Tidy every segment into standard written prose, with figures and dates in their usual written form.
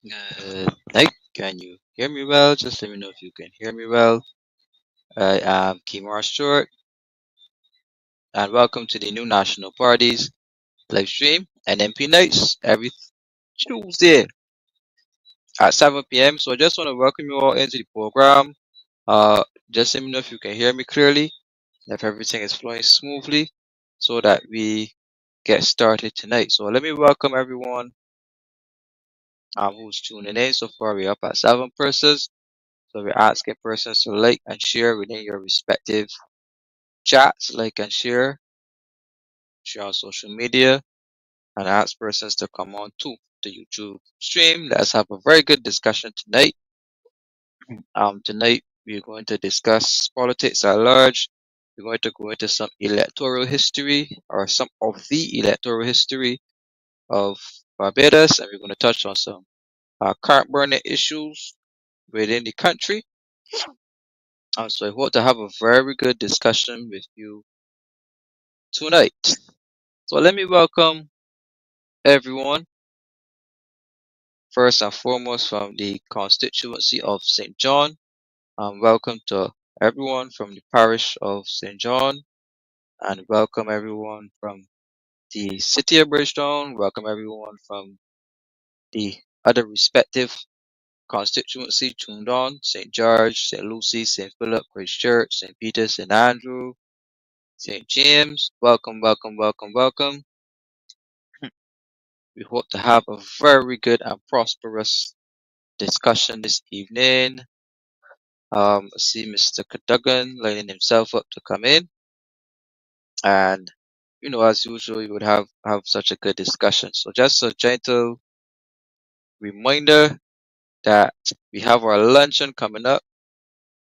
Good night. Can you hear me well? Just let me know if you can hear me well. I am Kimar Stewart, and welcome to the new National Party's live stream N.N.P nights every Tuesday at 7 p.m. So I just want to welcome you all into the program. Uh, just let me know if you can hear me clearly, if everything is flowing smoothly, so that we get started tonight. So let me welcome everyone who's tuning in. So far, we're up at 7 persons. So we're asking persons to like and share within your respective chats, like and share on social media, and ask persons to come on to the YouTube stream. Let's have a very good discussion tonight. Tonight we're going to discuss politics at large. We're going to go into some electoral history or some of the electoral history of Barbados, and we're going to touch on some current burning issues within the country. So I hope to have a very good discussion with you tonight. So let me welcome everyone, first and foremost from the constituency of St. John. Welcome to everyone from the parish of St. John, and welcome everyone from the city of Bridgetown. Welcome everyone from the other respective constituency tuned on: St. George, St. Lucy, St. Philip, Christ Church, St. Peter, St. Andrew, St. James. Welcome, welcome, welcome, welcome. We hope to have a very good and prosperous discussion this evening. I see Mr. Cadogan lining himself up to come in, and as usual, we would have such a good discussion. So, just a gentle reminder that we have our luncheon coming up.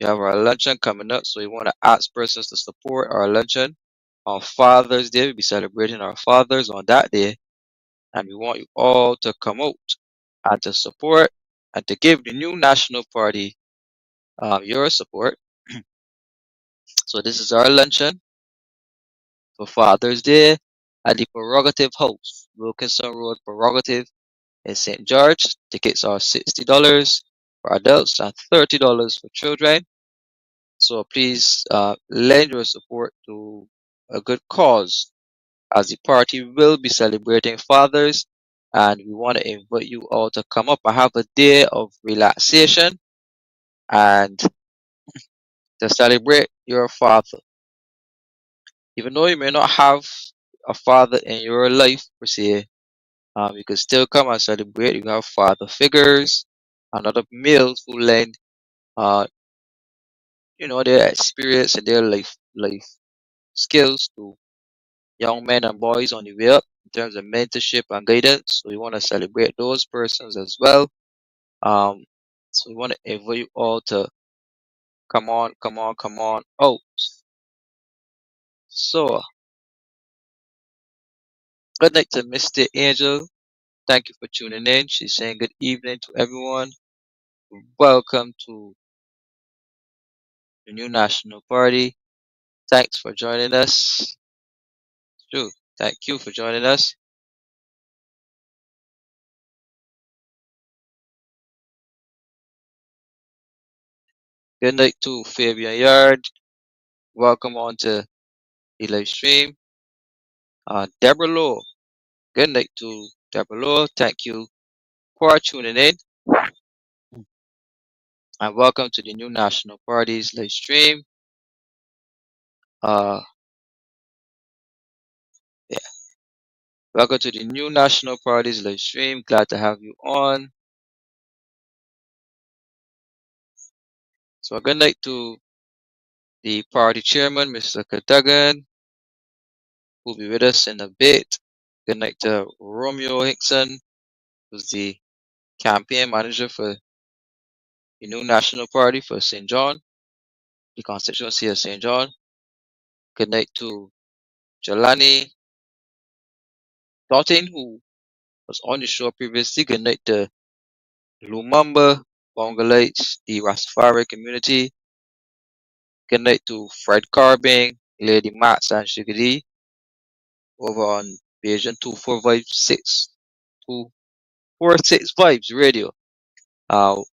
We have our luncheon coming up, so we want to ask persons to support our luncheon on Father's Day. We'll be celebrating our fathers on that day, and we want you all to come out and to support and to give the new national party your support. So, this is our luncheon for Father's Day at the Prerogative House, Wilkinson Road Prerogative in St. George. Tickets are $60 for adults and $30 for children. So please lend your support to a good cause, as the party will be celebrating fathers, and we want to invite you all to come up and have a day of relaxation and to celebrate your father. Even though you may not have a father in your life per se, you can still come and celebrate. You have father figures and other males who lend, uh, their experience and their life skills to young men and boys on the way up in terms of mentorship and guidance. So we want to celebrate those persons as well. Um, so we want to invite you all to come on, come on, come on out. So good night to Mr. Angel. Thank you for tuning in. She's saying good evening to everyone. Welcome to the new national party. Thanks for joining us. True. Thank you for joining us. Good night to Fabian Yard. Welcome on to the live stream. Deborah Lowe. Good night to Deborah Lowe. Thank you for tuning in. And welcome to the new National Party's live stream. Uh, yeah. Welcome to the new National Party's live stream. Glad to have you on. So good night to the party chairman, Mr. Cadogan, who'll be with us in a bit. Good night to Romeo Hickson, who's the campaign manager for the new National Party for St. John, the constituency of St. John. Good night to Jelani Doughton, who was on the show previously. Good night to Lumumba, Bongolites, the Rastafari community. Good night to Fred Carbing, Lady Mats, and Shiggy over on Vision 2456 246 Vibes Radio.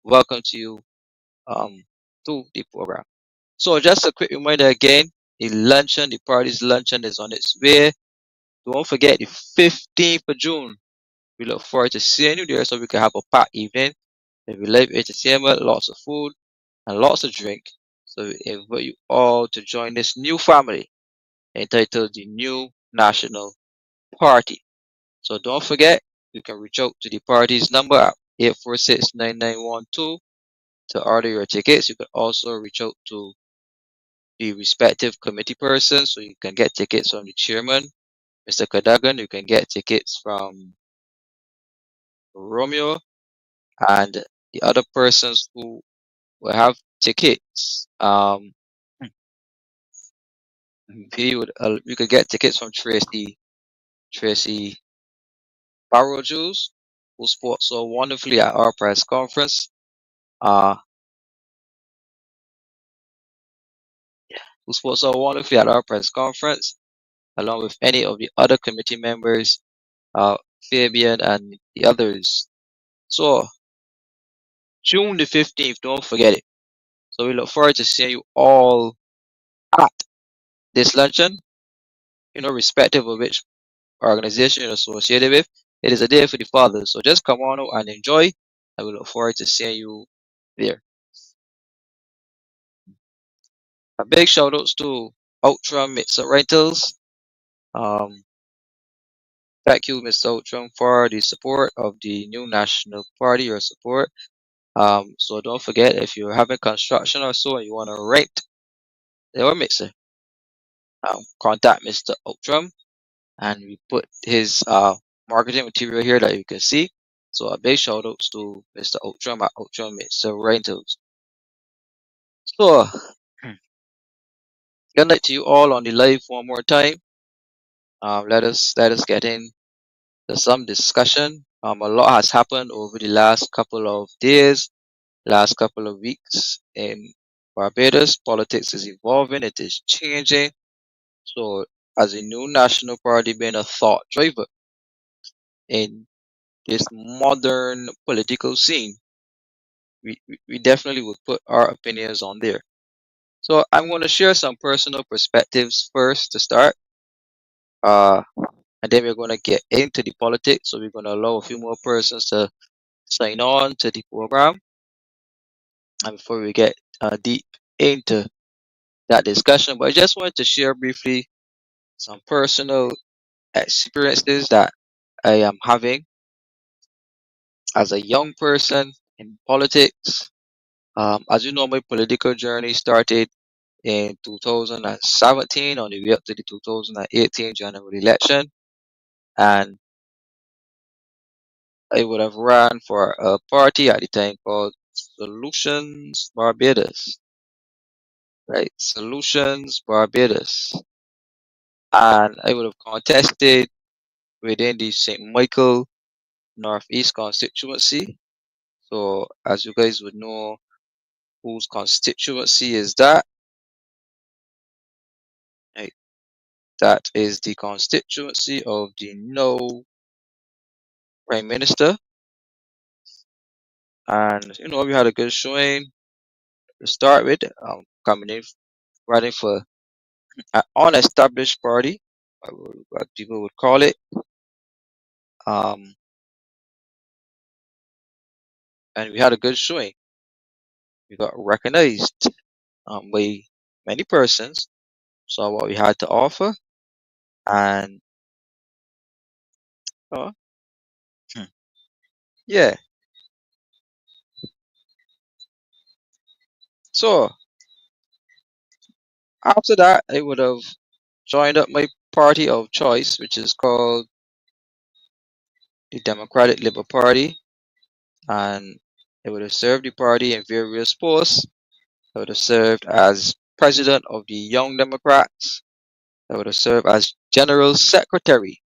welcome to you to the program. So just a quick reminder again, the party's luncheon is on its way. Don't forget the 15th of June. We look forward to seeing you there so we can have a packed evening. There'll be live entertainment, lots of food, and lots of drink. So we invite you all to join this new family entitled the New National Party. So don't forget, you can reach out to the party's number at 846-9912 to order your tickets. You can also reach out to the respective committee person, so you can get tickets from the chairman, Mr. Kadagan. You can get tickets from Romeo and the other persons who will have tickets. You could get tickets from Tracy Barrow Jules, who spoke so wonderfully at our press conference. Uh, who spoke so wonderfully at our press conference, along with any of the other committee members, uh, Fabian and the others. So June the 15th, don't forget it. So we look forward to seeing you all at this luncheon, respective of which organization you're associated with. It is a day for the fathers. So just come on out and enjoy. And we look forward to seeing you there. A big shout outs to Outram Mixer Rentals. Um, thank you, Mr. Outram, for the support of the new National Party, your support. So don't forget, if you're having construction or so and you want to rent your mixer, contact Mr. Outram, and we put his marketing material here that you can see. So a big shout outs to Mr. Outram at Outram Mixer Rentals. So good night to you all on the live one more time. Let us get in to some discussion. A lot has happened over the last couple of days, last couple of weeks in Barbados. Politics is evolving, it is changing. So, as a new national party being a thought driver in this modern political scene, we definitely would put our opinions on there. So, I'm going to share some personal perspectives first to start. Uh, and then we're going to get into the politics. So, we're going to allow a few more persons to sign on to the program. And before we get deep into that discussion, but I just wanted to share briefly some personal experiences that I am having as a young person in politics. As you know, my political journey started in 2017 on the way up to the 2018 general election, and I would have ran for a party at the time called Solutions Barbados, right? Solutions Barbados, and I would have contested within the St. Michael Northeast constituency. So, as you guys would know, whose constituency is that? Right? That is the constituency of the no Prime Minister. And, we had a good showing to start with, coming in, running for an unestablished party, what people would call it. Um, and we had a good showing. We got recognized by many persons, saw what we had to offer, and uh, hmm, yeah. So after that, I would have joined up my party of choice, which is called the Democratic Labour Party, and I would have served the party in various posts. I would have served as president of the Young Democrats. I would have served as general secretary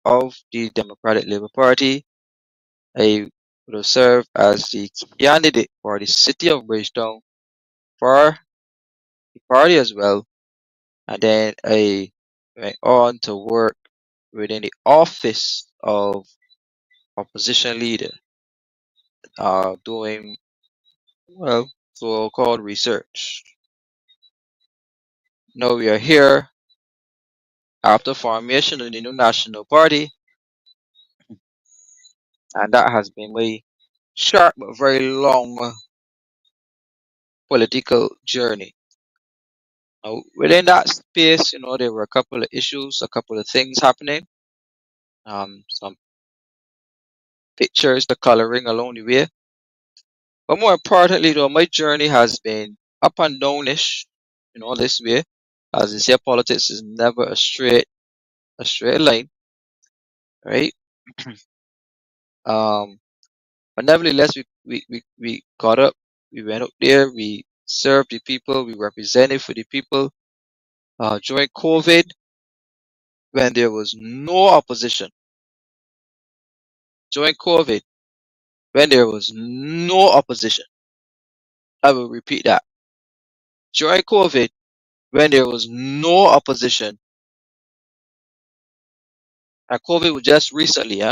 of the Democratic Labour Party. I would have served as the candidate for the city of Bridgetown for the party as well. And then I went on to work within the office of opposition leader. doing, well, so-called research. Now we are here after formation of the new national party, and that has been a short but very long political journey. Now, within that space, there were a couple of issues, a couple of things happening, some pictures, the coloring along the way. But more importantly, though, my journey has been up and downish, this way. As they say, politics is never a straight line, right? Um, but nevertheless, we got up, we went up there, we served the people, we represented for the people. During COVID, when there was no opposition, during COVID, when there was no opposition, I will repeat that. During COVID, when there was no opposition, and COVID was just recently,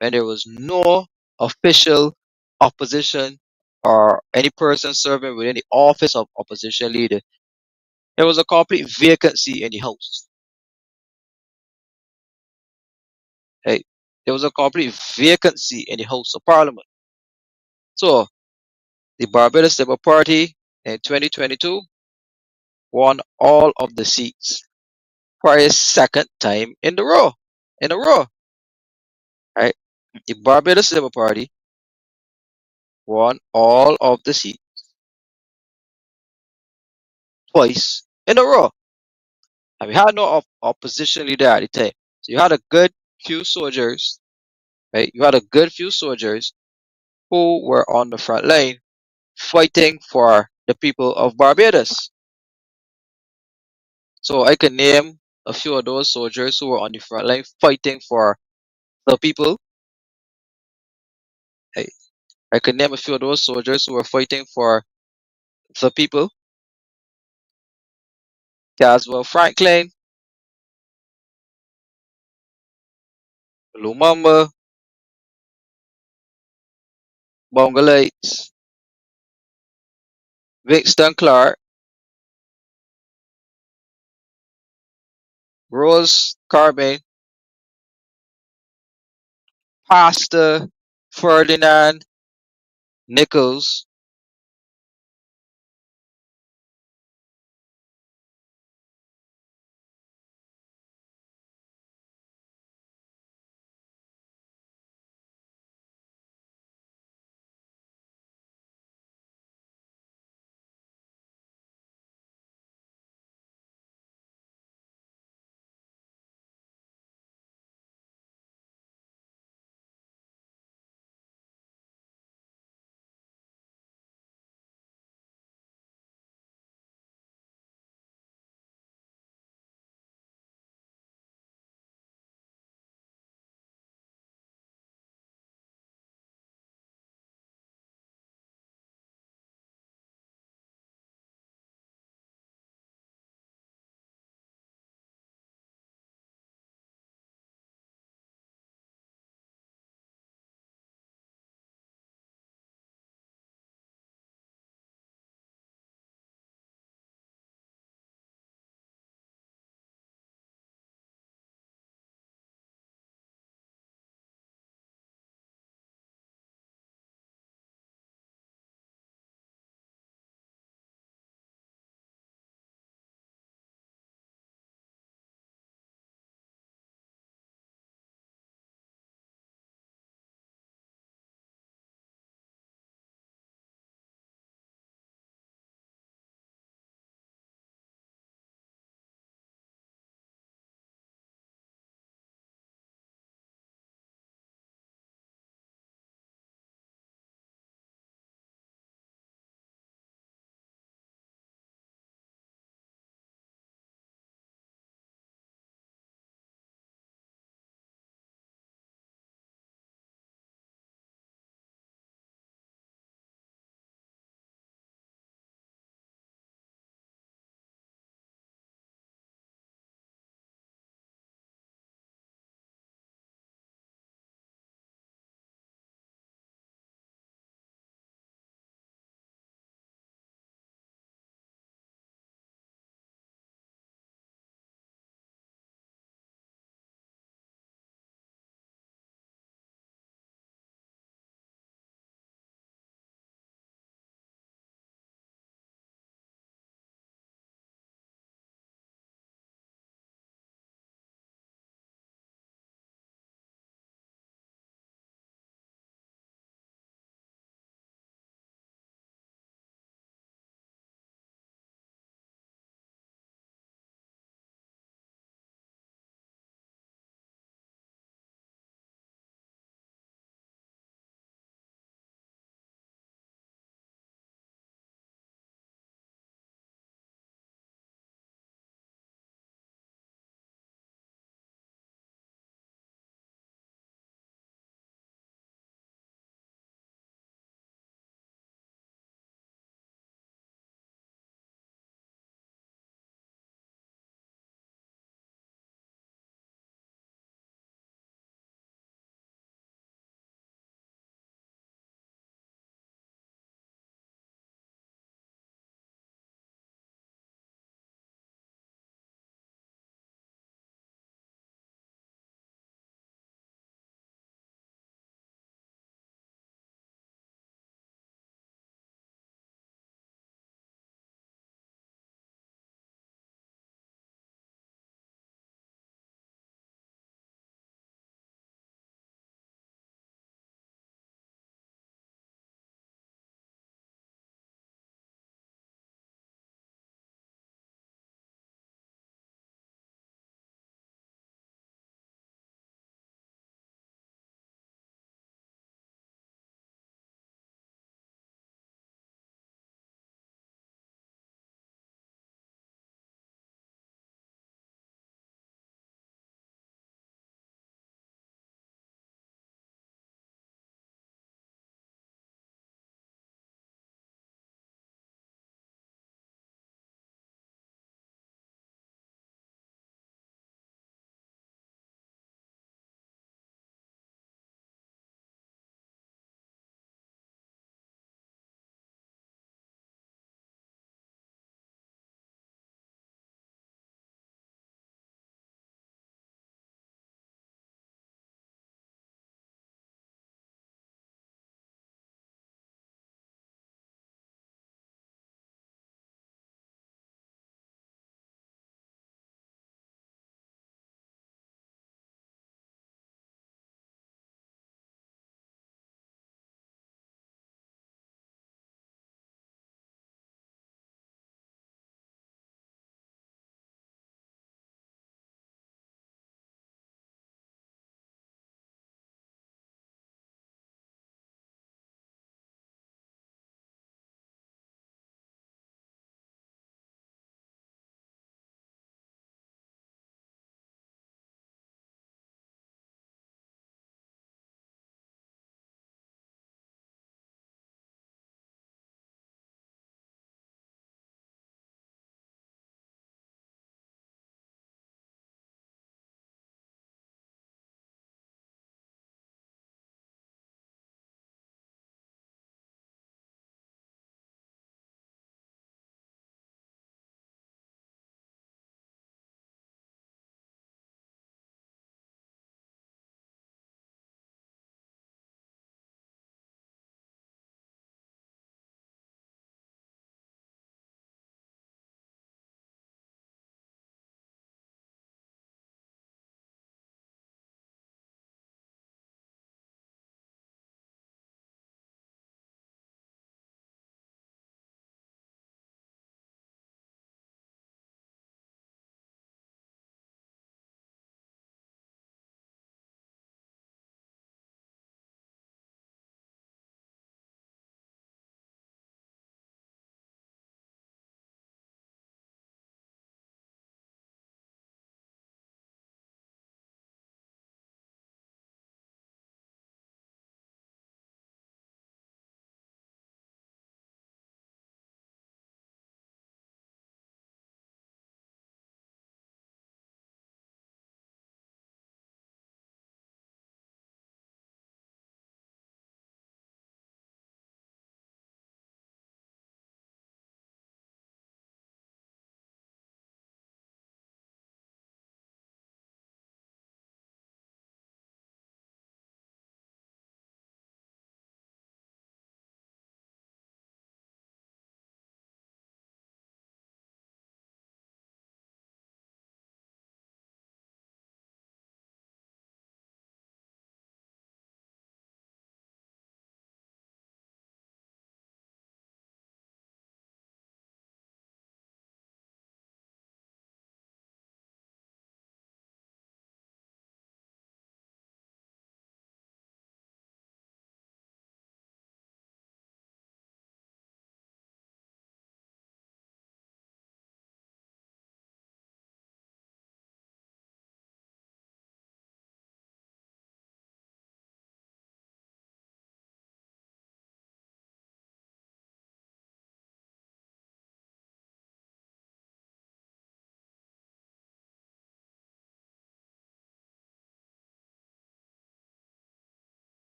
when there was no official opposition or any person serving with any office of opposition leader, there was a complete vacancy in the House. Hey, there was a complete vacancy in the House of Parliament. So the Barbados Labour Party in 2022 won all of the seats for a second time in the row. In a row, right? The Barbados Labour Party won all of the seats twice in a row. And we had no opposition leader at the time. So you had a good few soldiers, right? You had a good few soldiers who were on the front line fighting for the people of Barbados. So I can name a few of those soldiers who were on the front line fighting for the people. I, I can name a few of those soldiers who were fighting for the people. Caswell Franklin, Lumumba, Bongolites, Winston Clark, Rose Carbon, Pastor Ferdinand Nichols,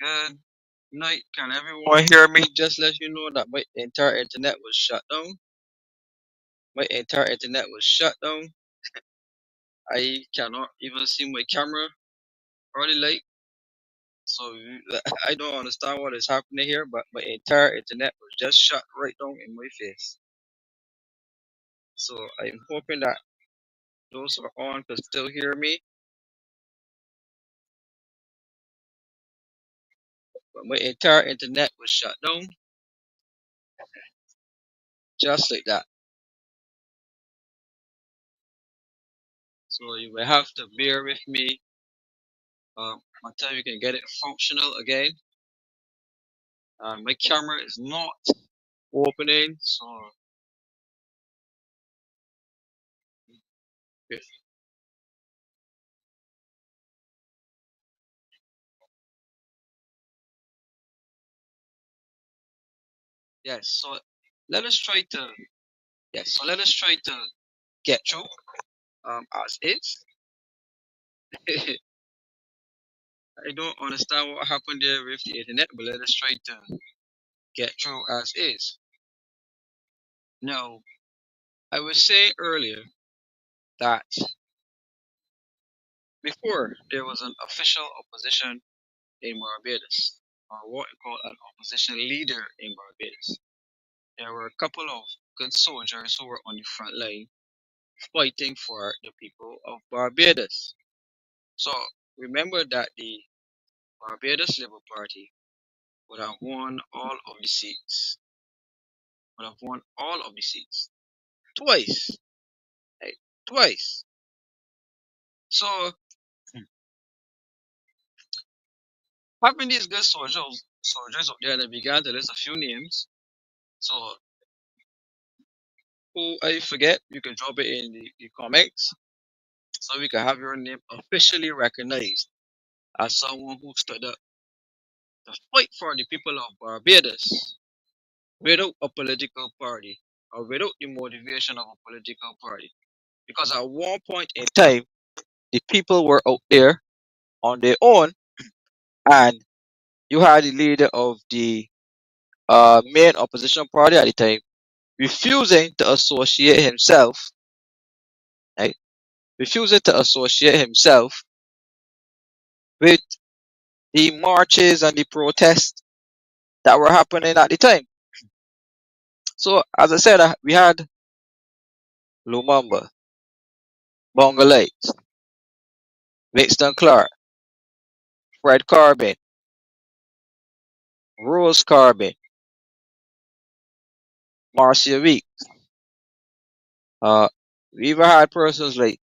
Good night. Can everyone hear me? Just let you know that my entire internet was shut down. My entire internet was shut down. I cannot even see my camera or the light. So I don't understand what is happening here, but my entire internet was just shut right down in my face. So I'm hoping that those who are on can still hear me. But my entire internet was shut down just like that. So you will have to bear with me until you can get it functional again. My camera is not opening, so yes. So let us try to yes. So let us try to get through as is. I don't understand what happened there with the internet, but let us try to get through as is. Now, I was saying earlier that before there was an official opposition in Barbados, or what we call an opposition leader in Barbados. There were a couple of good soldiers who were on the front line fighting for the people of Barbados. So remember that the Barbados Labour Party would have won all of the seats, would have won all of the seats twice, right? Twice. So having these good soldiers up there, they began to list a few names. So who I forget, you can drop it in the comments so we can have your name officially recognized as someone who stood up to fight for the people of Barbados without a political party or without the motivation of a political party. Because at one point in time, the people were out there on their own, and you had the leader of the main opposition party at the time refusing to associate himself, right? Refusing to associate himself with the marches and the protests that were happening at the time. So, as I said, we had Lumumba, Bongalate, Winston Clark, Fred Carbon, Rose Carbon, Marcia Week. We even had persons like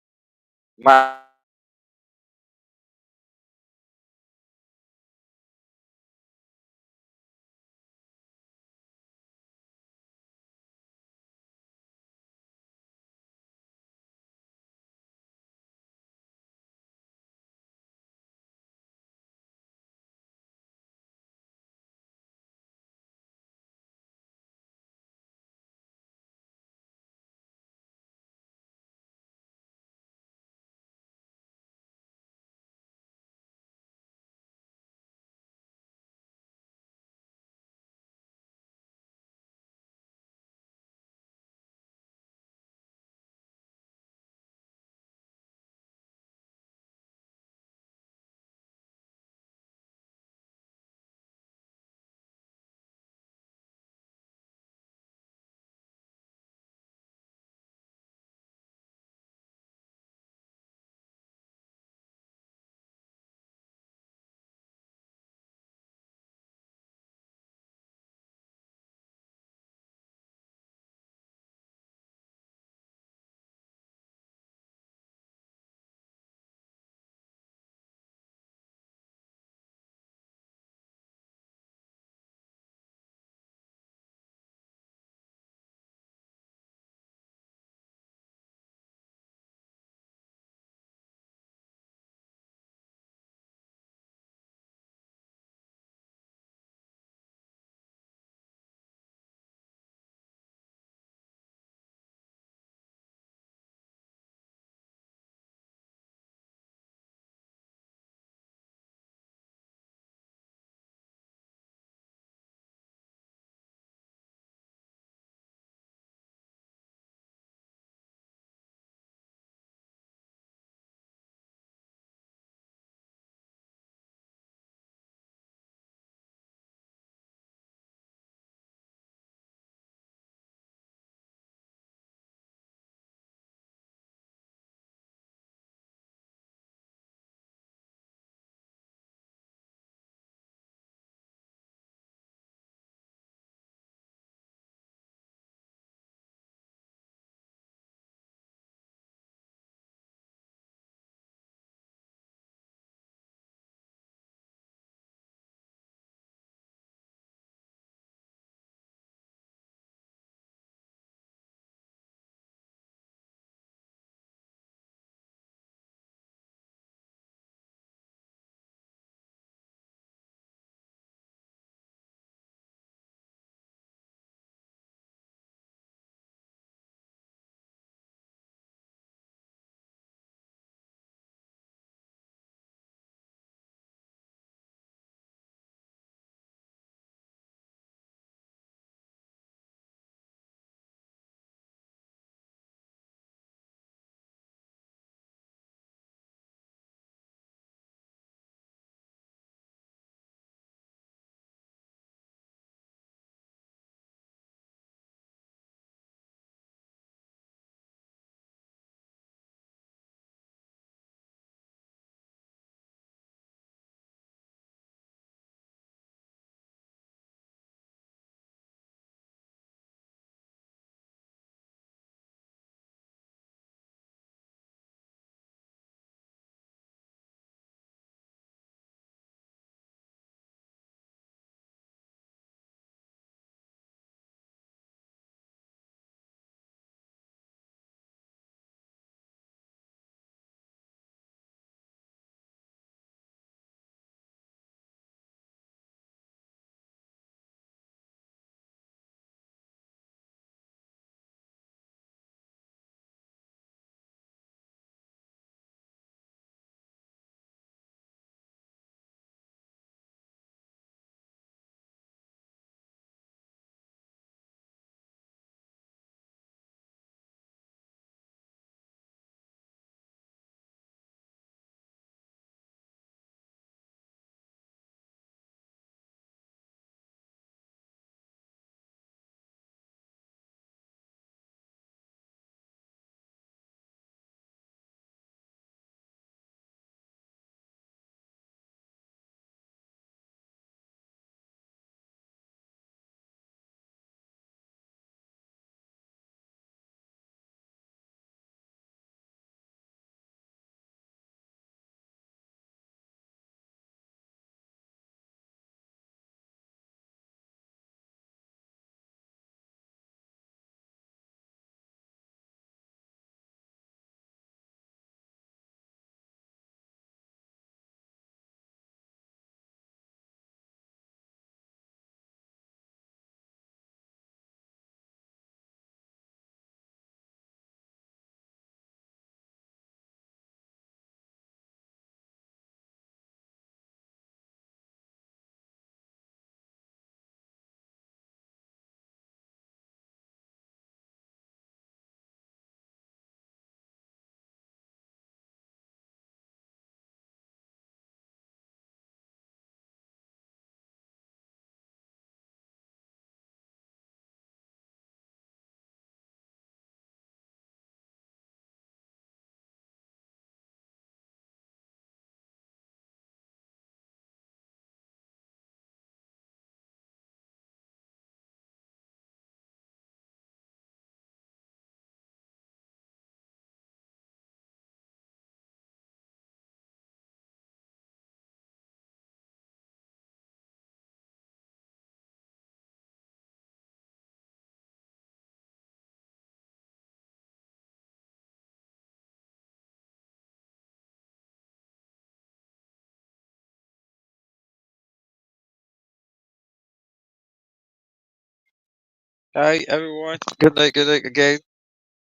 Hi everyone. Good night again.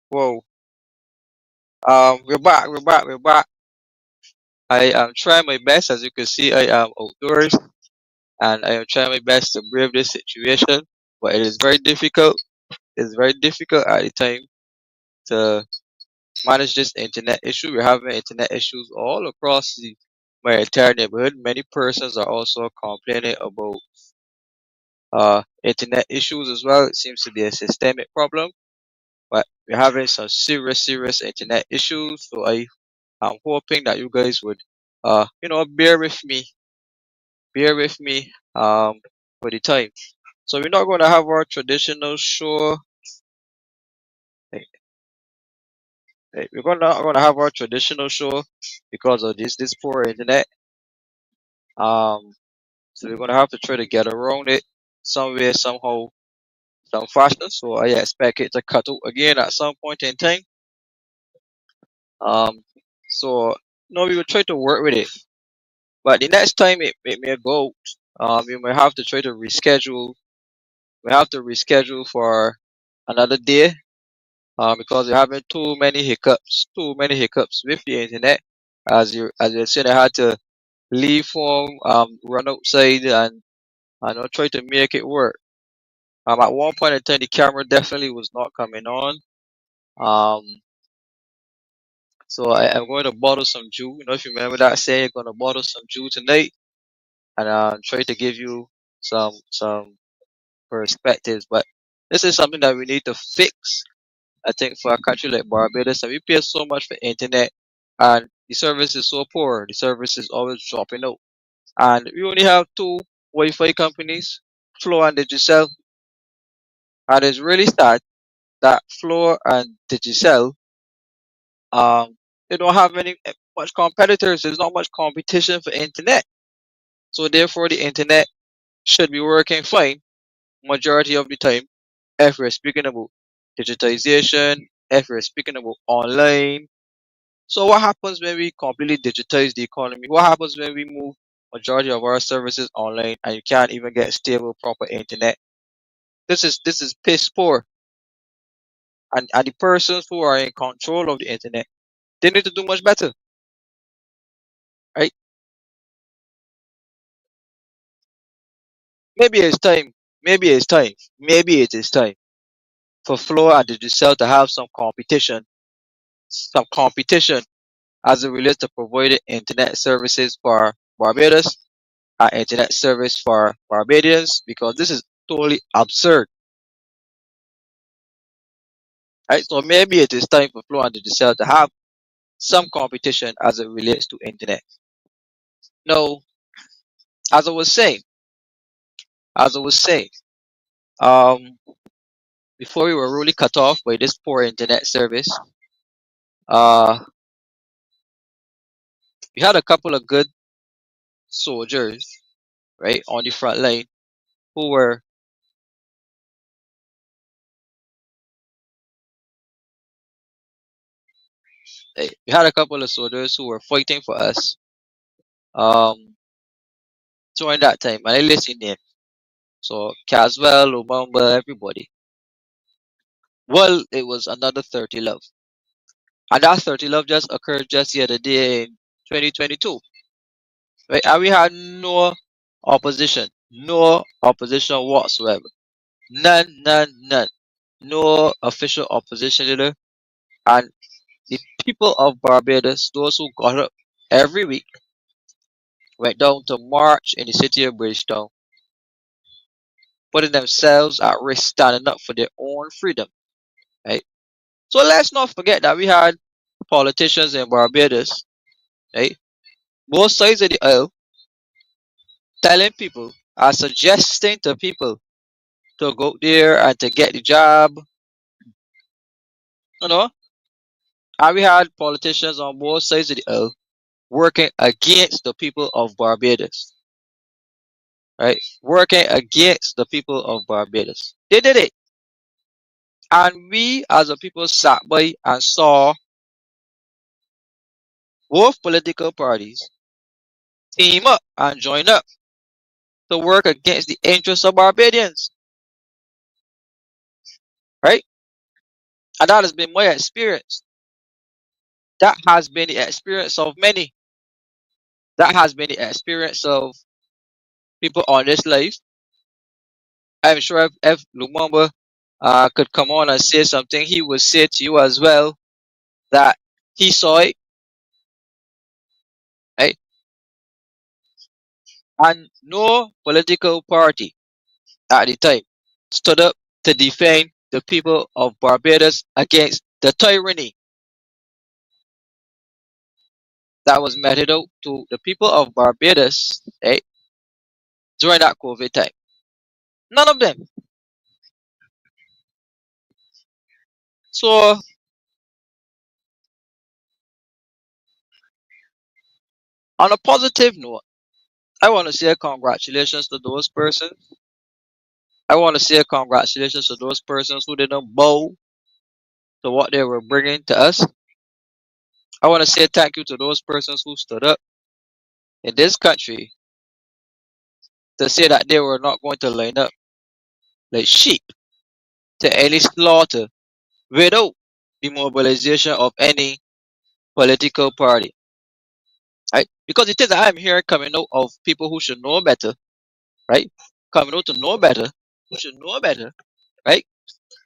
Whoa. We're back. We're back. I am trying my best. As you can see, I am outdoors, and I am trying my best to brave this situation. But it is very difficult. It's very difficult at the time to manage this internet issue. We're having internet issues all across my entire neighborhood. Many persons are also complaining about internet issues as well. It seems to be a systemic problem, but we're having some serious internet issues. So I'm hoping that you guys would bear with me for the time. So we're not gonna have our traditional show. eh, We're not gonna have our traditional show because of this poor internet. Um, so we're gonna have to try to get around it some way, somehow, some fashion. So I expect it to cut out again at some point in time. Um, so no, we will try to work with it. But the next time it may go, you may have to try to reschedule. We have to reschedule for another day, because we're having too many hiccups with the internet. As you said, I had to leave home, run outside, and I'll try to make it work. At one point in time, the camera definitely was not coming on. Um, so I am going to bottle some juice. You know, if you remember that saying, you're going to bottle some juice tonight, and try to give you some perspectives. But this is something that we need to fix. I think for a country like Barbados, and we pay so much for internet, and the service is so poor. The service is always dropping out, and we only have two Wi-Fi companies, Flow and Digicel, and it's really sad that Flow and Digicel, they don't have much competitors. There's not much competition for internet, so therefore the internet should be working fine majority of the time. If we're speaking about digitization, if we're speaking about online. So what happens when we completely digitize the economy? What happens when we move majority of our services online and you can't even get stable, proper internet? This is piss poor. And the persons who are in control of the internet, they need to do much better, right? Maybe it's time. Maybe it's time. Maybe it is time for Flow and Digicel to have some competition as it relates to providing internet services for Barbados and internet service for Barbadians, because this is totally absurd. Right? So maybe it is time for Flow and Digicel to have some competition as it relates to internet. Now, as I was saying, as I was saying, um, before we were really cut off by this poor internet service, uh, we had a couple of good soldiers, right, on the front line who were, we had a couple of soldiers who were fighting for us, um, during that time, and I listened in. So Caswell, Lumumba, everybody. Well, it was another 30 love. And that 30 love just occurred just the other day in 2022. Right? And we had no opposition whatsoever. None. No official opposition leader. And the people of Barbados, those who got up every week, went down to march in the city of Bridgetown, putting themselves at risk, standing up for their own freedom. Right? So let's not forget that we had politicians in Barbados, right? Both sides of the aisle, telling people, suggesting to people to go there and to get the job, you know. And we had politicians on both sides of the aisle working against the people of Barbados, right? Working against the people of Barbados. They did it. And we as a people sat by and saw both political parties team up and join up to work against the interests of Barbadians. And that has been my experience. That has been the experience of many. That has been the experience of people on this life. I'm sure if Lumumba could come on and say something, he would say to you as well that he saw it, right? And no political party at the time stood up to defend the people of Barbados against the tyranny that was meted out to the people of Barbados, right, during that COVID time. None of them. So, on a positive note, I want to say congratulations to those persons. I want to say congratulations to those persons who didn't bow to what they were bringing to us. I want to say thank you to those persons who stood up in this country to say that they were not going to line up like sheep to any slaughter without the mobilization of any political party. Right? Because it is that I'm hearing coming out of people who should know better, right? Coming out to know better, who should know better, right?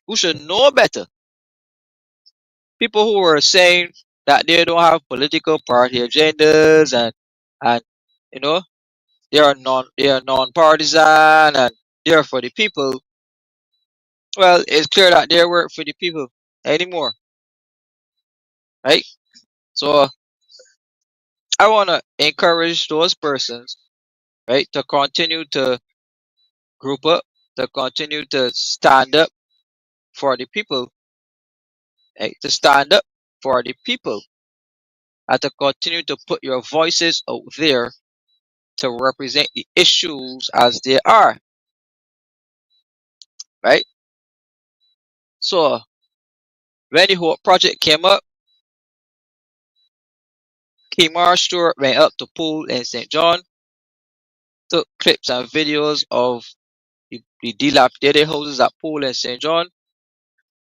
Who should know better. People who were saying that they don't have political party agendas and you know they are non-partisan and they're for the people. Well, it's clear that they weren't for the people anymore, right? So I want to encourage those persons, right, to continue to group up, to continue to stand up for the people, right, to stand up for the people, and to continue to put your voices out there to represent the issues as they are, right? So when the whole project came up, Kmart Stewart went up to pool in St. John, took clips and videos of the dilapidated houses at pool in St. John,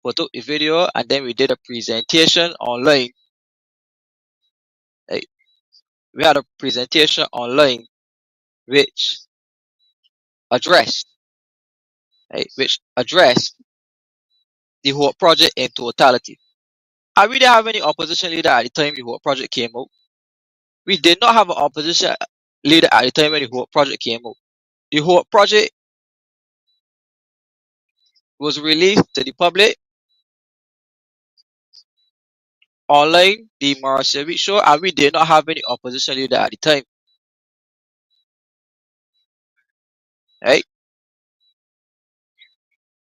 we took the video and then we did a presentation online. Right? We had a presentation online which addressed, right, which addressed the whole project in totality. And we didn't have any opposition leader at the time the whole project came out. We did not have an opposition leader at the time when the whole project came out. The whole project was released to the public online, the Marcel show, and we did not have any opposition leader at the time. Right?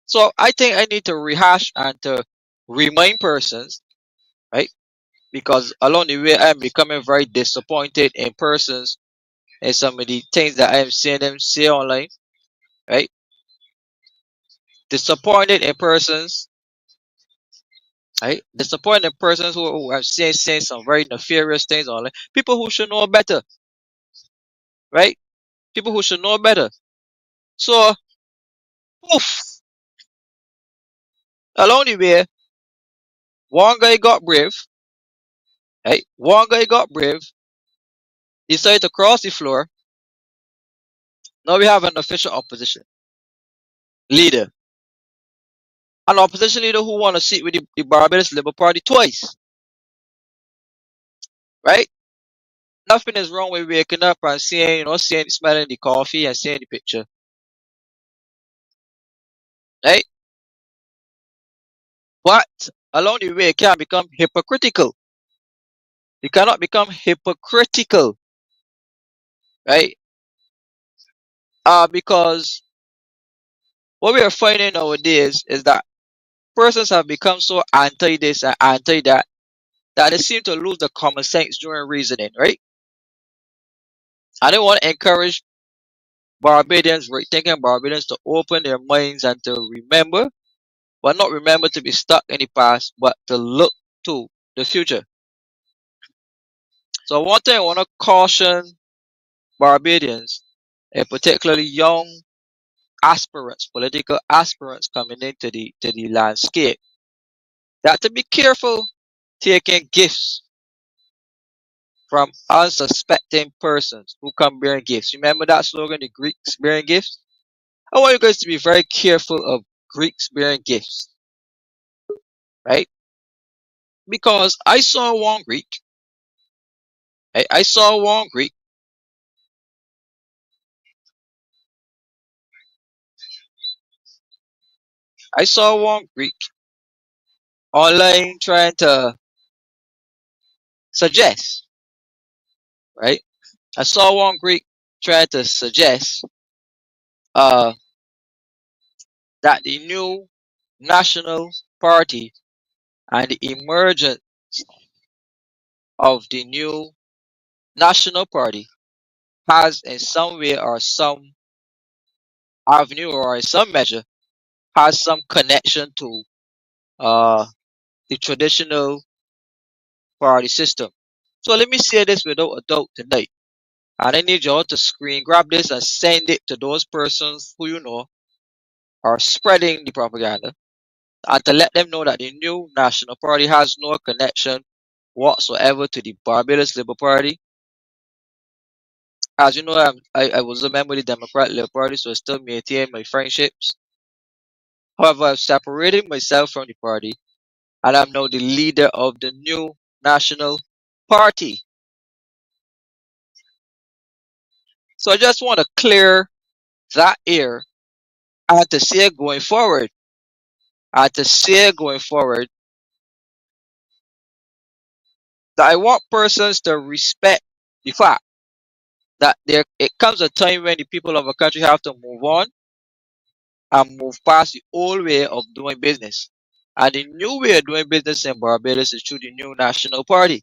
So I think I need to rehash and to remind persons, right? Because along the way I'm becoming very disappointed in persons and some of the things that I'm seeing them say online, right? Disappointed in persons, right? Disappointed in persons who are saying some very nefarious things online. People who should know better, right? People who should know better. So, poof, along the way, one guy got brave, right? One guy got brave, decided to cross the floor. Now we have an official opposition leader, an opposition leader who want to sit with the Barbados Labour Party twice, right? Nothing is wrong with waking up and seeing, seeing, smelling the coffee and seeing the picture, right? But along the way, it can become hypocritical. You cannot become hypocritical, right? Because what we are finding nowadays is that persons have become so anti this and anti that that they seem to lose the common sense during reasoning, right? I don't want to encourage Barbadians, right, thinking Barbadians to open their minds and to remember, but not remember to be stuck in the past, but to look to the future. So one thing I want to caution Barbadians, and particularly young aspirants, political aspirants coming into the landscape, That to be careful taking gifts from unsuspecting persons who come bearing gifts. Remember that slogan, the Greeks bearing gifts? I want you guys to be very careful of Greeks bearing gifts, right? Because I saw one Greek, I saw one Greek, I saw one Greek online trying to suggest, right? I saw one Greek trying to suggest uh, that the new national party and the emergence of the new national party has in some way or some avenue or in some measure has some connection to uh, the traditional party system. So let me say this without a doubt tonight. And I need you all to screen grab this and send it to those persons who you know are spreading the propaganda and to let them know that the new National Party has no connection whatsoever to the Barbados Labour Party. As you know, I was a member of the Democrat Labour Party, so I still maintain my friendships. However, I've separated myself from the party and I'm now the leader of the new National Party. So I just want to clear that air and to say going forward, and to say going forward that I want persons to respect the fact that there it comes a time when the people of a country have to move on and move past the old way of doing business. And the new way of doing business in Barbados is through the new national party.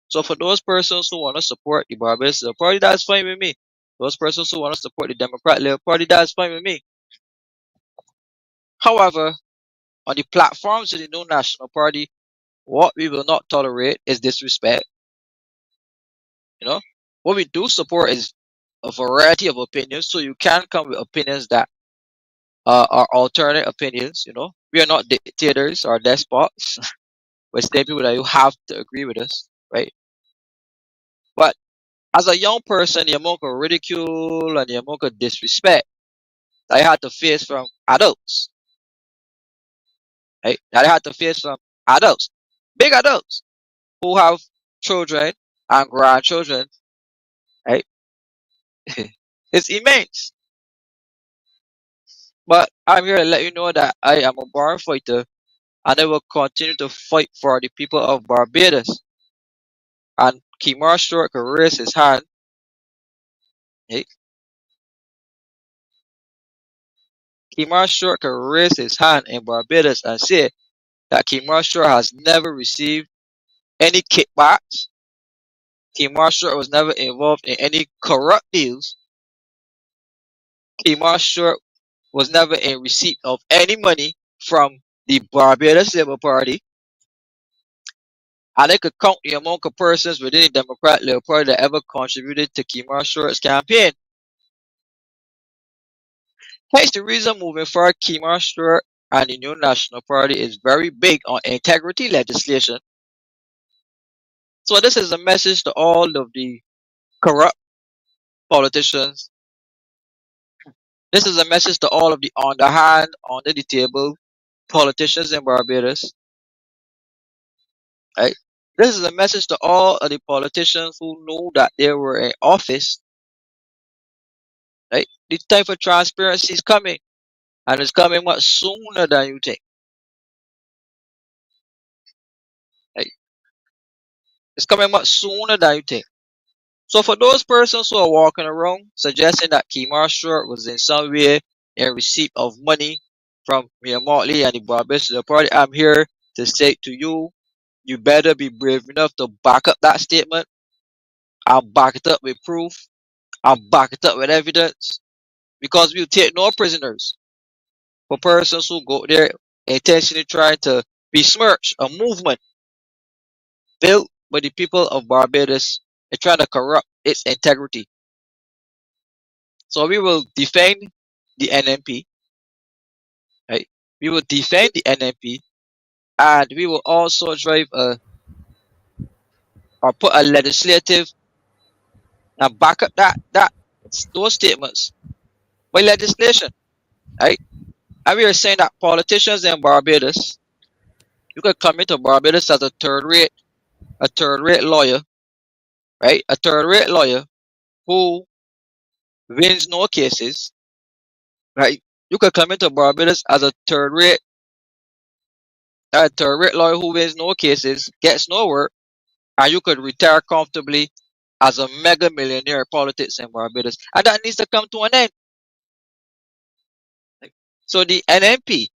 So for those persons who want to support the Barbados Labour Party, that's fine with me. Those persons who want to support the Democrat Labour Party, that's fine with me. However, on the platforms of the new national party, what we will not tolerate is disrespect. You know, what we do support is a variety of opinions. So you can come with opinions that are alternate opinions. You know, we are not dictators or despots. We're still people that you have to agree with us, right? But as a young person, the amount of ridicule and the amount of disrespect that I had to face from adults, right? That I had to face from adults, big adults who have children and grandchildren, right? It's immense. But I'm here to let you know that I am a born fighter and I will continue to fight for the people of Barbados. And Kimar Short could raise his hand. Hey, Kimar Short could raise his hand in Barbados and say that Kimar Short has never received any kickbacks. Kimar Short was never involved in any corrupt deals. Kimar Short was never in receipt of any money from the Barbados Labour Party. And they could count the amount of persons within the Democrat Labour Party that ever contributed to Kimar Short's campaign. Hence the reason moving forward, Kimar Short and the new National Party is very big on integrity legislation. So this is a message to all of the corrupt politicians. This is a message to all of the underhand, under the table politicians in Barbados. Right? This is a message to all of the politicians who knew that they were in office. Right? The time for transparency is coming, and it's coming much sooner than you think. Right? It's coming much sooner than you think. So for those persons who are walking around suggesting that Kemar Short was in some way in receipt of money from Mia Motley and the Barbados Party, I'm here to say to you, you better be brave enough to back up that statement. I'll back it up with proof. I'll back it up with evidence. Because we'll take no prisoners for persons who go there intentionally trying to besmirch a movement built by the people of Barbados and trying to corrupt its integrity. So we will defend the N.N.P, right? We will defend the N.N.P and we will also drive a or put a legislative and back up that those statements by legislation, right? And we are saying that politicians in Barbados, you could come into Barbados as a third rate lawyer, right? A third rate lawyer who wins no cases, right? You could come into Barbados as a third rate lawyer who wins no cases, gets no work, and you could retire comfortably as a mega millionaire in politics in Barbados. And that needs to come to an end. So the N.N.P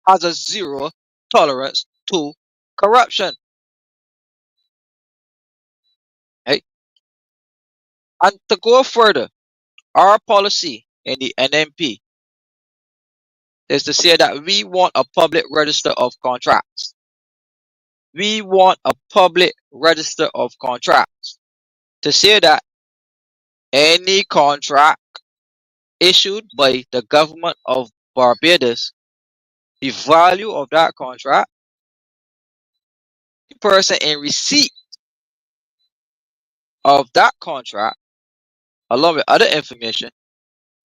has a zero tolerance to corruption, right? And to go further, our policy in the N.N.P is to say that we want a public register of contracts. We want a public register of contracts to say that any contract issued by the government of Barbados, the value of that contract, the person in receipt of that contract, along with other information,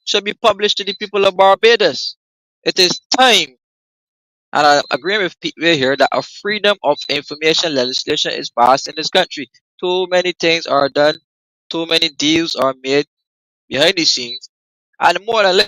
should be published to the people of Barbados. It is time, and I agree with Pete Ray here, that a freedom of information legislation is passed in this country. Too many things are done, too many deals are made behind the scenes, and more than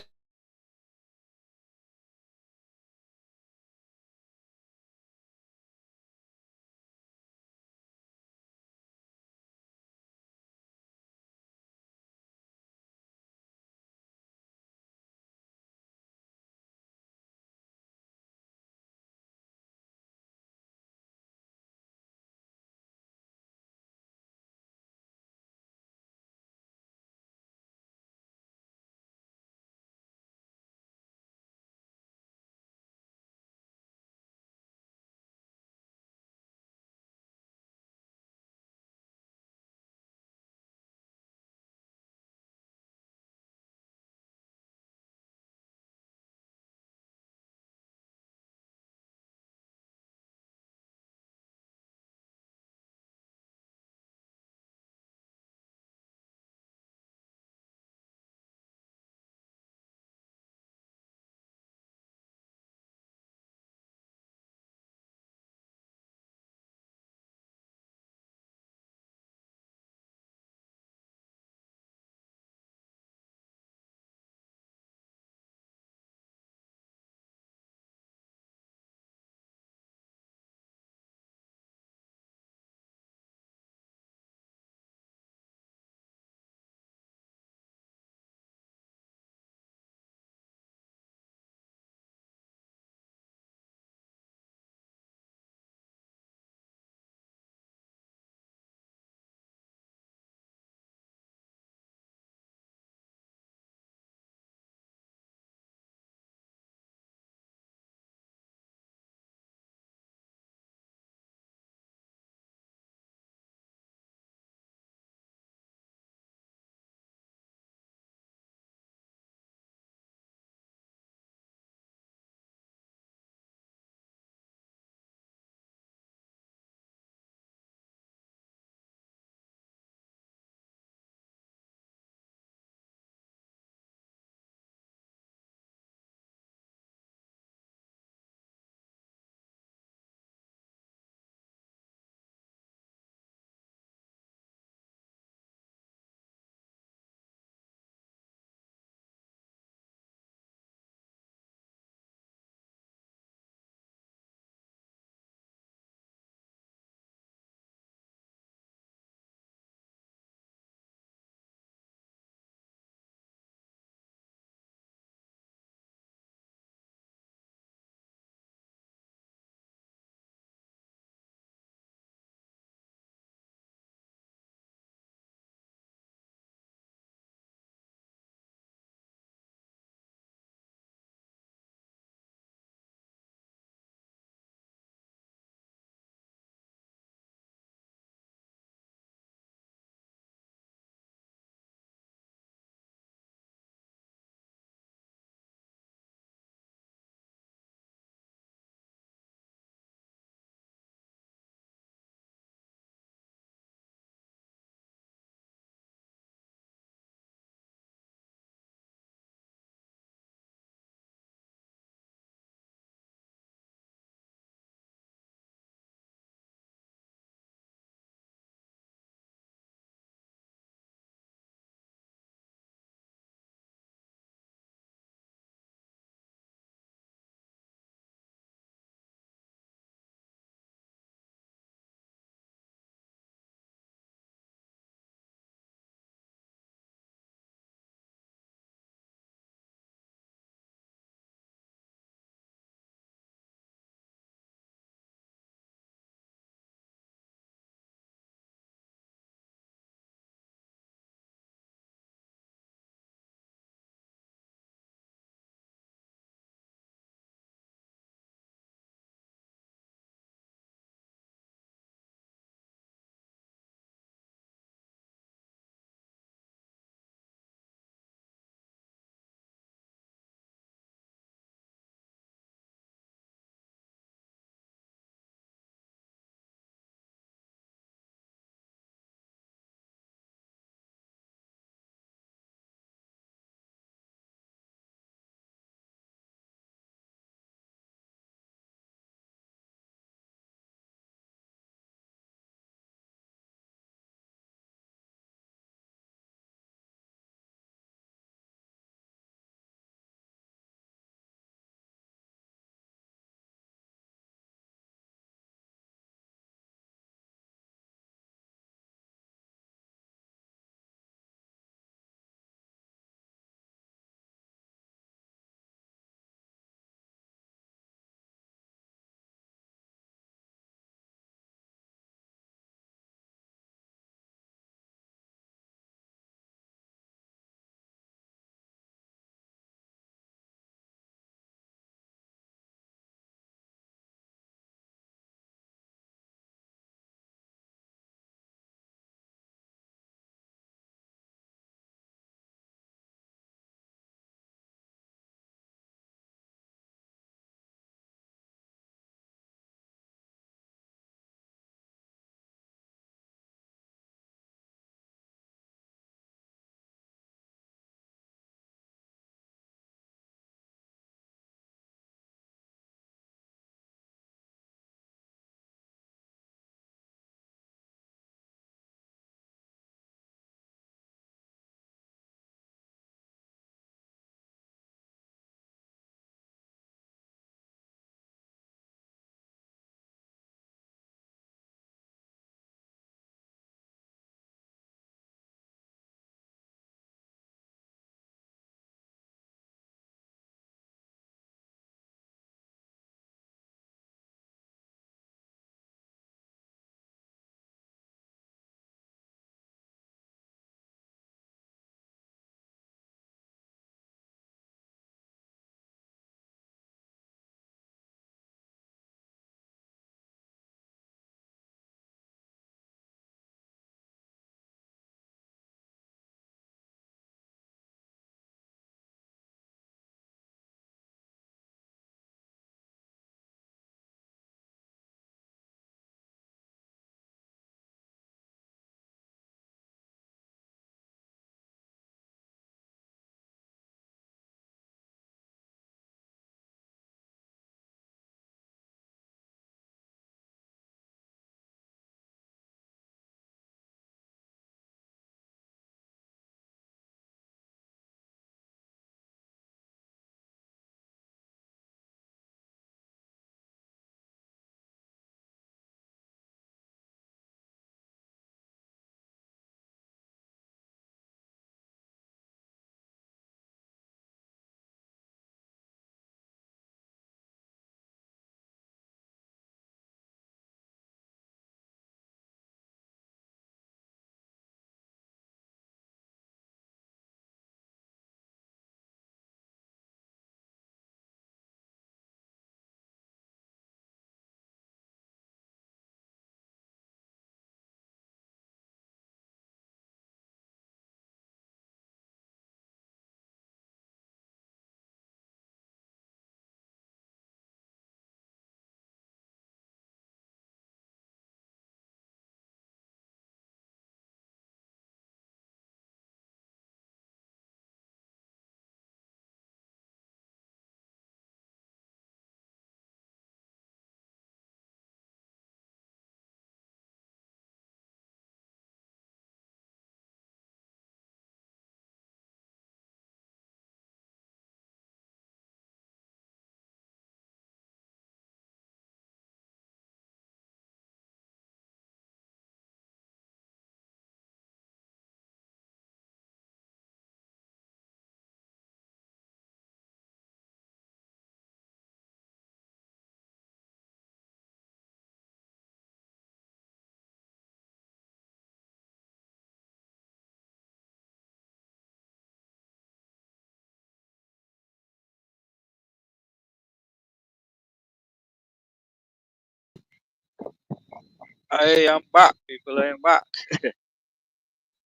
I am back, people. I am back.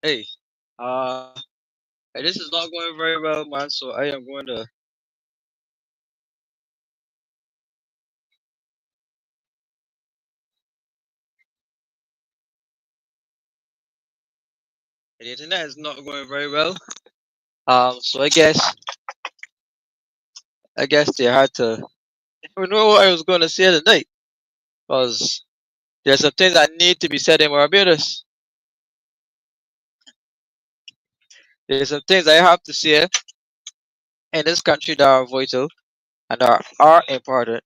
Hey, uh, this is not going very well, man. So I am going to. The internet is not going very well. So I guess they had to. You know what I was going to say tonight, because there's some things that need to be said in Barbados. There's some things I have to say in this country that are vital and are important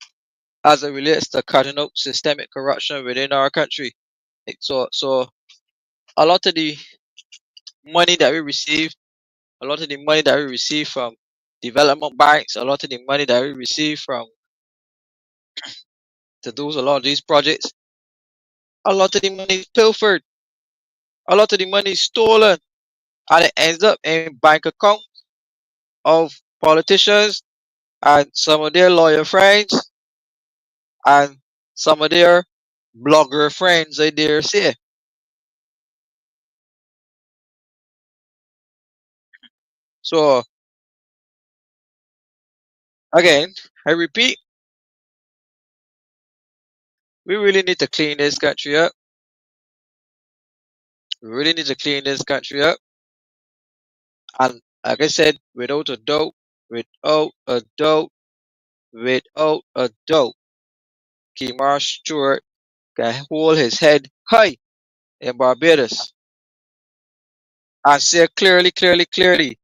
as it relates to cutting out systemic corruption within our country. So a lot of the money that we receive, a lot of the money that we receive from development banks, a lot of the money that we receive from to do a lot of these projects, a lot of the money is pilfered, a lot of the money is stolen, and it ends up in bank accounts of politicians and some of their lawyer friends and some of their blogger friends, I dare say. So again, I repeat, we really need to clean this country up. We really need to clean this country up. And like I said, without a doubt, without a doubt, Kemar Stewart can hold his head high in Barbados and say clearly, clearly, clearly,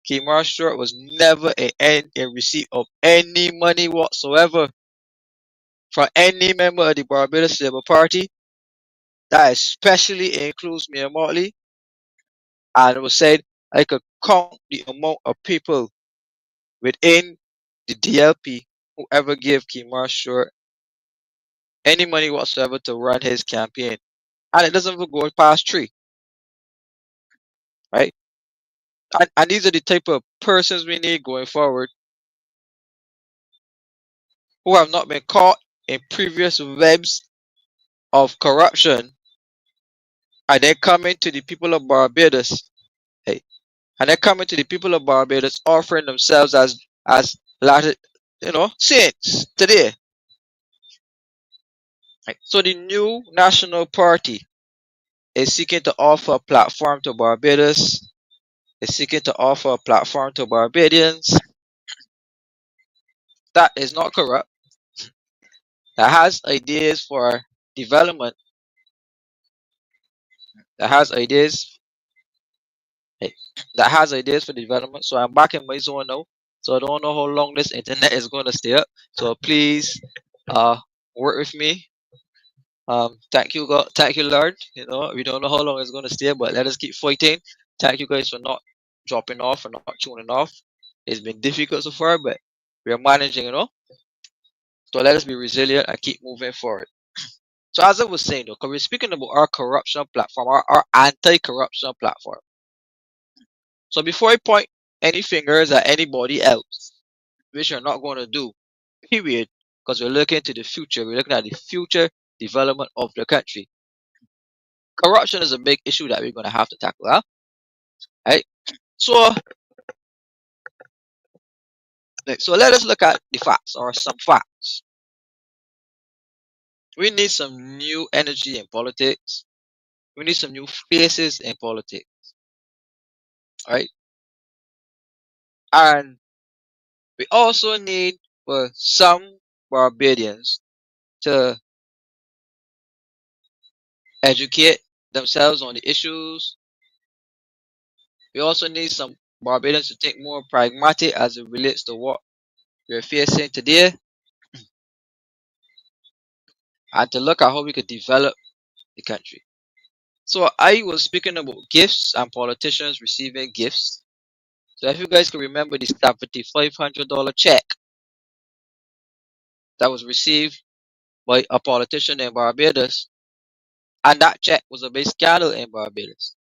Kemar Stewart was never in receipt of any money whatsoever from any member of the Barbados Labour Party. That especially includes me and Motley. And it was said I could count the amount of people within the DLP who ever gave Kemar Stewart any money whatsoever to run his campaign. And it doesn't even go past three, right? And these are the type of persons we need going forward who have not been caught in previous webs of corruption and then coming to the people of Barbados, hey, and then coming to the people of Barbados offering themselves as latter, saints today. Right? So the new national party is seeking to offer a platform to Barbados, is seeking to offer a platform to Barbadians that is not corrupt, that has ideas for development, that has ideas eh, that has ideas for development. So I'm back in my zone now. So I don't know how long this internet is going to stay up. So please work with me. Thank you God, thank you Lord. We don't know how long it's going to stay, but let us keep fighting. Thank you guys for not dropping off and not tuning off. It's been difficult so far, but we are managing. So let us be resilient and keep moving forward. So as I was saying though, because we're speaking about our corruption platform, our anti-corruption platform. So before I point any fingers at anybody else, which we're not going to do, period, because we're looking to the future, we're looking at the future development of the country. Corruption is a big issue that we're going to have to tackle, huh? Right? So, so let us look at the facts or some facts. We need some new energy in politics. We need some new faces in politics, right? And we also need for some Barbadians to educate themselves on the issues. We also need some Barbadians to think more pragmatic as it relates to what we're facing today and to look at how we could develop the country. So I was speaking about gifts and politicians receiving gifts. So if you guys can remember the $7,500 check that was received by a politician in Barbados, and that check was a big scandal in Barbados.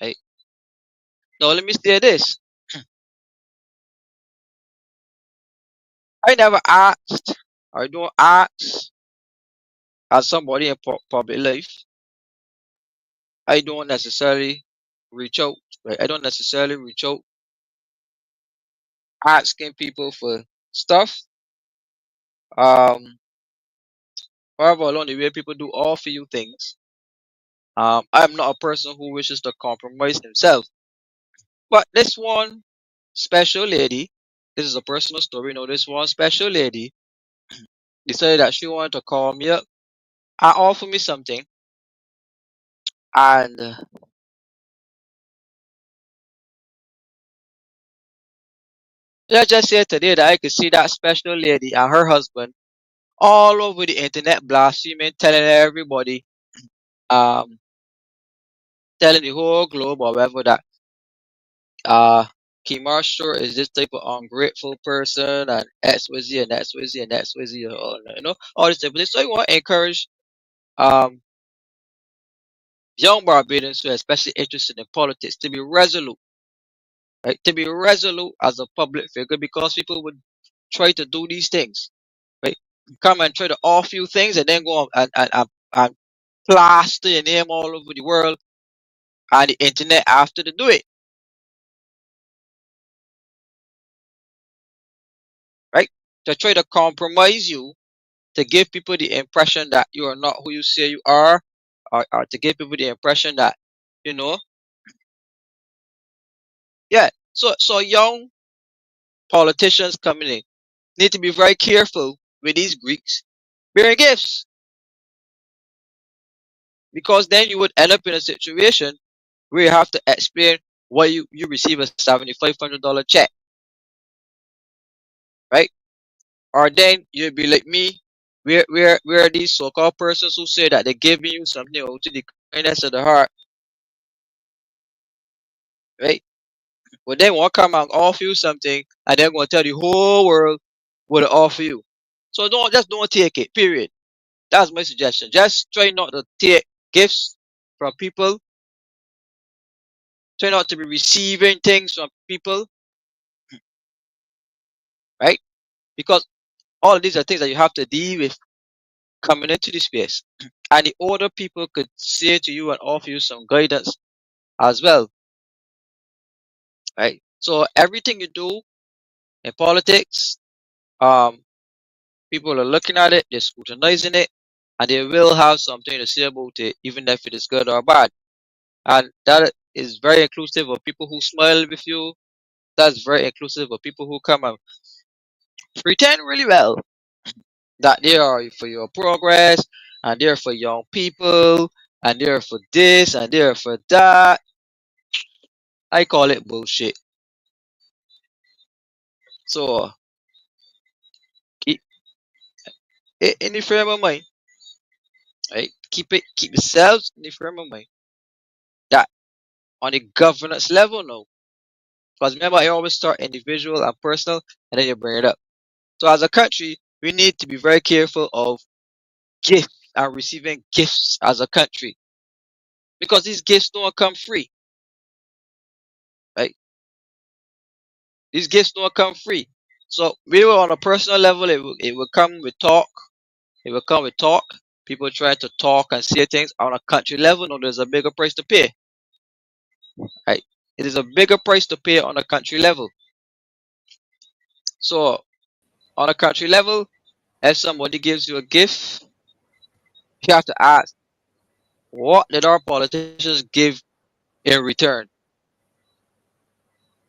Right? Now let me say this. I never asked or don't ask as somebody in public life, I don't necessarily reach out. Right? I don't necessarily reach out asking people for stuff. Um, However, along the way, people do offer you things. I'm not a person who wishes to compromise himself. But this one special lady, this is a personal story. You know, this one special lady decided that she wanted to call me up and offer me something. And let's just say today that I could see that special lady and her husband all over the internet blaspheming, telling everybody, um, telling the whole globe or whatever that uh Kimar Shore is this type of ungrateful person and XYZ and XYZ and XYZ, all this type of thing. So you want to encourage um young Barbadians who are especially interested in politics to be resolute, right? To be resolute as a public figure because people would try to do these things, right? Come and try to offer you things and then go on and plaster your name all over the world and the internet after to do it, right? To try to compromise you, to give people the impression that you are not who you say you are, or to give people the impression that, you know, yeah. So young politicians coming in need to be very careful with these Greeks bearing gifts because then you would end up in a situation where you have to explain why you receive a $7,500 check, right? Or then you'd be like me, where are these so-called persons who say that they're giving you something out to the kindness of the heart, right? But then won't come and offer you something and they're gonna tell the whole world what to offer you. So don't take it, period. That's my suggestion. Just try not to take gifts from people, try not to be receiving things from people, right? Because all of these are things that you have to deal with coming into the space. And the older people could say to you and offer you some guidance as well, right? So everything you do in politics, um, people are looking at it, they're scrutinizing it, and they will have something to say about it, even if it is good or bad. And that is very inclusive of people who smile with you. That's very inclusive of people who come and pretend really well that they are for your progress and they're for young people and they're for this and they're for that. I call it bullshit. So keep it in the frame of mind, right? Keep yourselves in the frame of mind that on the governance level now. Because remember, I always start individual and personal, and then you bring it up. So as a country, we need to be very careful of gifts and receiving gifts as a country because these gifts don't come free, right? These gifts don't come free. So we were on a personal level, it will come with talk. It will come with talk. People try to talk and say things on a country level. No, there's a bigger price to pay, right? It is a bigger price to pay on a country level. So on a country level, if somebody gives you a gift, you have to ask, what did our politicians give in return?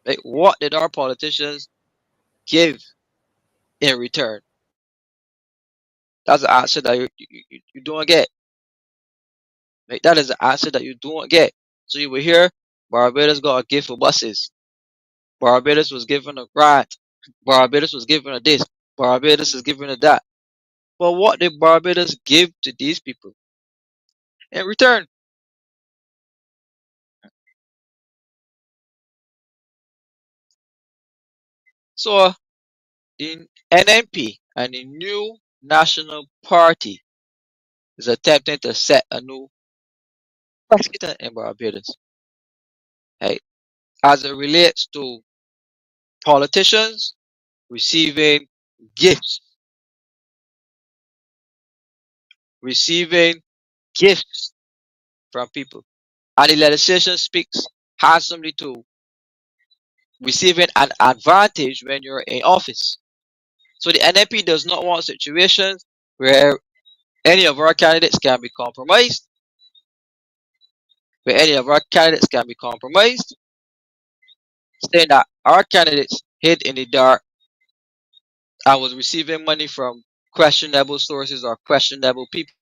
Like, what did our politicians give in return? That's the answer that you don't get. Like, that is the answer that you don't get. So you will hear Barbados got a gift for buses. Barbados was given a grant. Barbados was given a this. Barbados is given a that. But what did Barbados give to these people in return? So the N.N.P and the new National Party is attempting to set a new precedent in Barbados, right? As it relates to politicians receiving gifts receiving gifts from people. And the legislation speaks handsomely to receiving an advantage when you're in office. So the N.N.P does not want situations where any of our candidates can be compromised, where any of our candidates can be compromised, saying that our candidates hid in the dark and was receiving money from questionable sources or questionable people.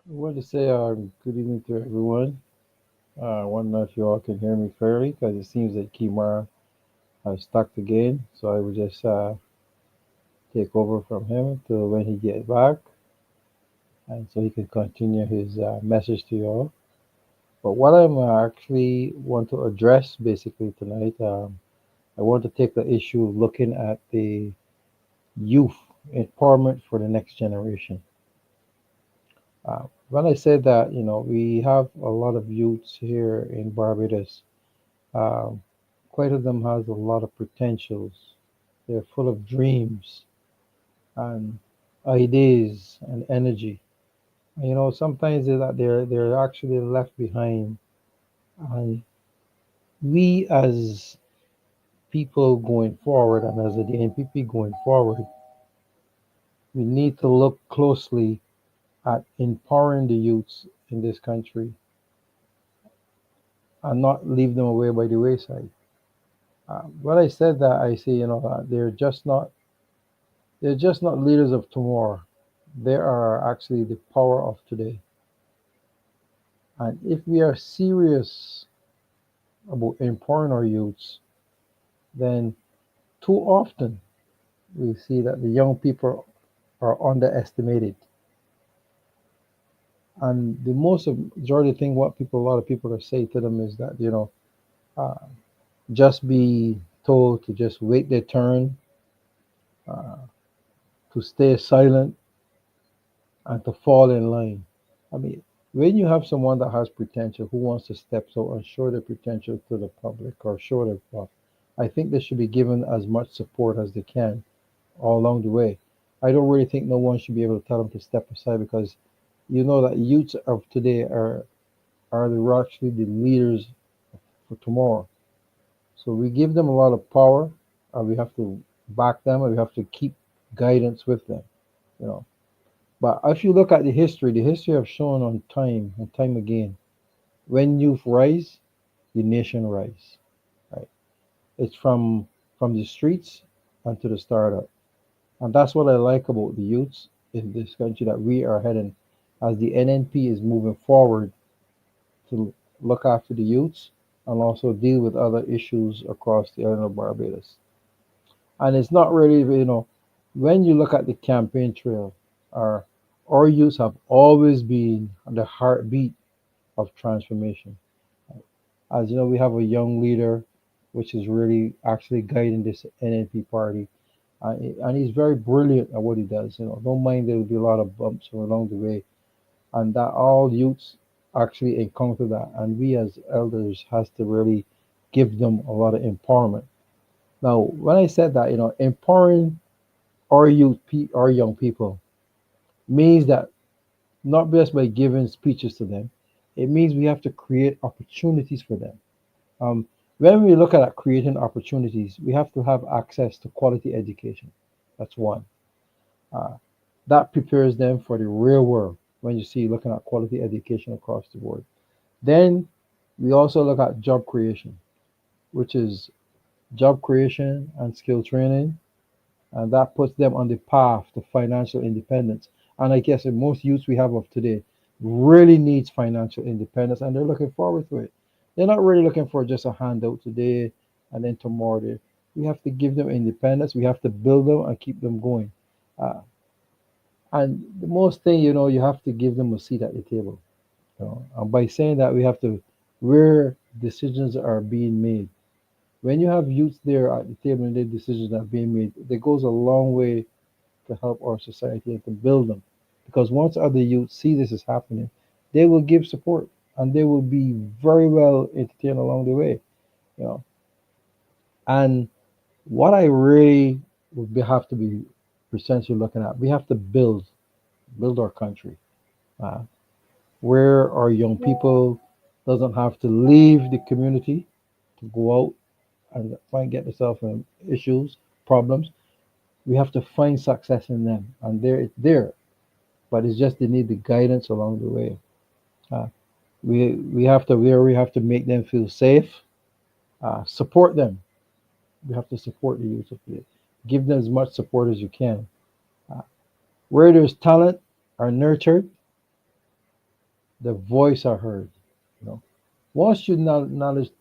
I want to say good evening to everyone. I want to know if you all can hear me clearly because it seems that Kimar has stuck again. So I will just take over from him until when he gets back, and so he can continue his message to you all. But what I'm actually want to address basically tonight, I want to take the issue of looking at the youth empowerment for the next generation. When I said that, we have a lot of youths here in Barbados. Um, Quite of them has a lot of potentials. They're full of dreams and ideas and energy. Sometimes they're actually left behind, and we as people going forward and as the NPP going forward, we need to look closely at empowering the youths in this country and not leave them away by the wayside. When I said that, I say they're just not leaders of tomorrow. They are actually the power of today. And if we are serious about empowering our youths, then too often we see that the young people are underestimated. And the most majority thing, what a lot of people are saying to them is that uh, just be told to just wait their turn, uh, to stay silent, and to fall in line. I mean, when you have someone that has potential who wants to step out and show their potential to the public or show their I think they should be given as much support as they can all along the way. I don't really think no one should be able to tell them to step aside because you know that youths of today actually the leaders for tomorrow. So we give them a lot of power, and we have to back them, and we have to keep guidance with them. You know, but if you look at the history have shown on time and time again, when youth rise, the nation rise. Right? It's from the streets onto the startup, and that's what I like about the youths in this country that we are heading, as the NNP is moving forward to look after the youths and also deal with other issues across the island of Barbados. And it's not really, when you look at the campaign trail, our our youths have always been the heartbeat of transformation. As you know, we have a young leader, which is really actually guiding this NNP party, and he's very brilliant at what he does. Don't mind there will be a lot of bumps along the way, and that all youths actually encounter that, and we as elders has to really give them a lot of empowerment. Now, when I said that, empowering our young people means that not just by giving speeches to them, it means we have to create opportunities for them. Um, when we look at creating opportunities, we have to have access to quality education. That's one. Uh, that prepares them for the real world when you see looking at quality education across the board. Then we also look at job creation, which is job creation, and skill training, and that puts them on the path to financial independence. And I guess in most youths we have of today really needs financial independence, and they're looking forward to it. They're not really looking for just a handout today and then tomorrow. We have to give them independence. We have to build them and keep them going. Uh, and the most thing, you have to give them a seat at the table. And by saying that, we have to where decisions are being made. When you have youth there at the table and the decisions are being made, it goes a long way to help our society and to build them. Because once other youth see this is happening, they will give support and they will be very well entertained along the way. You know. And what I really have to be essentially looking at, we have to build our country, uh, where our young people doesn't have to leave the community to go out and find get themselves in issues, problems. We have to find success in them, and there it's there, but it's just they need the guidance along the way. Uh, we have to where we have to make them feel safe, support them. We have to support the youth of it. Give them as much support as you can. Uh, where there's talent are nurtured, the voice are heard. You know, once you acknowledge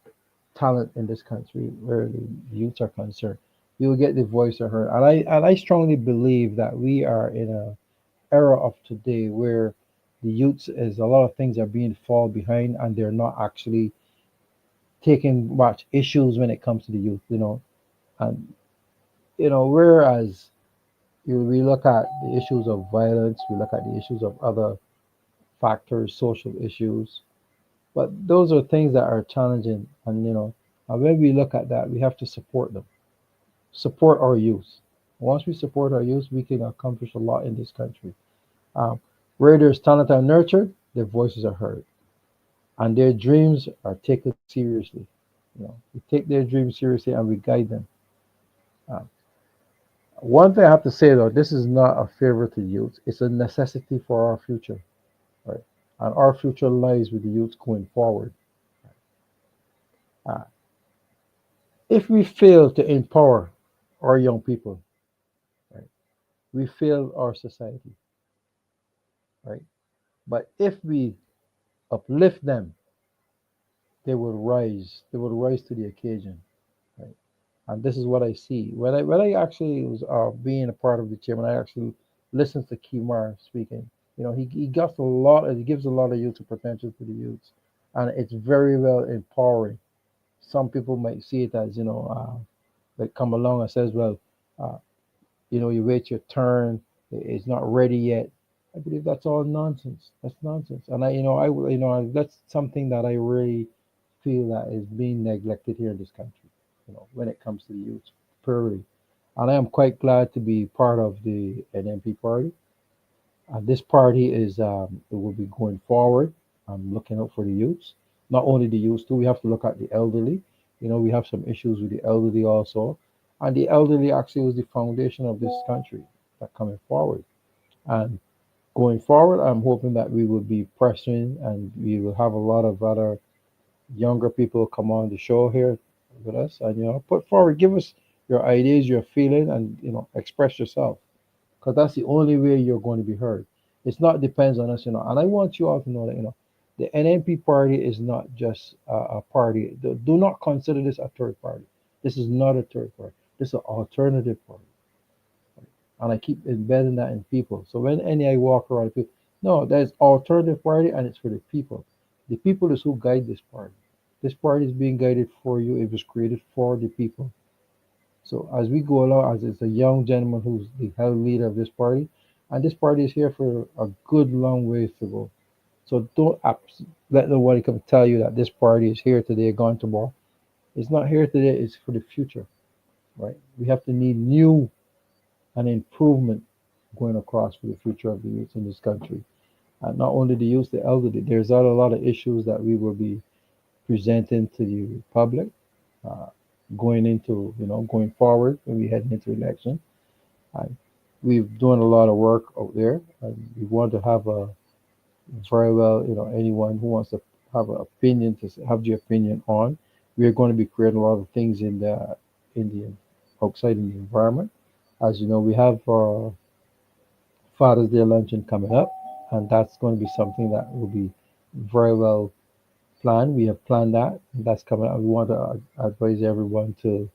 talent in this country, where the youths are concerned, you will get the voice are heard. And I strongly believe that we are in a era of today where the youths is a lot of things are being fall behind and they're not actually taking much issues when it comes to the youth. And whereas we look at the issues of violence, we look at the issues of other factors, social issues, but those are things that are challenging. And when we look at that, we have to support them, support our youth. Once we support our youth, we can accomplish a lot in this country. um, where there's talent are nurtured, their voices are heard and their dreams are taken seriously. We take their dreams seriously and we guide them. uh, One thing I have to say though, this is not a favor to youth. It's a necessity for our future, right? And our future lies with the youth going forward. Uh, if we fail to empower our young people, right, we fail our society, right? But if we uplift them, they will rise. They will rise to the occasion, right? And this is what I see when I actually was being a part of the chairman. I actually listened to Kimar speaking. He gives a lot of youth potential to the youths, and it's very well empowering. Some people might see it as like come along and says, well, uh, you wait your turn, it's not ready yet. I believe that's all nonsense. That's nonsense, and that's something that I really feel that is being neglected here in this country. When it comes to the youth, purely. And I am quite glad to be part of the N.N.P party. This party it will be going forward. I'm looking out for the youths, not only the youths too. We have to look at the elderly. We have some issues with the elderly also, and the elderly actually was the foundation of this country. That coming forward and going forward, I'm hoping that we will be pressing and we will have a lot of other younger people come on the show here with us and put forward, give us your ideas, your feeling, and express yourself because that's the only way you're going to be heard. It's not depends on us. And I want you all to know that the N.N.P party is not just a party. Do not consider this a third party. This is not a third party. This is an alternative party, and I keep embedding that in people. So when any I walk around, people, no, there's alternative party, and it's for the people. The people is who guide this party. This party is being guided for you. It was created for the people. So as we go along, as it's a young gentleman who's the head leader of this party, and this party is here for a good long ways to go. So don't let nobody come tell you that this party is here today, gone tomorrow. It's not here today. It's for the future, right? We have to need new and improvement going across for the future of the youth in this country. And not only the youth, the elderly. There's a lot of issues that we will be presenting to the public, uh, going forward when we head into election. And we've done a lot of work out there, and we want to have a very well, anyone who wants to have an opinion to have the opinion on. We are going to be creating a lot of things in in outside in the environment. As you know, we have Father's Day luncheon coming up, and that's going to be something that will be very well planned. We have planned that, and that's coming up. We want to advise everyone to,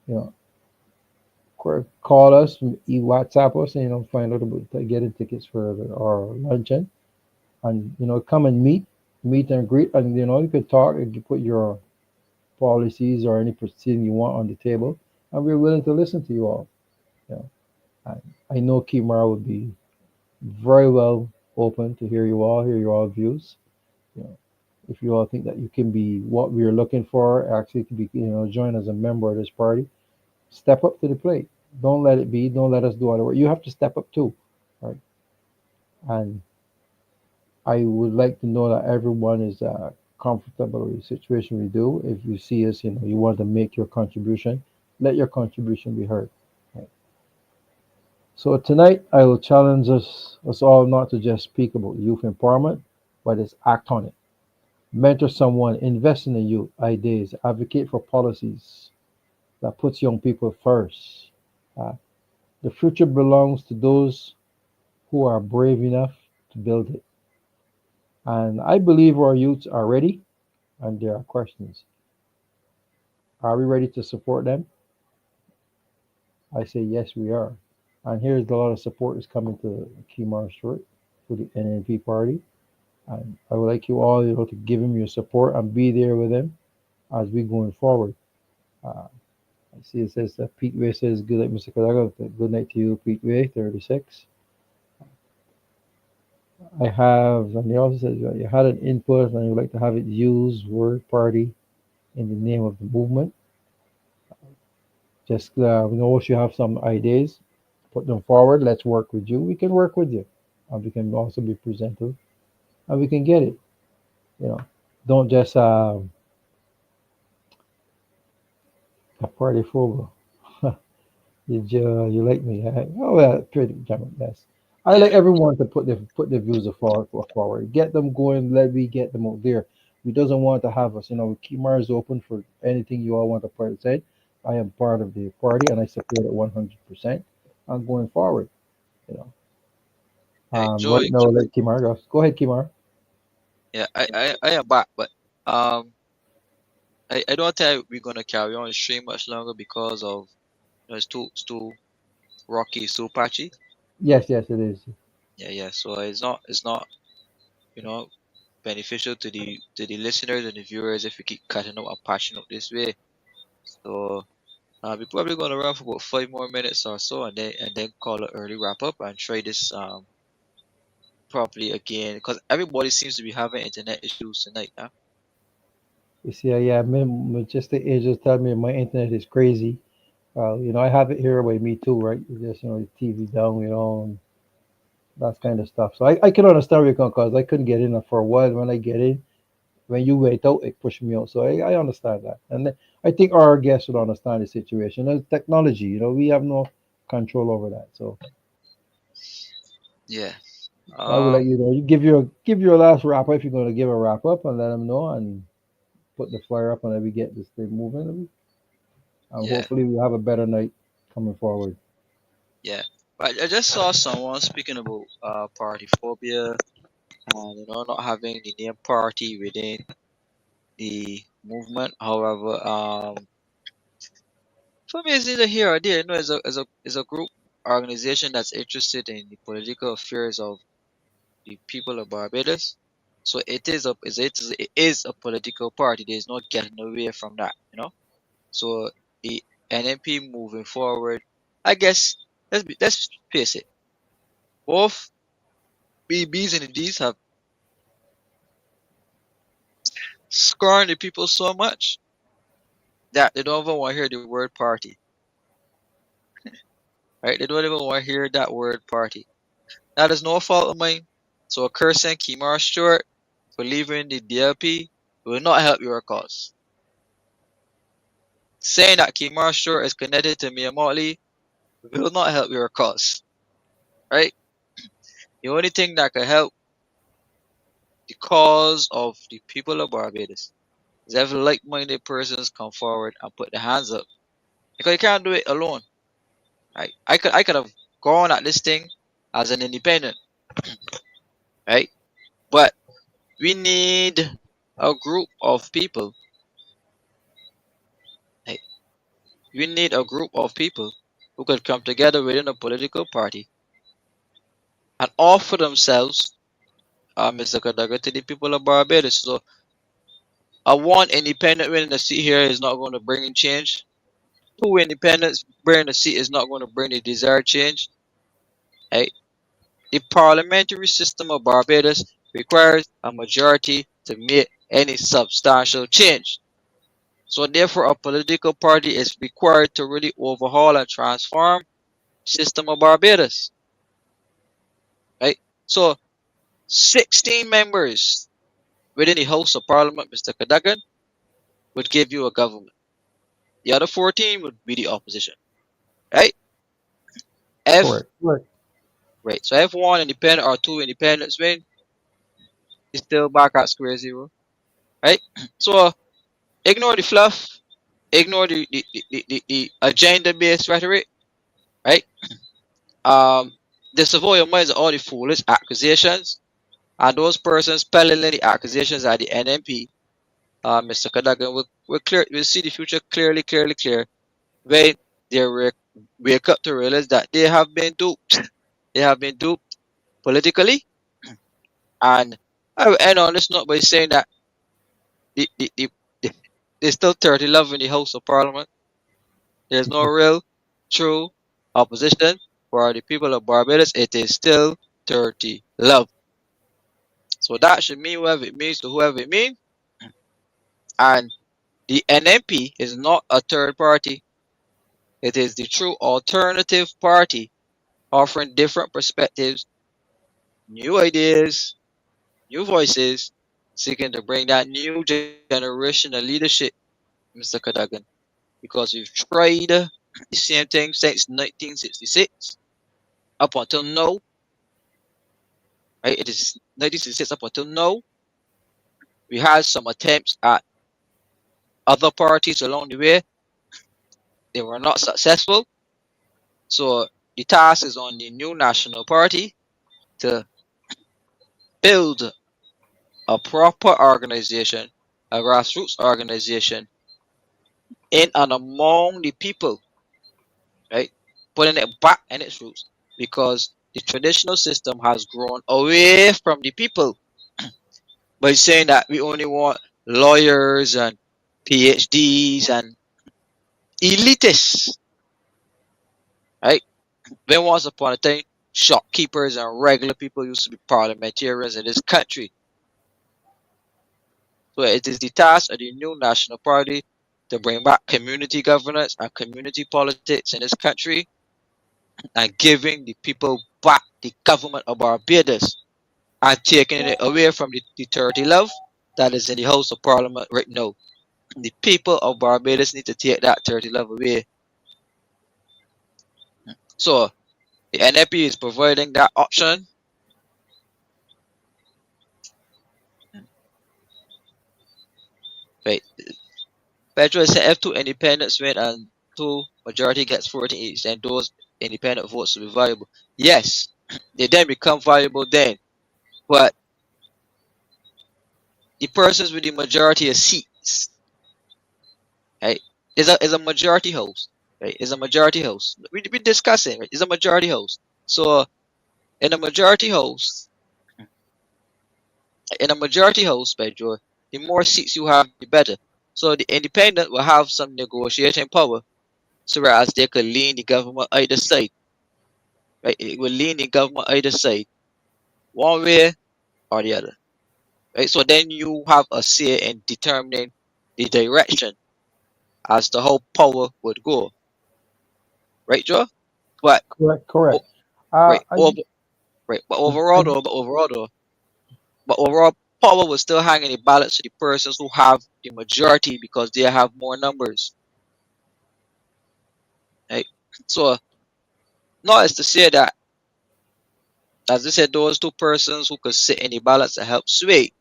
you know, call us, WhatsApp us, and find out about getting tickets for our luncheon, and come and meet and greet, and you could talk, and you put your policies or any proceeding you want on the table, and we're willing to listen to you all. You know, I know Kimara would be very well open to hear your all views. You know, if you all think that you can be what we are looking for, actually to be, join as a member of this party, step up to the plate. Don't let it be. Don't let us do all the work. You have to step up too, right? And I would like to know that everyone is comfortable with the situation we do. If you see us, you want to make your contribution, let your contribution be heard. Right? So tonight, I will challenge us all not to just speak about youth empowerment, but is act on it. Mentor someone, invest in the youth, ideas, advocate for policies that puts young people first. Uh, the future belongs to those who are brave enough to build it. And I believe our youths are ready, and there are questions. Are we ready to support them? I say yes, we are. And here's a lot of support is coming to Kemar Stewart for the N.N.P party. And I would like you all, to give him your support and be there with him as we going forward. Uh, I see it says that Pete Way says good night, Mr. Kadaga. Good night to you, Pete Way, 36. I have, and he also says that you had an input and you would like to have it used word party in the name of the movement. Just we know you have some ideas, put them forward. Let's work with you. We can work with you, and we can also be presentable, and we can get it. You know, don't just a party fool. You like me? Oh, well, pretty damn yes. I like Yeah, everyone to put their views forward. Get them going. Let me get them out there. We doesn't want to have us. Kimar is open for anything you all want to present. I am part of the party and I support it 100%. I'm going forward. You know. I Right enjoy. now, let Kimar go. Go ahead, Kimar. Yeah, I am back, but um, I don't think we're gonna carry on the stream much longer because of it's too rocky, it's too patchy. Yes, yes, it is. Yeah. So it's not you know beneficial to the listeners and the viewers if we keep cutting out and patching up this way. So we're probably gonna run for about 5 more minutes or so, and then call it early wrap up and try this properly again because everybody seems to be having internet issues tonight. Huh? You see, yeah, just the angels tell me my internet is crazy. I have it here by me too, right? Just the TV down, and that kind of stuff. So I can understand where you come because I couldn't get in for a while. When I get in, when you wait out, it pushed me out. So I understand that, and I think our guests would understand the situation. It's technology, we have no control over that. So Yeah. I would let Um. you give your last wrap up if you're going to give a wrap up and let them know and put the flyer up and then we get this thing moving. And Yeah. hopefully we'll have a better night coming forward. Yeah. But I just saw someone speaking about party phobia and not having the name party within the movement. However, for me, it's neither here or there. As a group organization that's interested in the political affairs of the people of Barbados. So it is a political party. There's no getting away from that. So the N.N.P moving forward, I guess let's face it, both BBs and the Ds have scorned the people so much that they don't even want to hear the word party, right? They don't even want to hear that word party. That is no fault of mine. So cursing Kimar Stewart for leaving the DLP will not help your cause. Saying that Kimar Stewart is connected to Mia Motley will not help your cause, right? The only thing that can help the cause of the people of Barbados is if like-minded persons come forward and put their hands up because you can't do it alone. Right? I could have gone at this thing as an independent, right? But we need a group of people. Right? We need a group of people who could come together within a political party and offer themselves, Mr. Kadaga, to the people of Barbados. So a one independent winning the seat here is not going to bring in change. Two independents bringing the seat is not going to bring the desired change. Right? The parliamentary system of Barbados requires a majority to make any substantial change. So therefore, a political party is required to really overhaul and transform the system of Barbados. Right? So 16 members within the House of Parliament, Mr. Cadogan, would give you a government. The other 14 would be the opposition. Right? If Correct. Correct. right. So if one independent or two independents win, it's still back at square zero. Right? So ignore the fluff, ignore the agenda based rhetoric, right? Um, the civilian minds are all the foolish accusations, and those persons peddling the accusations are the N.N.P. Mr. Kadagan will see the future clear when they wake up to realize that they have been duped. They have been duped politically, and I will end on this note by saying that the, the, the, the, there's still 30 love in the House of Parliament. There's no real, true opposition for the people of Barbados. It is still 30 love. So that should mean whatever it means to whoever it means. And the N.N.P is not a third party. It is the true alternative party offering different perspectives, new ideas, new voices, seeking to bring that new generation of leadership, Mr. Cadogan. Because we've tried the same thing since 1966 up until now, right? It is 1966 up until now. We had some attempts at other parties along the way. They were not successful. So the task is on the new national party to build a proper organization, a grassroots organization in and among the people, right? Putting it back in its roots because the traditional system has grown away from the people by saying that we only want lawyers and PhDs and elitists, right? When once upon a time, shopkeepers and regular people used to be parliamentarians in this country. So it is the task of the new National Party to bring back community governance and community politics in this country and giving the people back the government of Barbados and taking it away from the 30 love that is in the House of Parliament right now. The people of Barbados need to take that 30 love away. So the N.N.P is providing that option. Right. Pedro said if two independents win and two majority gets 14 each, then those independent votes will be valuable. Yes, they then become valuable then. But the persons with the majority of seats, right, is a majority host. Right? Is a majority host. We discussing, right? Is a majority host. So in a majority host, Pedro, the more seats you have, the better. So the independent will have some negotiating power, so whereas they could lean the government either side. Right? It will lean the government either side, one way or the other. Right? So then you have a say in determining the direction as to how power would go. Right, Joe? But Correct. oh, Correct. right, I over, right, I but overall, power will still hang in the balance to the persons who have the majority because they have more numbers. Right? So not as to say that, as I said, those two persons who could sit in the balance and help sway.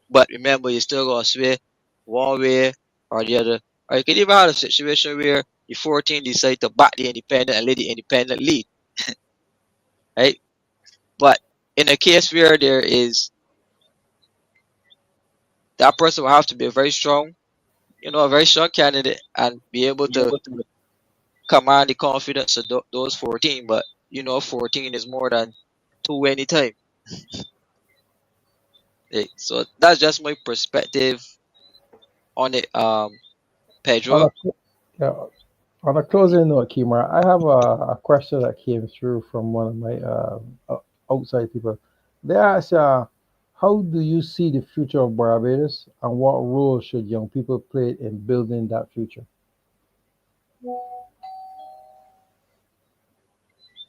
But remember, you still gonna sway one way or the other. Or you could even have a situation where the 14 decide to back the independent and let the independent lead, right? But in a case where there is that person will have to be a very strong, a very strong candidate and be able to command the confidence of those 14. But 14 is more than two anytime. Right? So that's just my perspective on it, On Pedro. a yeah, on a closing note, Kimar, I have a question that came through from one of my outside people. They ask, how do you see the future of Barbados, and what role should young people play in building that future?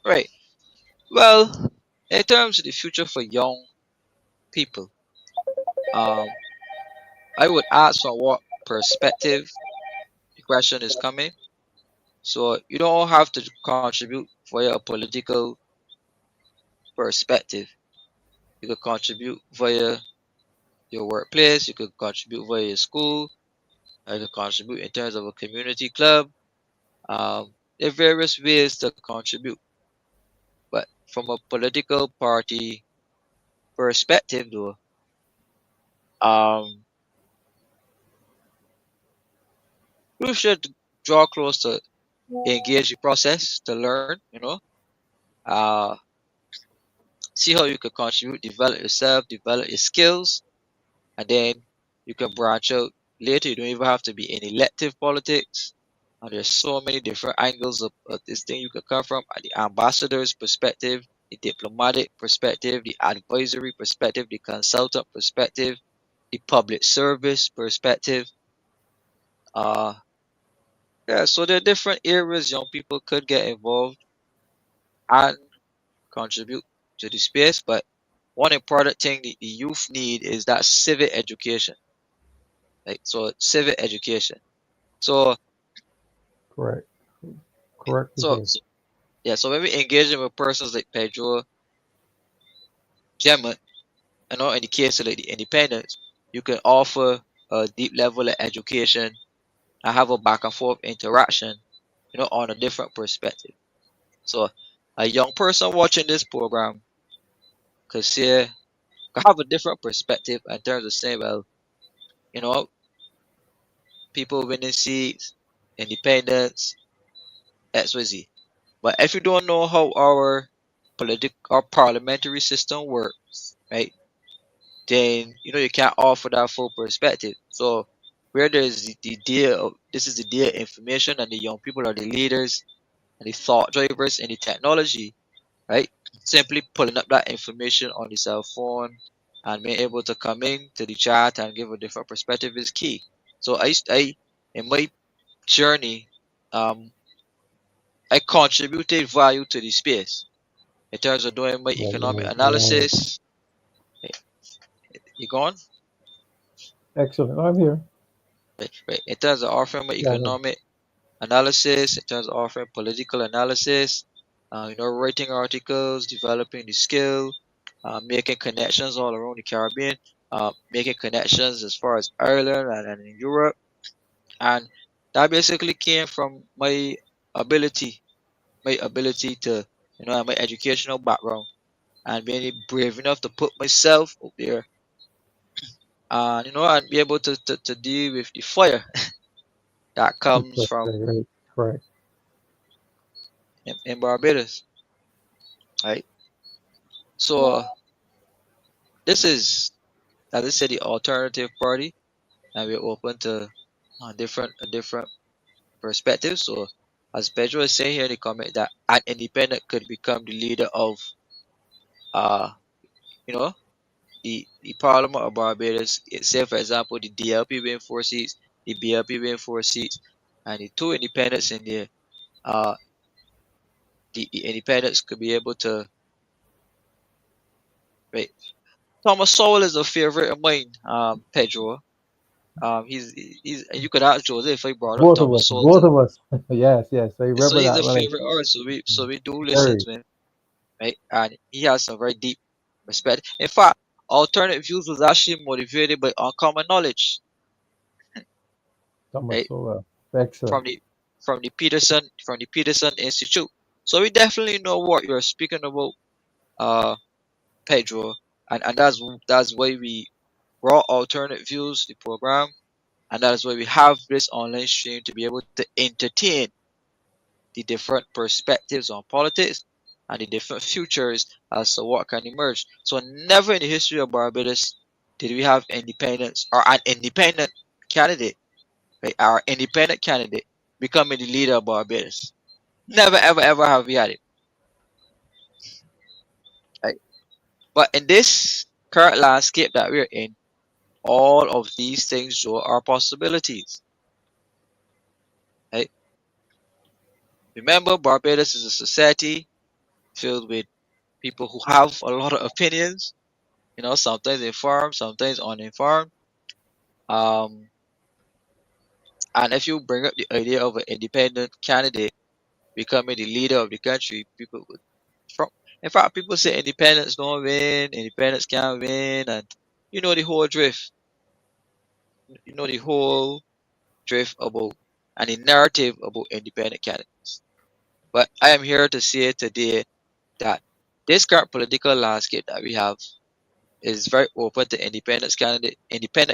Right. Well, in terms of the future for young people, um, I would ask from what perspective the question is coming. So you don't have to contribute via a political perspective. You could contribute via your workplace. You could contribute via your school. You could contribute in terms of a community club. There are various ways to contribute. But from a political party perspective, though, um, you should draw close to engage the process to learn. Uh, see how you can contribute, develop yourself, develop your skills, and then you can branch out later. You don't even have to be in elective politics. There's so many different angles of this thing you can come from. The ambassador's perspective, the diplomatic perspective, the advisory perspective, the consultant perspective, the public service perspective. Uh, yeah, so there are different areas young people could get involved and contribute to the space. But one important thing the youth need is that civic education. Like so, civic education. So Correct. Correctly so said. yeah. So when we engaging with persons like Pedro, Gemma, in the case of like the independence, you can offer a deep level of education and have a back and forth interaction, on a different perspective. So a young person watching this program could see could have a different perspective in terms of saying, well, you know, people winning seats, independence, XYZ. But if you don't know how our parliamentary system works, right, then you can't offer that full perspective. So where there's the deal, this is the deal information, and the young people are the leaders and the thought drivers in the technology, right? Simply pulling up that information on the cell phone and being able to come in to the chat and give a different perspective is key. So I in my journey, um, I contributed value to the space in terms of doing my economic Right, right. analysis. Eh, You gone? Excellent. I'm here. Right, right. In terms of offering my Yeah, go. economic analysis, in terms of offering political analysis, writing articles, developing the skill, making connections all around the Caribbean, making connections as far as Ireland and in Europe. And that basically came from ability, my ability to, my educational background and being brave enough to put myself up there and, and be able to deal with the fire that comes Right, from right. Correct. in Barbados, right? So this is, as I said, the alternative party, and we're open to different perspectives. So, as Pedro is saying here in the comment, that an independent could become the leader of, uh, you know, the Parliament of Barbados. Say, for example, the DLP win 4 seats, the BLP win 4 seats, and the two independents in there. Uh, the independents could be able to. Right. Thomas Sowell is a favorite of mine, Pedro. He's you could ask Jose if I brought up Both of us. Thomas Sowell. Both of us. Yes, yes. I So remember he's that a when I favorite artist. So we do listen very to him, right? And he has some very deep respect. In fact, Alternate Views was actually motivated by uncommon knowledge. Thomas right? Sowell. Excellent. From the Peterson Institute. So we definitely know what you're speaking about, uh, Pedro, and that's why we brought alternate views the program, and that is why we have this online stream to be able to entertain the different perspectives on politics and the different futures as to what can emerge. So never in the history of Barbados did we have independence or an independent candidate, right? Our independent candidate becoming the leader of Barbados. Never ever ever have we had it. Right? But in this current landscape that we're in, all of these things show are possibilities. Right? Remember, Barbados is a society filled with people who have a lot of opinions, sometimes informed, sometimes uninformed. Um, and if you bring up the idea of an independent candidate becoming the leader of the country, people would, from, in fact, people say independence don't win, independence can't win, and the whole drift, the whole drift about and the narrative about independent candidates. But I am here to say today that this current political landscape that we have is very open to independent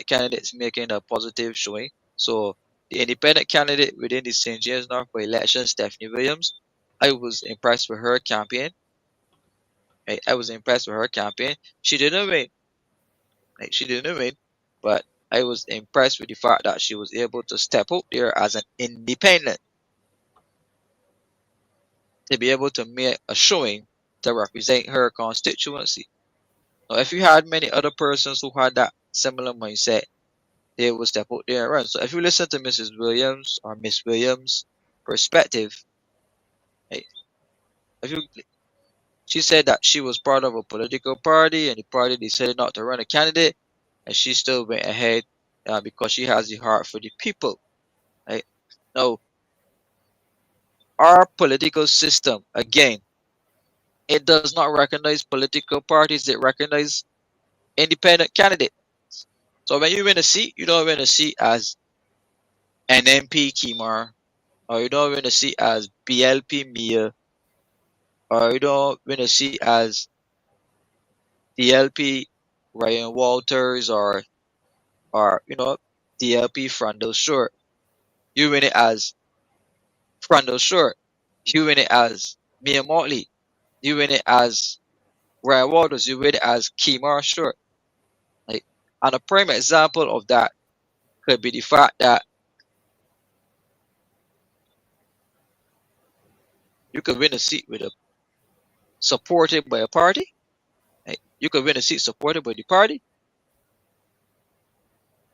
candidates making a positive showing. So the independent candidate within the St. James North by election, Stephanie Williams, I was impressed with her campaign. Right? I was impressed with her campaign. She didn't win. Right? She didn't win, but I was impressed with the fact that she was able to step out there as an independent to be able to make a showing to represent her constituency. Now, if you had many other persons who had that similar mindset, they will step out there and run. So if you listen to Mrs. Williams or Miss Williams' perspective, right, if you she said that she was part of a political party and the party decided not to run a candidate, and she still went ahead because she has the heart for the people. Right now, our political system again, it does not recognize political parties; it recognizes independent candidates. So when you win a seat, you don't win a seat as N.N.P. Kimar, or you don't win a seat as BLP Mia, or you don't win a seat as DLP Ryan Walters or DLP Frandel Short. You win it as Frandel Short. You win it as Mia Motley. You win it as Ryan Walters. You win it as Kimar Short. Like, and a prime example of that could be the fact that you could win a seat with a supported by a party. Right? You could win a seat supported by the party,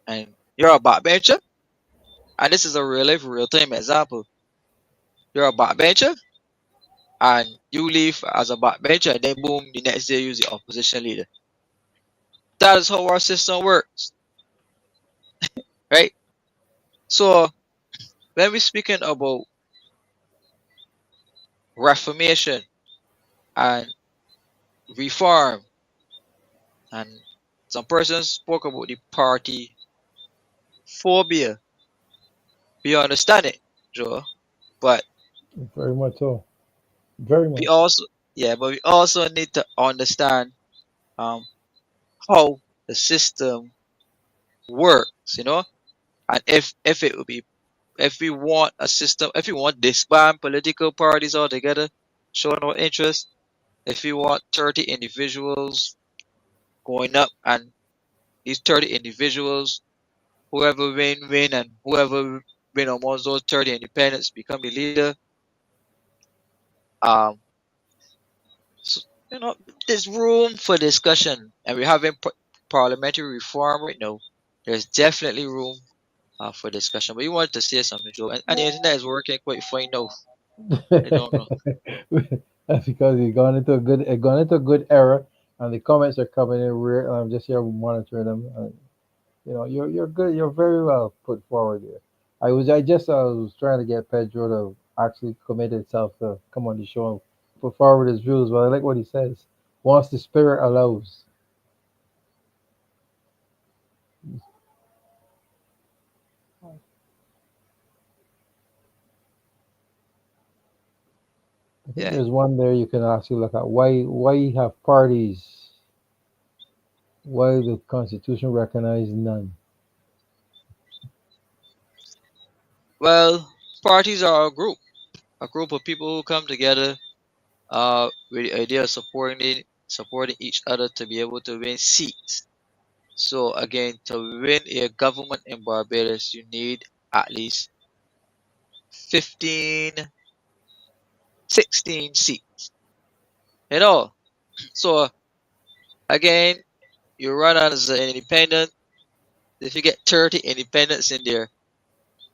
and you're a backbencher. And this is a real life, real time example. You're a backbencher, and you leave as a backbencher, and then boom, the next day you're the opposition leader. That is how our system works, right? So when we're speaking about reformation and reform, and some persons spoke about the party phobia, we understand it, Joe, but Very much so. Very we much. also, yeah, but we also need to understand um how the system works, and if it would be if we want a system, if we want disband political parties altogether, showing no interest, if we want 30 individuals going up and these 30 individuals, whoever win, and whoever win amongst those 30 independents become the leader, um, so, there's room for discussion, and we're having parliamentary reform right now. There's definitely room for discussion. But you wanted to say something, Joe, and the internet is working quite fine now. I don't know. That's because it gone into a good era, and the comments are coming in real. And I'm just here monitoring them. And, you're good. You're very well put forward here. I was trying to get Pedro to actually commit himself to come on the show and put forward his views. But I like what he says. Once the spirit allows. I think Yeah. there's one there you can actually look at. Why you have parties? Why the Constitution recognize none? Well, parties are a group of people who come together with the idea of supporting each other to be able to win seats. So again, to win a government in Barbados, you need at least 15, 16 seats in all. So again, you run as an independent. If you get 30 independents in there,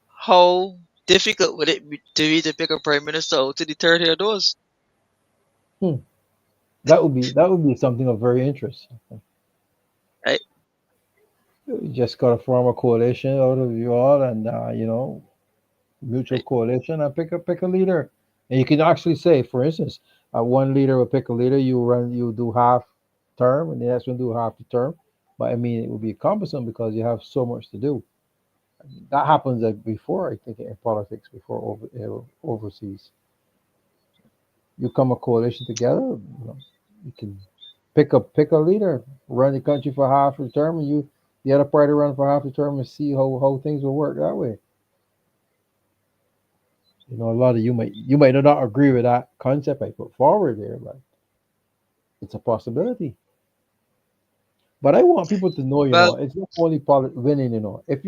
how difficult would it be to pick a prime minister out of the 30 of those? Hmm. That would be something of very interest. Right? You just got to form a coalition out of you all, and mutual Right? coalition, and pick a leader. And you can actually say, for instance, one leader will pick a leader. You do half term, and the next one do half the term. But I mean, it will be cumbersome because you have so much to do. That happens before, I think, in politics before overseas. You come a coalition together. You can pick a leader, run the country for half the term, and the other party run for half the term, and see how things will work that way. A lot of you might not agree with that concept I put forward there, but it's a possibility. But I want people to know, Well, it's not only winning. If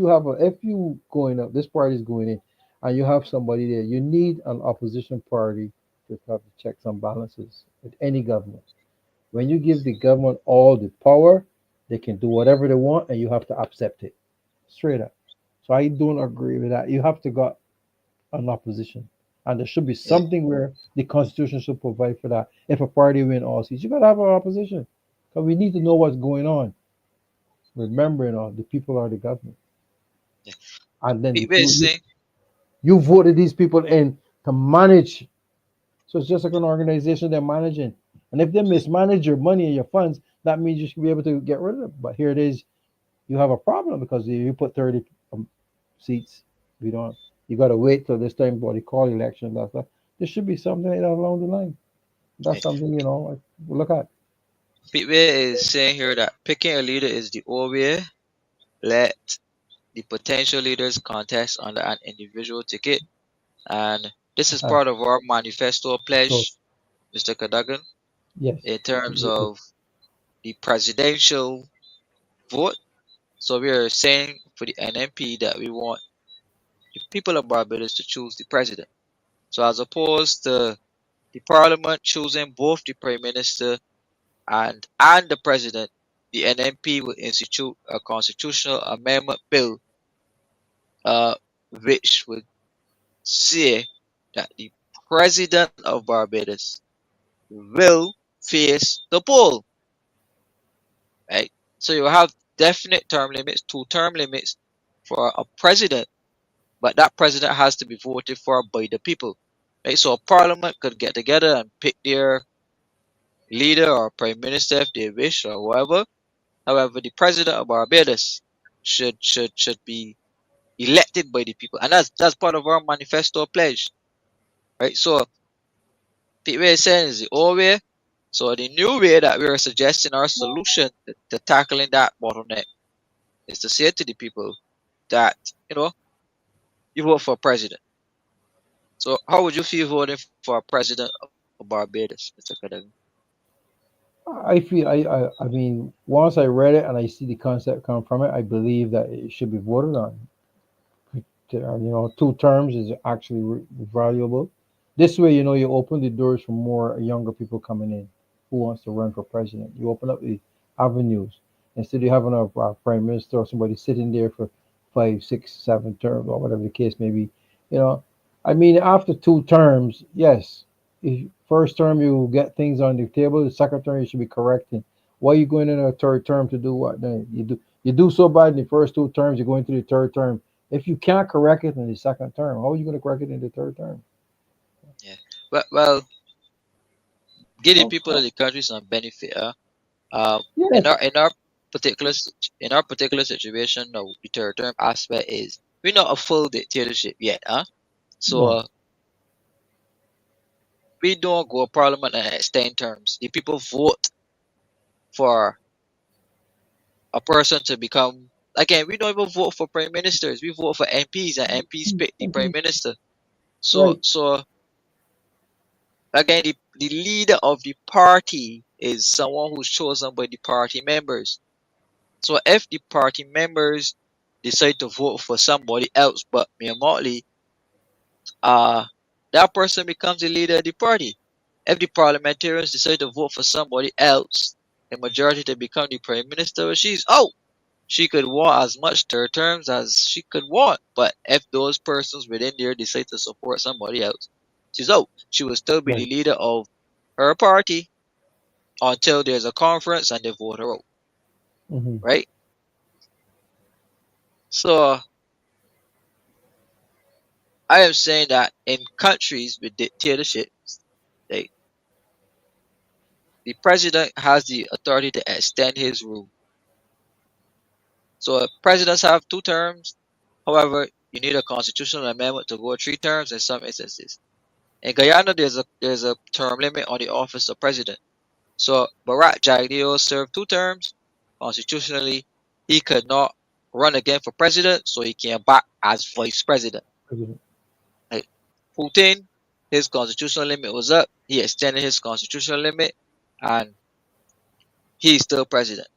you going up, this party is going in, and you have somebody there, you need an opposition party to have the checks and balances with any government. When you give the government all the power, they can do whatever they want, and you have to accept it straight up. So I don't agree with that. You have to got an opposition, and there should be yeah, something where the constitution should provide for that. If a party win all seats, you got to have an opposition, because we need to know what's going on. Remembering all the people are the government, yeah. and then the People is people saying, you voted these people in to manage. So it's just like an organization they're managing. And if they mismanage your money and your funds, that means you should be able to get rid of them. But here it is, you have a problem because you put 30 seats. We don't. You got to wait till this time for the call election. That's that. There should be something like that along the line. That's yeah. something like, look at. People is saying here that picking a leader is the old way. Let the potential leaders contest under an individual ticket. And this is Uh, part of our manifesto so pledge, Mr. Cadogan, yes, in terms of the presidential vote. So we are saying for the N.N.P that we want the people of Barbados to choose the president. So as opposed to the parliament choosing both the prime minister and the president, the N.N.P will institute a constitutional amendment bill, uh, which would say that the president of Barbados will face the poll, right? So you have definite term limits, two term limits for a president, but that president has to be voted for by the people, right? So a parliament could get together and pick their leader or prime minister if they wish or whatever. However, the president of Barbados should be elected by the people, and that's part of our manifesto pledge, right? So the way it's saying is the old way. So the new way that we are suggesting our solution to tackling that bottleneck is to say to the people that you know you vote for president. So how would you feel voting for a president of Barbados, Mr. Kadang? I mean, once I read it and I see the concept come from it, I believe that it should be voted on. Two terms is actually valuable. This way, you open the doors for more younger people coming in who wants to run for president. You open up the avenues instead of having a prime minister or somebody sitting there for 5, 6, 7 terms or whatever the case may be. You know, I mean, after 2 terms, yes, first term you get things on the table. The second term you should be correcting. Why are you going in a third term to do what? Then you do so bad in the first 2 terms. You're going to the third term. If you can't correct it in the second term, how are you going to correct it in the third term? Yeah. Well, give the Oh, people of oh, the country some benefit. Uh, in yes, our particular in our particular situation, the third term aspect is we're not a full dictatorship yet, huh? So no, we don't go to parliament and extend terms. The people vote for a person to become. Again, we don't even vote for prime ministers. We vote for MPs, and MPs pick the prime minister. So, Right. so again, the leader of the party is someone who's chosen by the party members. So, if the party members decide to vote for somebody else but Mayor Motley, uh, that person becomes the leader of the party. If the parliamentarians decide to vote for somebody else, a majority to become the prime minister, she's out. She could want as much third terms as she could want, but if those persons within there decide to support somebody else, she's out. She will still be the Right. leader of her party until there's a conference and they vote her out, Hmm. right? So I am saying that in countries with dictatorships, they, the president has the authority to extend his rule. So presidents have 2 terms. However, you need a constitutional amendment to go 3 terms in some instances. In Guyana, there's a term limit on the office of president. So Barack Jagdeo served 2 terms. Constitutionally, he could not run again for president, so he came back as vice president. President. Like Putin, his constitutional limit was up. He extended his constitutional limit, and he's still president.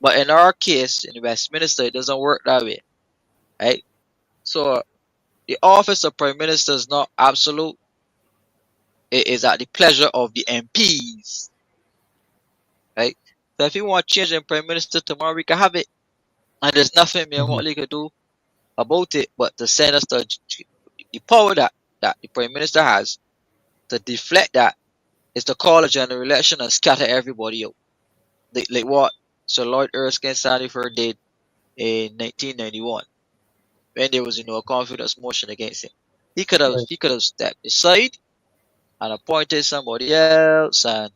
But in our case, in Westminster, it doesn't work that way, right? So the office of prime minister is not absolute. It is at the pleasure of the MPs, right? So if you want to change the prime minister tomorrow, we can have it, and there's nothing me and Hmm. what could do about it but to send us the power that the prime minister has to deflect that is to call a general election and scatter everybody out, like what Sir Lloyd Erskine Sandiford did in 1991 when there was a confidence motion against him. Right. He could have stepped aside and appointed somebody else, and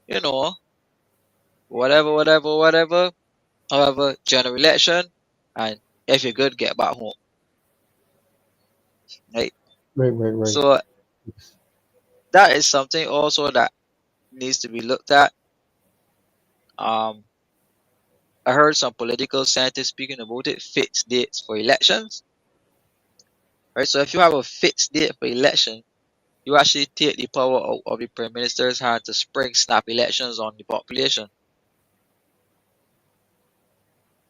you know whatever. However, general election, and if you're good, get back home, right? Right. Right. Right. So Yes. that is something also that needs to be looked at. Um, I heard some political scientists speaking about it, fixed dates for elections, right? So if you have a fixed date for election, you actually take the power out of the prime minister's hand to spring snap elections on the population.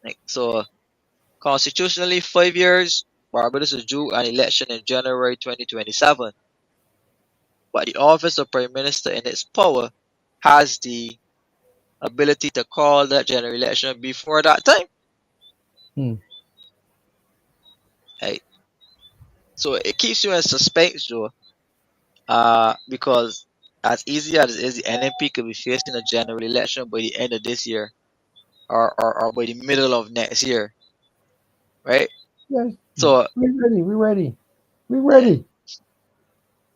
Like, so constitutionally, 5 years, Barbados is due an election in January 2027. But the office of prime minister in its power has the ability to call that general election before that time. Hmm. Right? So it keeps you in suspense, Joe. Because as easy as it is, the N.N.P could be facing a general election by the end of this year, or by the middle of next year, right? Yes. So We're ready. We're ready. We're yeah, ready.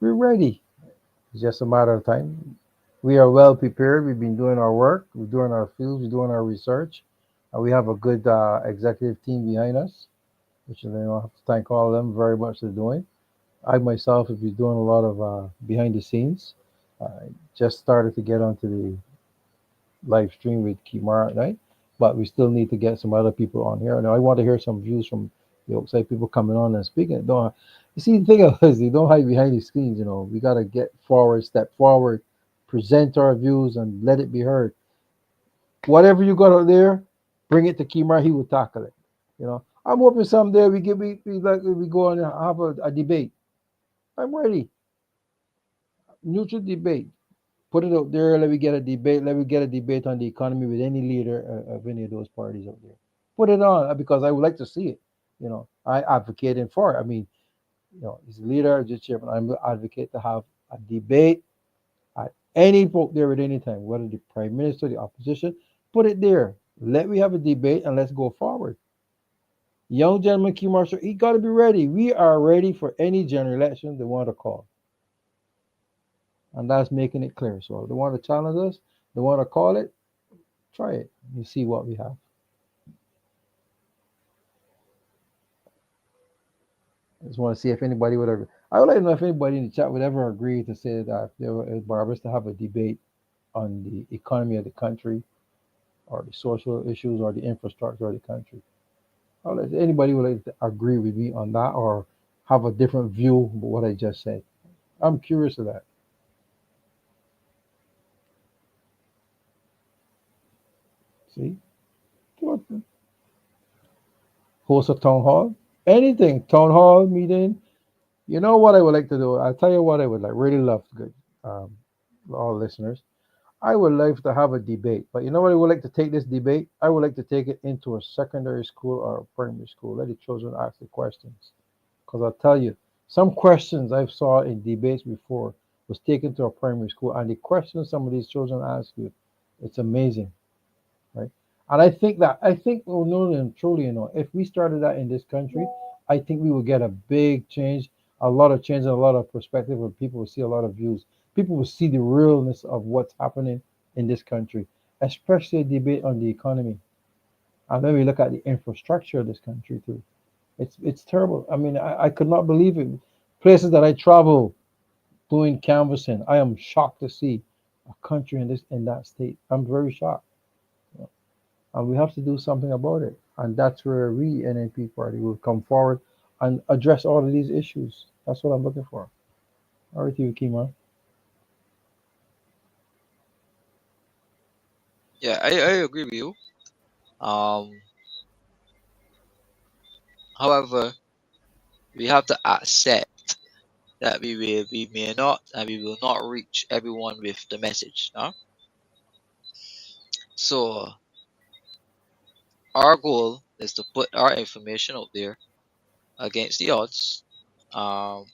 We're ready. It's just a matter of time. We are well prepared. We've been doing our work. We're doing our fields. We're doing our research. We have a good executive team behind us, which I have to thank all of them very much for doing. I myself have been doing a lot of behind the scenes. I just started to get onto the live stream with Kimara at night, but we still need to get some other people on here. Now I want to hear some views from the outside people coming on and speaking. Don't you see the thing is they don't hide behind the screens. We got to get forward, step forward, present our views, and let it be heard. Whatever you got out there, bring it to Kimara. He will tackle it. I'm hoping someday we go and have a debate. I'm ready. Neutral debate. Put it out there. Let me get a debate. Let me get a debate on the economy with any leader of any of those parties out there. Put it on because I would like to see it. I advocating for it. I mean, he's a leader, just chairman. I'm advocate to have a debate at any vote there at any time, whether the prime minister, the opposition. Put it there. Let me have a debate and let's go forward. Young gentleman, Key Marshall, he got to be ready. We are ready for any general election they want to call, and that's making it clear. So if they want to challenge us, they want to call it. Try it. You see what we have. I just want to see if anybody would have. I would like to know if anybody in the chat would ever agree to say that if there were Barbados to have a debate on the economy of the country, or the social issues, or the infrastructure of the country. I would like, anybody would like to agree with me on that, or have a different view of what I just said. I'm curious of that. See, host a town hall, anything, town hall meeting. You know what I would like to do? I'll tell you what I would like. Really love good, um, all listeners. I would like to have a debate, but you know what I would like to take this debate? I would like to take it into a secondary school or a primary school. Let the children ask the questions. Because I'll tell you, some questions I saw in debates before was taken to a primary school, and the questions some of these children ask you, it's amazing, right? And I think, well, no, and truly, if we started that in this country, I think we would get a big change, a lot of change, and a lot of perspective, where people will see a lot of views. People will see the realness of what's happening in this country, especially a debate on the economy. And then we look at the infrastructure of this country too. It's terrible. I mean, I could not believe it. Places that I travel doing canvassing, I am shocked to see a country in that state. I'm very shocked, you know, and we have to do something about it. And that's where we N.N.P party will come forward and address all of these issues. That's what I'm looking for. All right, you, Kima. Yeah, I agree with you. Um, However, we have to accept that we may not and we will not reach everyone with the message. Huh? So our goal is to put our information out there against the odds. Um,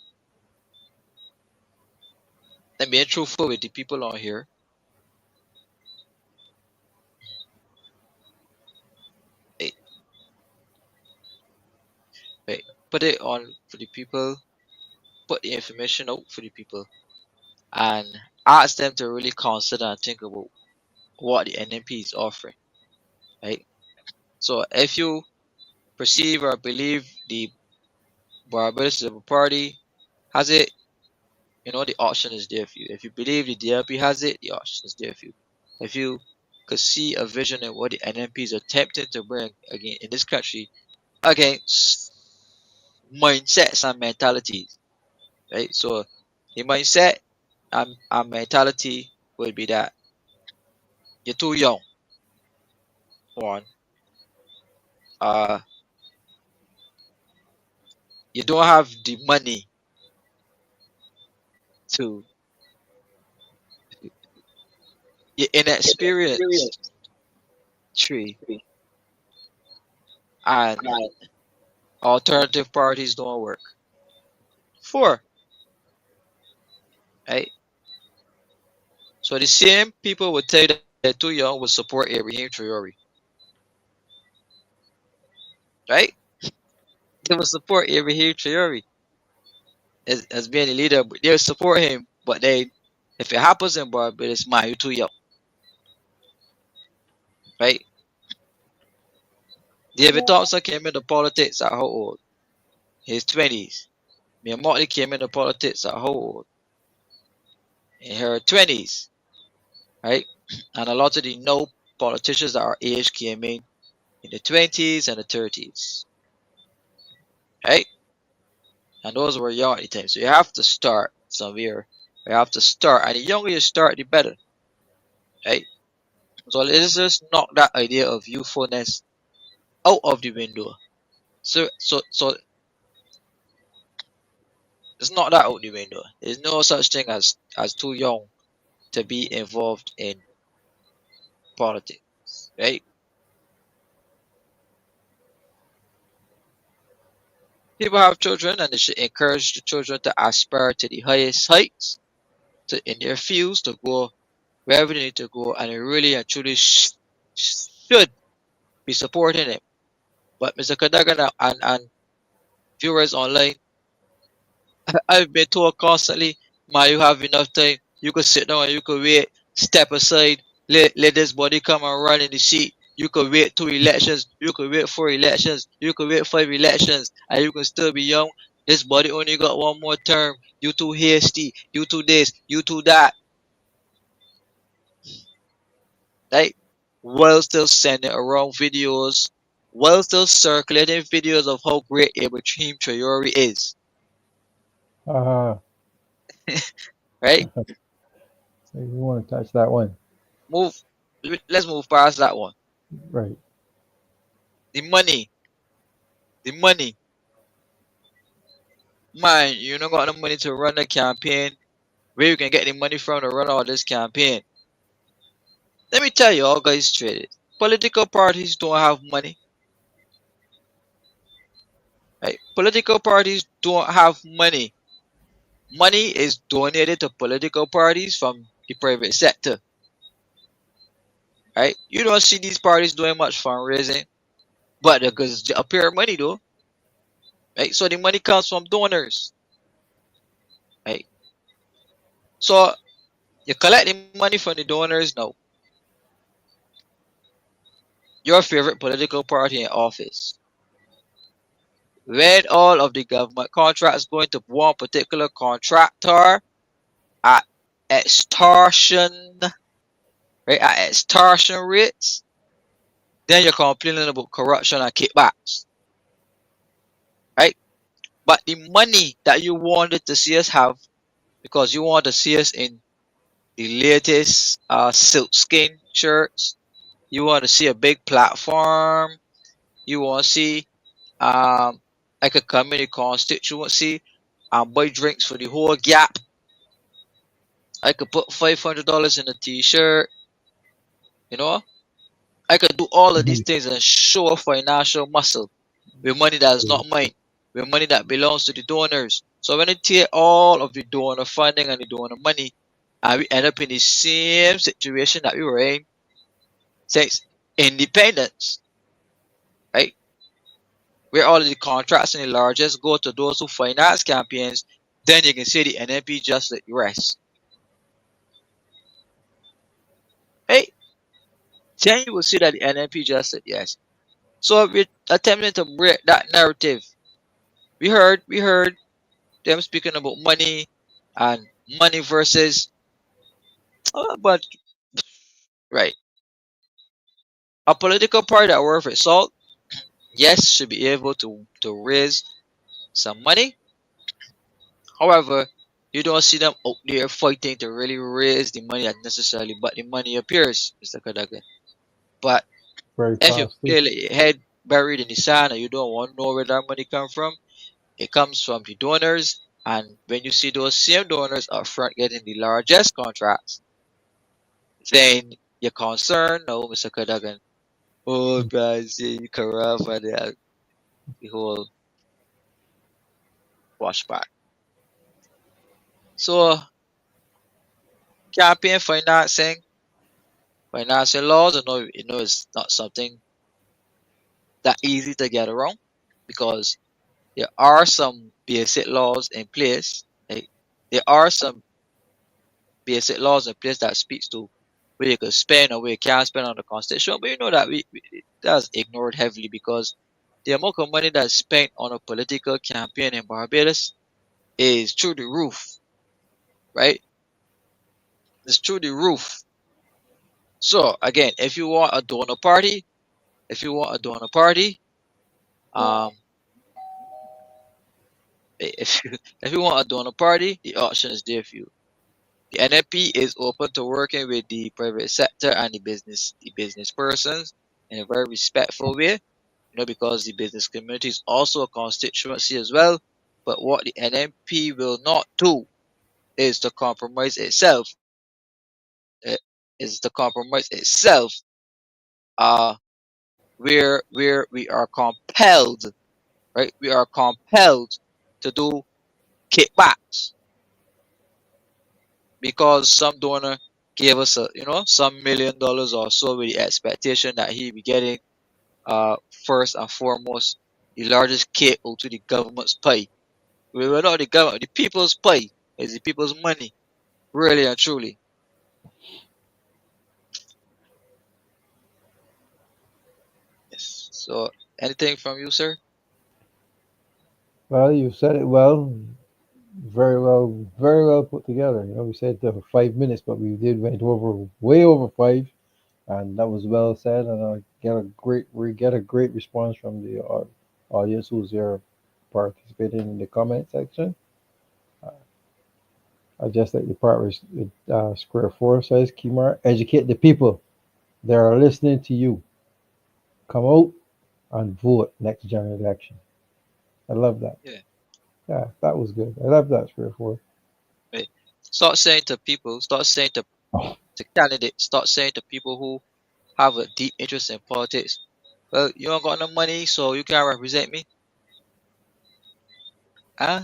and being truthful with the people on here. eh, eh, Put it on for the people. Put the information out for the people, and ask them to really consider and think about what the N.N.P is offering. Right. So if you perceive or believe the Barbados Labour Party has it, the option is there for you. If you believe the DLP has it, the option is there for you. If you could see a vision in what the N.N.P is attempting to bring again in this country against mindsets and mentalities, right? So the mindset and mentality would be that you're too young, one. Uh, you don't have the money to, you're inexperienced, three, and alternative parties don't work. Four, right? So the same people would tell you that they're too young would support Ibrahim Traore, right? They would support Ibrahim Traore as being a leader, but they would support him. But if it happens in Barbados, man, you're too young, right? David Thompson came into politics at how old? His 20s. Mia Motley came into politics at how old? In her 20s, right? And a lot of the no politicians that are age came in the 20s and the 30s, right? And those were young at the time. So you have to start somewhere. You have to start, and the younger you start, the better, right? So let's just knock that idea of youthfulness out of the window. So it's not that out the window. There's no such thing as too young to be involved in politics, right? People have children, and they should encourage the children to aspire to the highest heights in their fields to go wherever they need to go, and they really and truly should be supporting it. But Mr. Kadagan and viewers online, I've been told constantly, man, you have enough time. You could sit down and you could wait, step aside, let this body come and run in the seat. You could wait 2 elections, you could wait 4 elections, you could wait 5 elections, and you can still be young. This body only got one more term. You too hasty. You too this. You too that. Right? While still sending around videos, while still circulating videos of how great Ibrahim Traore is. Uh, Right? you want to touch that one, Move. Let's move past that one. right? The money. The money. Man, you don't got the money to run the campaign. Where you can get the money from to run all this campaign? Let me tell you all guys straight. Political parties don't have money. Right? Political parties don't have money. Money is donated to political parties from the private sector. Right? You don't see these parties doing much fundraising, but because they appear money though. Right? So the money comes from donors. Right? So you collect the money from the donors now. Your favorite political party in office. When all of the government contracts going to one particular contractor at extortion, right? At extortion rates, then you're complaining about corruption and kickbacks, right? But the money that you wanted to see us have, because you want to see us in the latest silk skin shirts, you want to see a big platform, you want to see um like a community constituency and buy drinks for the whole gap. I could put $500 in a t-shirt, you know. I could do all of these Mhm. things and show a financial muscle with money that is Right. not mine, with money that belongs to the donors. So when I take all of the donor funding and the donor money, and we end up in the same situation that we were in since independence, right? Where all of the contracts and the largest go to those who finance campaigns, then you can say the N.N.P just let you rest. Right? Then you will see that the N.N.P just said yes. So we're attempting to break that narrative. We heard them speaking about money and money versus but right. A political party that worth its salt, yes, should be able to raise some money. However, you don't see them out there fighting to really raise the money that necessarily, but the money appears, Mr. Kadaga. But Very if you fast too. clearly your head buried in the sand and you don't want to know where that money come from, it comes from the donors. And when you see those same donors up front getting the largest contracts, then you're concerned, no, Mr. Kadagan. Oh, Mm. Brazil, corrupt, and the whole washback. So, campaign financing laws, it's not something that easy to get around because there are some basic laws in place. Like, there are some basic laws in place that speaks to where you can spend or where you can't spend on the constitution. But you know that that's ignored heavily because the amount of money that's spent on a political campaign in Barbados is through the roof, right? It's through the roof. So again, if you want a donor party, um, if you, if you want a donor party, the option is there for you. The N.N.P is open to working with the private sector and the business persons in a very respectful way, because the business community is also a constituency as well. But what the N.N.P will not do is to compromise itself. uh, Is to compromise itself. Uh, where we are compelled, right? We are compelled to do kickbacks because some donor gave us some $1 million or so with the expectation that he be getting first and foremost the largest kick out to the government's pay. We were not the government, the people's pay is the people's money, really and truly. Yes. So anything from you, sir? Well, you said it well, very well put together. You know, we said 5 minutes, but we did went over way over five, and that was well said. And we get a great response from the audience who's there participating in the comment section. Uh, I just like the part where Square Four says, "Kimar, educate the people. They are listening to you. Come out and vote next general election." I love that. Yeah. Yeah, that was good. I love that Square Four. Right. Start saying to people, start saying to candidates, start saying to people who have a deep interest in politics, well, you don't got no money, so you can't represent me. Huh?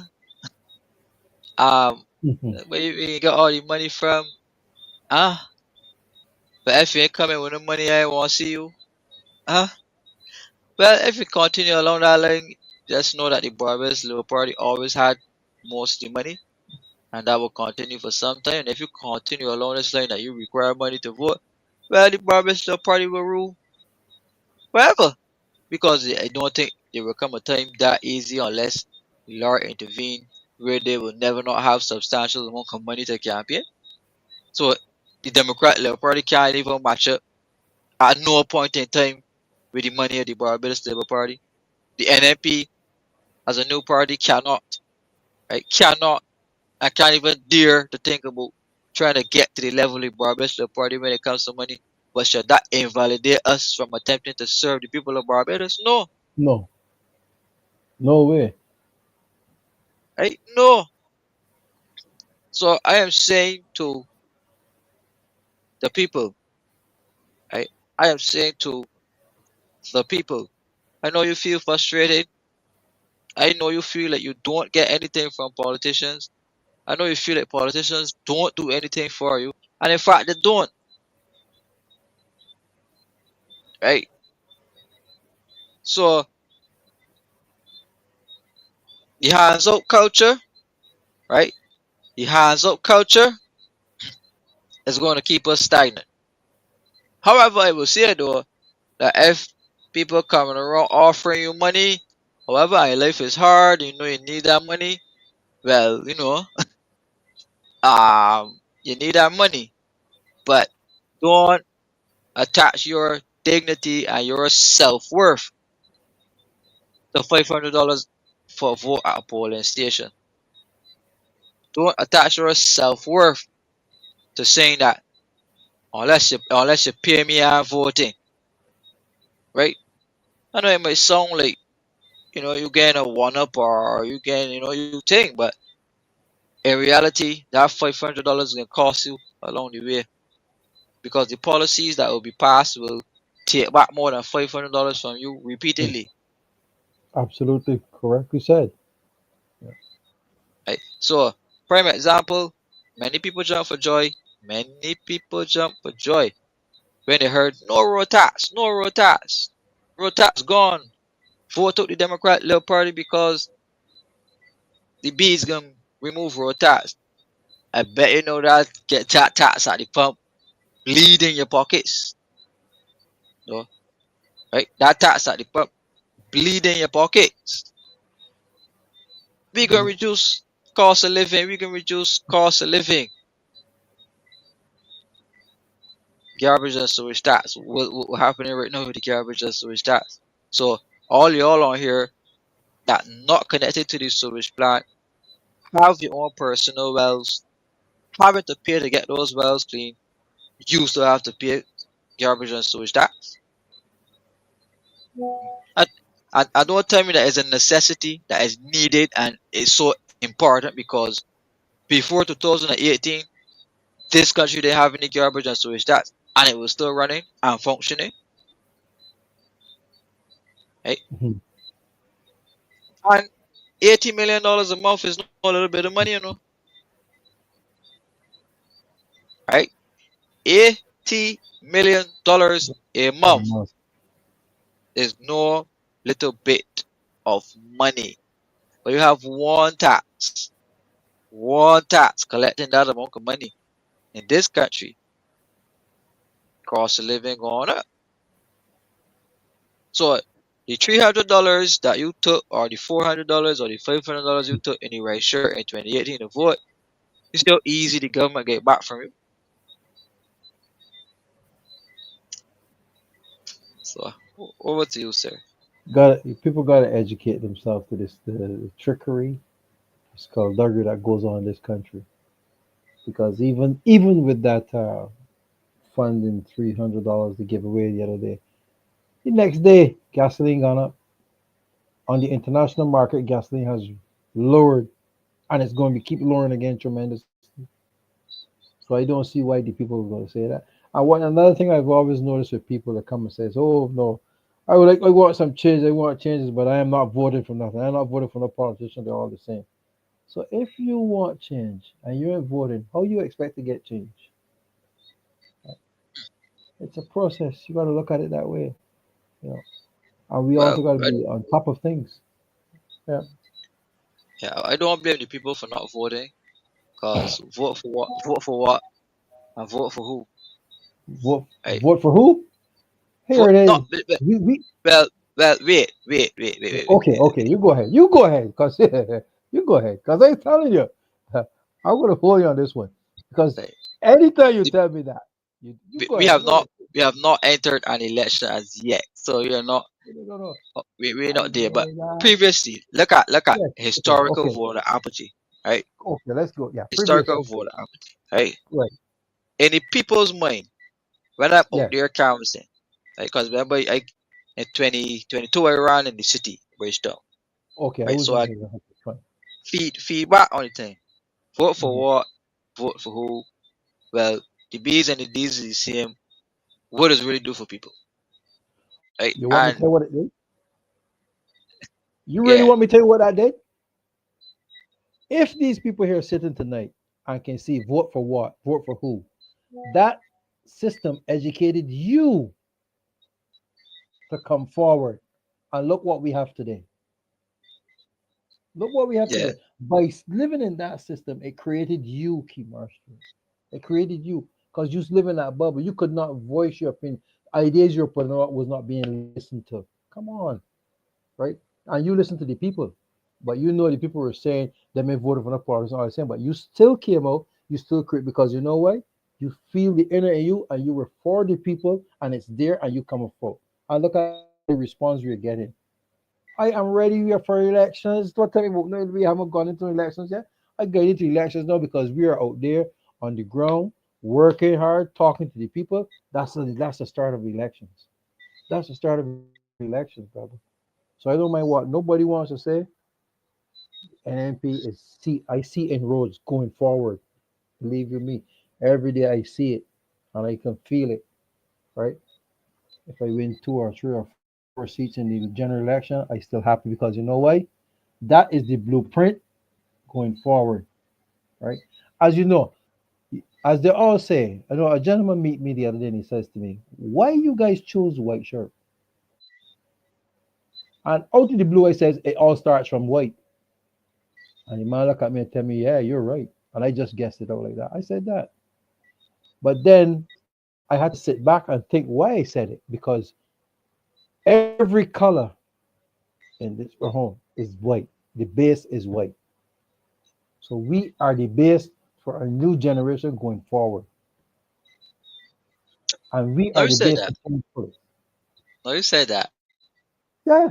Um, where you get all the money from? Huh? But if you ain't coming with the money, I won't see you. Huh? Well, if you continue along that line, just know that the Barbados Labour Party always had most of the money, and that will continue for some time. And if you continue along this line that you require money to vote, well, the Barbados Labour Party will rule forever. Because I don't think there will come a time that easy unless the law intervene where they will never not have substantial amount of money to campaign. So the Democrat Labour Party can't even match up at no point in time with the money of the Barbados Labour Party. The N.N.P as a new party cannot, right? Cannot and can't even dare to think about trying to get to the level of the Barbados Labour Party when it comes to money. But should that invalidate us from attempting to serve the people of Barbados? No, No, no way. right? No. So I am saying to the people, I I am saying to the people, I know you feel frustrated. I know you feel like you don't get anything from politicians. I know you feel like politicians don't do anything for you. And in fact they don't, right? So the hands up culture, right? The hands up culture is going to keep us stagnant. However, I will say though that if people coming around offering you money, however, and life is hard, you know you need that money, well, you need that money, but don't attach your dignity and your self-worth to $500 for a vote at a polling station. Don't attach your self-worth to saying that unless you pay me, I'm voting, right? I know it might sound like you getting a one up or you getting you think, but in reality that $500 is gonna cost you along the way because the policies that will be passed will take back more than $500 from you repeatedly. Absolutely correctly said. Yeah. Right? So, prime example, many people jump for joy. Many people jump for joy when they heard no road tax, no road tax. Road tax gone. Vote out the Democrat Little Party because the B's gonna remove road tax. I bet you know that get tax at the pump, bleed in your pockets. No, right? That tax at the pump, bleed in your pockets. We gonna reduce cost of living. We can reduce cost of living. Garbage and sewage tax. What happening right now with the garbage and sewage tax? So all y'all on here that not connected to the sewage plant have your own personal wells, having to pay to get those wells clean. You still have to pay garbage and sewage tax. And, and don't tell me that is a necessity that is needed and is so important because before 2018, this country didn't have any garbage and sewage tax, and it was still running and functioning. Right? Mhm. And $80 million a month is not a little bit of money, right? $80 million a month Um, is no little bit of money. But you have one tax collecting that amount of money in this country, cost of living going up. So The $300 that you took, or the $400 or the $500 you took in the right shirt in 2018 to vote, it's still easy the government get back from you. So over to you, sir. Got people got to educate themselves to this the trickery, skullduggery that goes on in this country. Because even with that funding $300 to give away the other day, the next day gasoline gone up on the international market. Gasoline has lowered, and it's going to keep lowering again tremendously. So I don't see why the people are going to say that. And what another thing I've always noticed with people that come and says, "Oh no, I want some change. I want changes, but I am not voting for nothing. I'm not voting for no politician. They're all the same." So if you want change and you're voting, how you expect to get change? It's a process. You got to look at it that way, you know. And we Well, also got to be on top of things. Yeah, yeah, I don't blame the people for not voting, cause vote for what, and vote for who? Right? vote for who? Here Vote it not is. well, We well, well, wait. okay, okay. You go ahead. You go ahead, cause you go ahead, cause I'm telling you, I'm gonna follow you on this one. Because Right. anytime you The- tell me that, you We go we ahead. have Go ahead. not we have not entered an election as yet, so we are not No, no, no, no. we're I not there. But know that. previously, look at Yes. Okay. historical Okay. voter apathy, right? Okay. Let's go. Yeah. Historical Previously. voter apathy, right? Right. In the people's mind, when I'm out Yes. there canvassing, right? Because remember, in 2022 I ran in the city, Bridgetown, Okay. I right? was So in I here. Fine. feedback on the thing. Vote for Hmm. what? Vote for who? Well, the B's and the D's is the same. What does it really do for people, right? You want me to And tell you what it did? You really yeah, want me to tell you what I did? If these people here sitting tonight, I can see vote for what, vote for who. That system educated you to come forward. And look what we have today. Look what we have yeah, today. By living in that system, it created you, Key Marshall. It created you because you live in that bubble. You could not voice your opinion. Ideas you're putting out was not being listened to. Come on, right? And you listen to the people, but you know the people were saying they may vote for the party, all the same, but you still came out, you still create because you know why? You feel the inner in you and you were for the people and it's there and you come forward. And look at the response we're getting. I am ready. We are for elections. Don't tell me about no, we haven't gone into elections yet. I get into elections now because we are out there on the ground, working hard, talking to the people. That's the start of elections. That's the start of elections, brother. So I don't mind what nobody wants to say. NNP is see I see inroads going forward. Believe you me, every day I see it and I can feel it. Right? If I win 2 or 3 or 4 seats in the general election, I still happy because you know why? That is the blueprint going forward. Right? As you know, as they all say, I know a gentleman meet me the other day and he says to me, "Why you guys choose white shirt?" And out of the blue, I says, "It all starts from white." And the man look at me and tell me, "Yeah, you're right." And I just guessed it out like that. I said that. But then I had to sit back and think why I said it because every color in this home is white. The base is white. So we are the base for a new generation going forward. And we now are you the said base that. for change first. Now you said that. Yeah,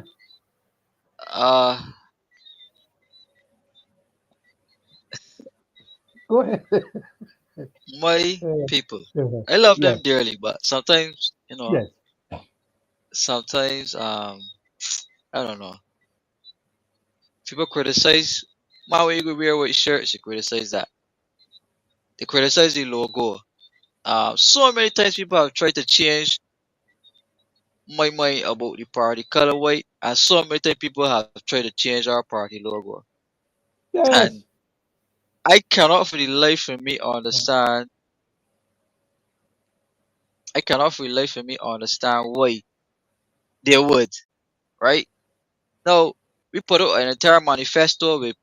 Uh, go ahead. my Yeah, people, yeah, I love yes, them dearly, but sometimes, yes. sometimes I don't know. People criticize my way you could wear white shirts. You criticize that. They criticize the logo. So many times people have tried to change my mind about the party colorway, and so many times people have tried to change our party logo. And Yes. I cannot for the life of me understand. I cannot for the life of me understand why they would. Right now, we put out an entire manifesto with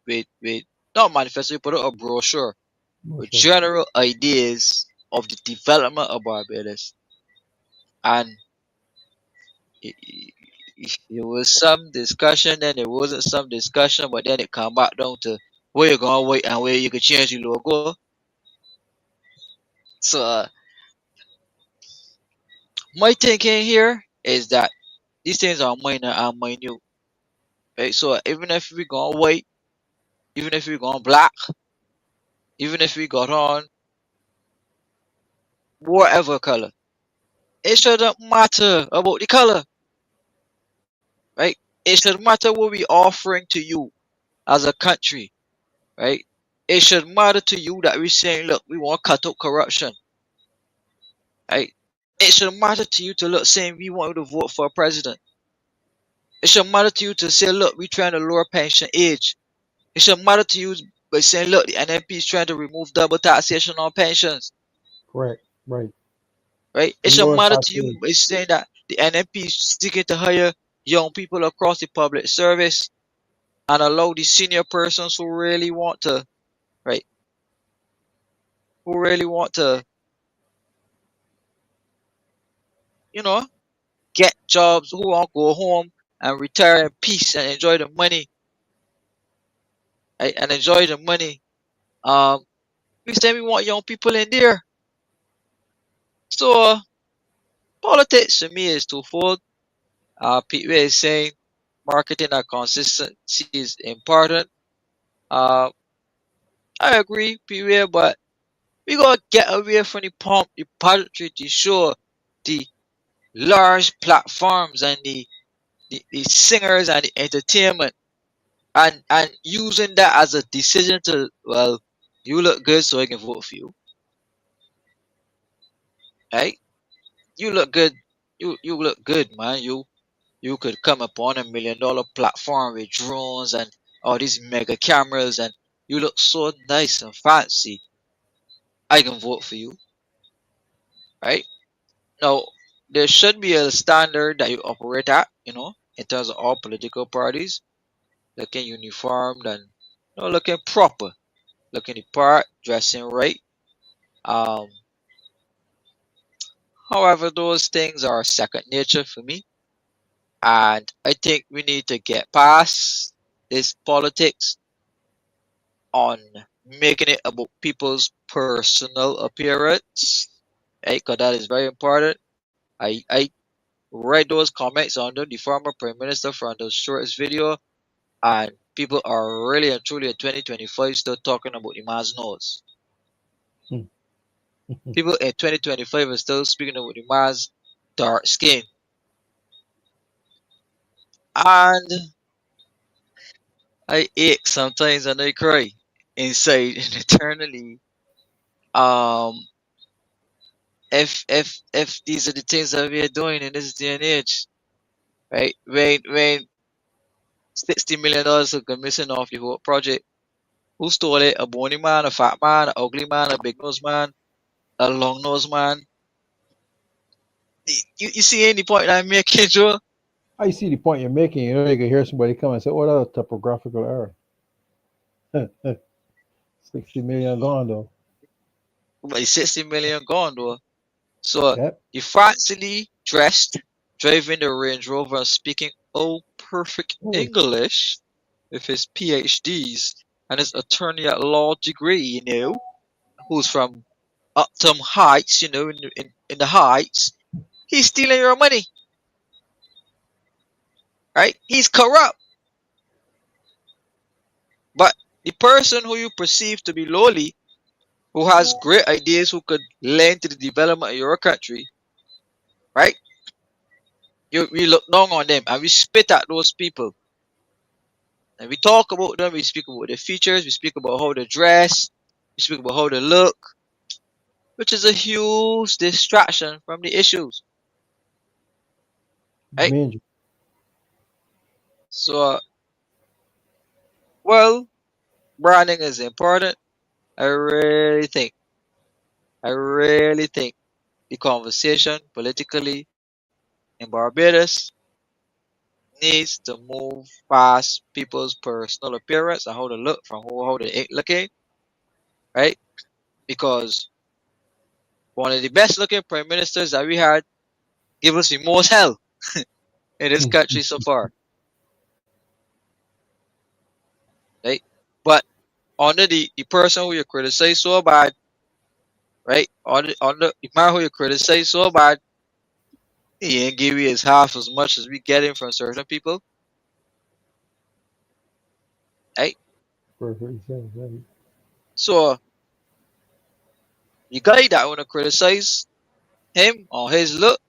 not manifesto. We put out a brochure No, with sure. general ideas of the development of Barbados, and There was some discussion, then there wasn't some discussion, but then it come back down to where you're gonna wait and where you could change your logo. So my thinking here is that these things are minor and minute. Right? So even if we gonna white, even if we gonna black, even if we got on whatever color, it shouldn't matter about the color, right? It should matter what we offering to you as a country, right? It should matter to you that we're saying, look, we want to cut out corruption, right? It should matter to you to look saying we want you to vote for a president. It should matter to you to say, look, we're trying to lower pension age. It should matter to you by saying, look, the N.N.P is trying to remove double taxation on pensions, Correct. Right. right? It should Lower matter to you taxes. by saying that the N.N.P is seeking to hire young people across the public service and allow the senior persons who really want to, right, who really want to, you know, get jobs, who want to go home and retire in peace and enjoy the money, right, and enjoy the money. Um, we say we want young people in there. So politics to me is twofold. Pete Ray is saying marketing and consistency is important. Uh, I agree, Pete Ray, but we gotta get away from the pump, the pageantry to show the large platforms and the singers and the entertainment and using that as a decision to, well, you look good so I can vote for you, right? You look good, you look good, man. You could come upon $1 million platform with drones and all these mega cameras and you look so nice and fancy. I can vote for you, right? Now there should be a standard that you operate at, in terms of all political parties, looking uniformed and looking proper, looking the part, dressing right. Um, However, those things are second nature for me, and I think we need to get past this politics on making it about people's personal appearance, right? Because that is very important. I read those comments under the former prime minister from the shortest video, and people are really and truly in 2025 still talking about the man's nose. Hmm. People in 2025 are still speaking about the man's dark skin, and I ache sometimes and I cry inside and eternally. Um, if these are the things that we are doing in this day and age, right? When $60 million are missing off the whole project, who stole it? A bony man, a fat man, a ugly man, a big nose man, a long nose man. You see any point I'm making, Joe? I see the point you're making. You know, you can hear somebody come and say, "Oh, that's a typographical error." 60 million gone though. But it's 60 million gone though. So Yep. he fancily dressed, driving the Range Rover and speaking all perfect Oh, English with his PhDs and his attorney at law degree, who's from Upton Heights, in the Heights. He's stealing your money, right? He's corrupt. But the person who you perceive to be lowly, who has great ideas, who could lend to the development of your country, right? We look down on them and we spit at those people. And we talk about them, we speak about their features, we speak about how they dress, we speak about how they look, which is a huge distraction from the issues, right? major. So, well, branding is important. I really think, I really think the conversation politically in Barbados needs to move past people's personal appearance and how they look from how they ain't looking, right? Because one of the best looking prime ministers that we had give us the most hell, in this country so far, right? But under the person who you criticize so bad, right? On the man who you criticize so bad, he ain't give you his half as much as we getting from certain people, right? Perfect sense, right? So the guy that wanna criticize him or his look,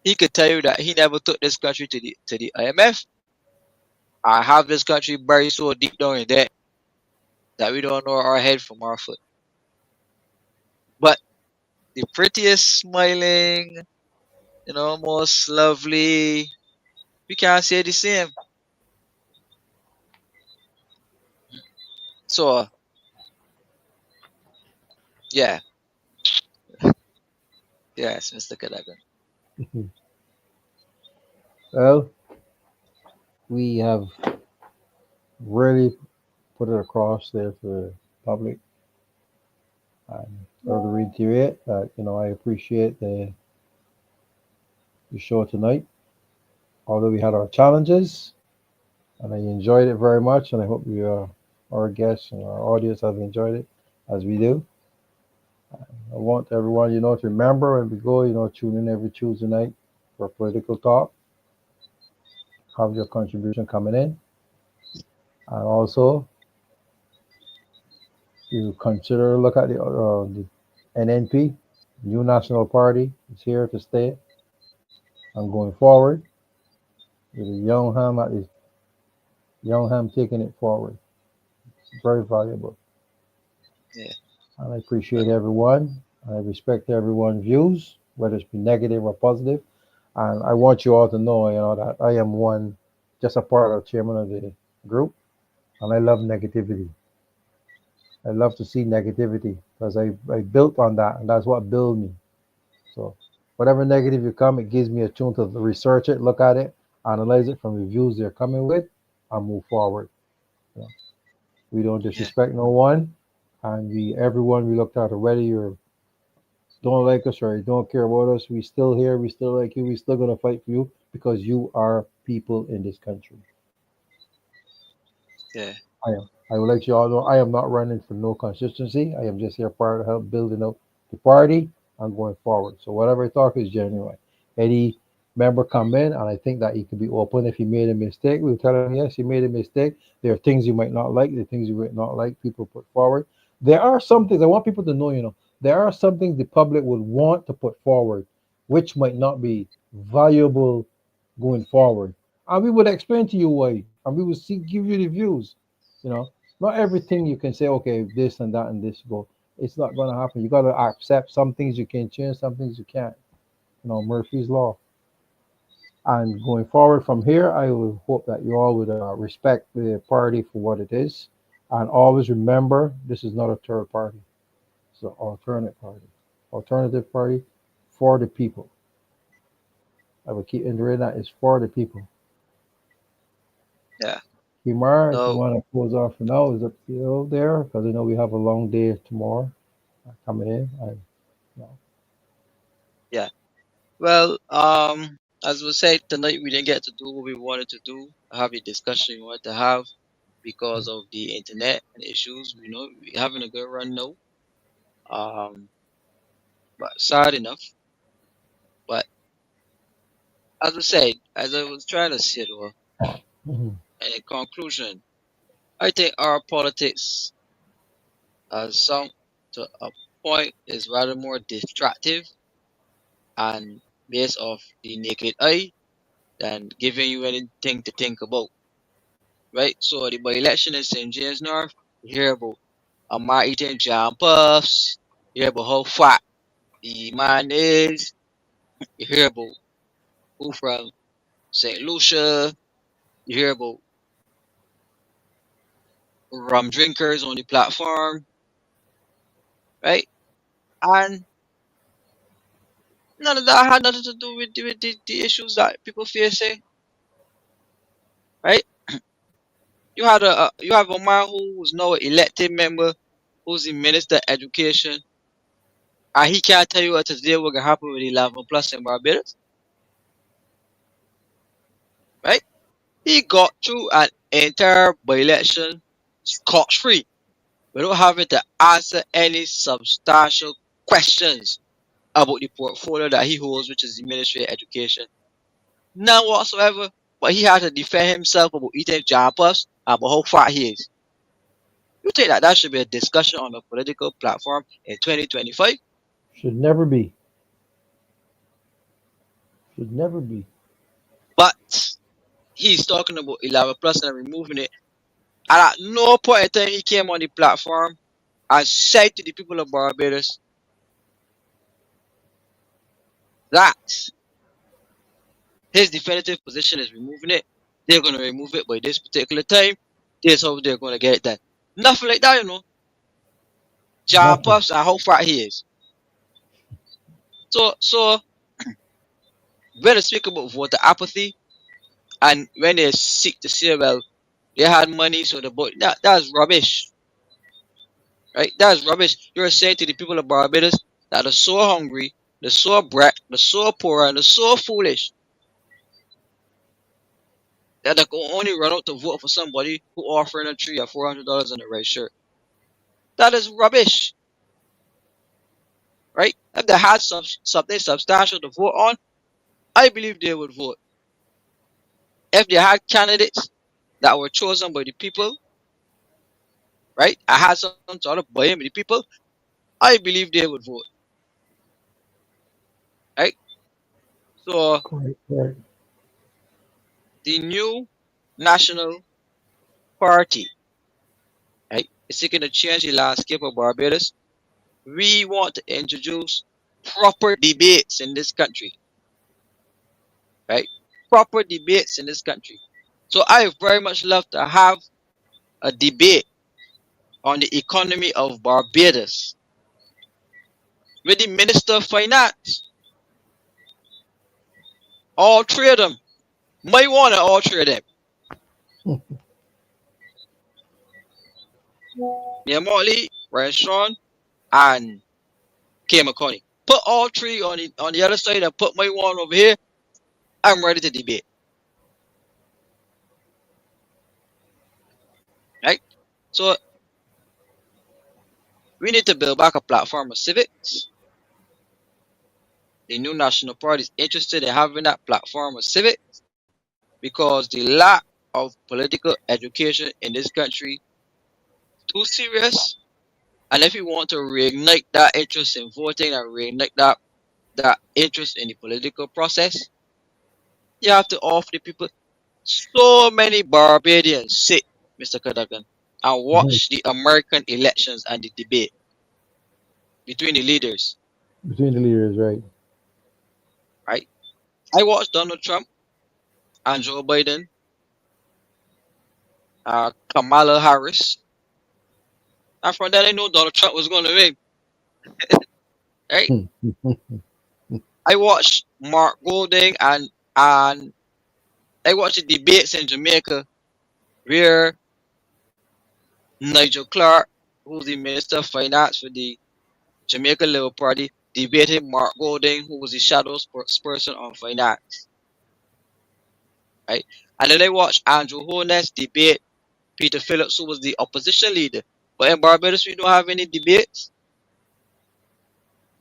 he could tell you that he never took this country to the IMF. I have this country buried so deep down in debt that we don't know our head from our foot. But the prettiest, smiling, most lovely, we can't say the same. So yeah, yes, Mr. Kadagan. Well, we have really put it across there for the public. Or to reiterate that, I appreciate the show tonight. Although we had our challenges, and I enjoyed it very much, and I hope our guests and our audience have enjoyed it as we do. I want everyone, to remember when we go, tune in every Tuesday night for political talk. Have your contribution coming in, and also you consider look at the N.N.P. New National Party is here to stay, and going forward with the young ham taking it forward. It's very valuable. Yeah, And I appreciate everyone. I respect everyone's views, whether it's been negative or positive. And I want you all to know, that I am just a part of chairman of the group, and I love negativity. I love to see negativity because I built on that, and that's what built me. So whatever negative you come, it gives me a tune to research it, look at it, analyze it from the views they're coming with, and move forward. You know, we don't yeah, disrespect no one, and everyone we looked at, whether you don't like us or you don't care about us, we still here, we still like you, we still gonna fight for you because you are people in this country. yeah, I am. I would like you all know I am not running for no consistency. I am just here part to help building up the party and going forward. So whatever I talk is genuine. Any member come in and I think that he could be open if he made a mistake. We'll tell him yes, you made a mistake. There are things you might not like, the things you might not like, people put forward. There are some things I want people to know, there are some things the public would want to put forward, which might not be valuable going forward. And we would explain to you why, and we would give you the views. You know, not everything you can say, okay, this and that and this go. It's not going to happen. You got to accept some things you can change, some things you can't. Murphy's Law. And going forward from here, I would hope that you all would respect the party for what it is. And always remember, this is not a third party, it's an alternate party. Alternative party for the people. I would keep iterating that is for the people. yeah. Kimar, if you So want to close off for now, is up to you there because I know we have a long day tomorrow coming in. No. yeah. Well, as we said tonight, we didn't get to do what we wanted to do, have a discussion we wanted to have because of the internet and issues. We're having a good run now. Um, but sad enough. But as we said, as I was trying to say, though, Mhm. in conclusion, I think our politics, some to a point, is rather more distractive and based off the naked eye than giving you anything to think about. Right? So the by election in St. James North, you hear about a man eating jam puffs, you hear about how fat the man is, you hear about who from St. Lucia, you hear about rum drinkers on the platform, right? And none of that had nothing to do with the issues that people facing, right? You have a man who was now an elected member, who's the minister of education, and he can't tell you what today will happen with 11 plus in Barbados. right? He got through an entire by-election scot-free without having to answer any substantial questions about the portfolio that he holds, which is the Ministry of Education. None whatsoever. But he had to defend himself about eating jam puffs and about how fat he is. You think that should be a discussion on a political platform in 2025? Should never be. Should never be. But he's talking about 11 plus and removing it. And at no point in time he came on the platform and said to the people of Barbados that his definitive position is removing it. They're going to remove it by this particular time. This how they're going to get it done. Nothing like that, you know. John Nothing. Puffs and how fat he is. So when they speak about voter apathy and when they seek to say, well, they had money, so the vote, that's rubbish, right? That's rubbish. You're saying to the people of Barbados that they're so hungry, they're so brat, they're so poor, and they're so foolish that they can only run out to vote for somebody who offering a $300 or $400 on the red shirt. That is rubbish, right? If they had something substantial to vote on, I believe they would vote. If they had candidates that were chosen by the people, right? I had some sort of buy-in with the people, I believe they would vote, right? So Correct. Correct. the new national party, right, is seeking to change the landscape of Barbados. We want to introduce proper debates in this country, right? Proper debates in this country. So I very much love to have a debate on the economy of Barbados with the Minister of Finance, all three of them. Might want all three of them. Mia Motley, Ryan Sean, and K. McConney. Put all three on the other side and put my one over here. I'm ready to debate. Right? So we need to build back a platform of civics. The new national party is interested in having that platform of civics because the lack of political education in this country is too serious. And if you want to reignite that interest in voting and reignite that interest in the political process, you have to offer the people. So many Barbadians sit, Mr. Kadagan, and Mhm. watch the American elections and the debate between the leaders, Between the leaders, right? right? I watched Donald Trump and Joe Biden, Kamala Harris, and from then I know Donald Trump was going to win, right? Hmm. I watched Mark Golding and I watched the debates in Jamaica where Nigel Clark, who's the Minister of Finance for the Jamaica Labour Party, debated Mark Golding, who was the shadow spokesperson on finance, right? And then I watched Andrew Holness debate Peter Phillips, who was the opposition leader. But in Barbados, we don't have any debates.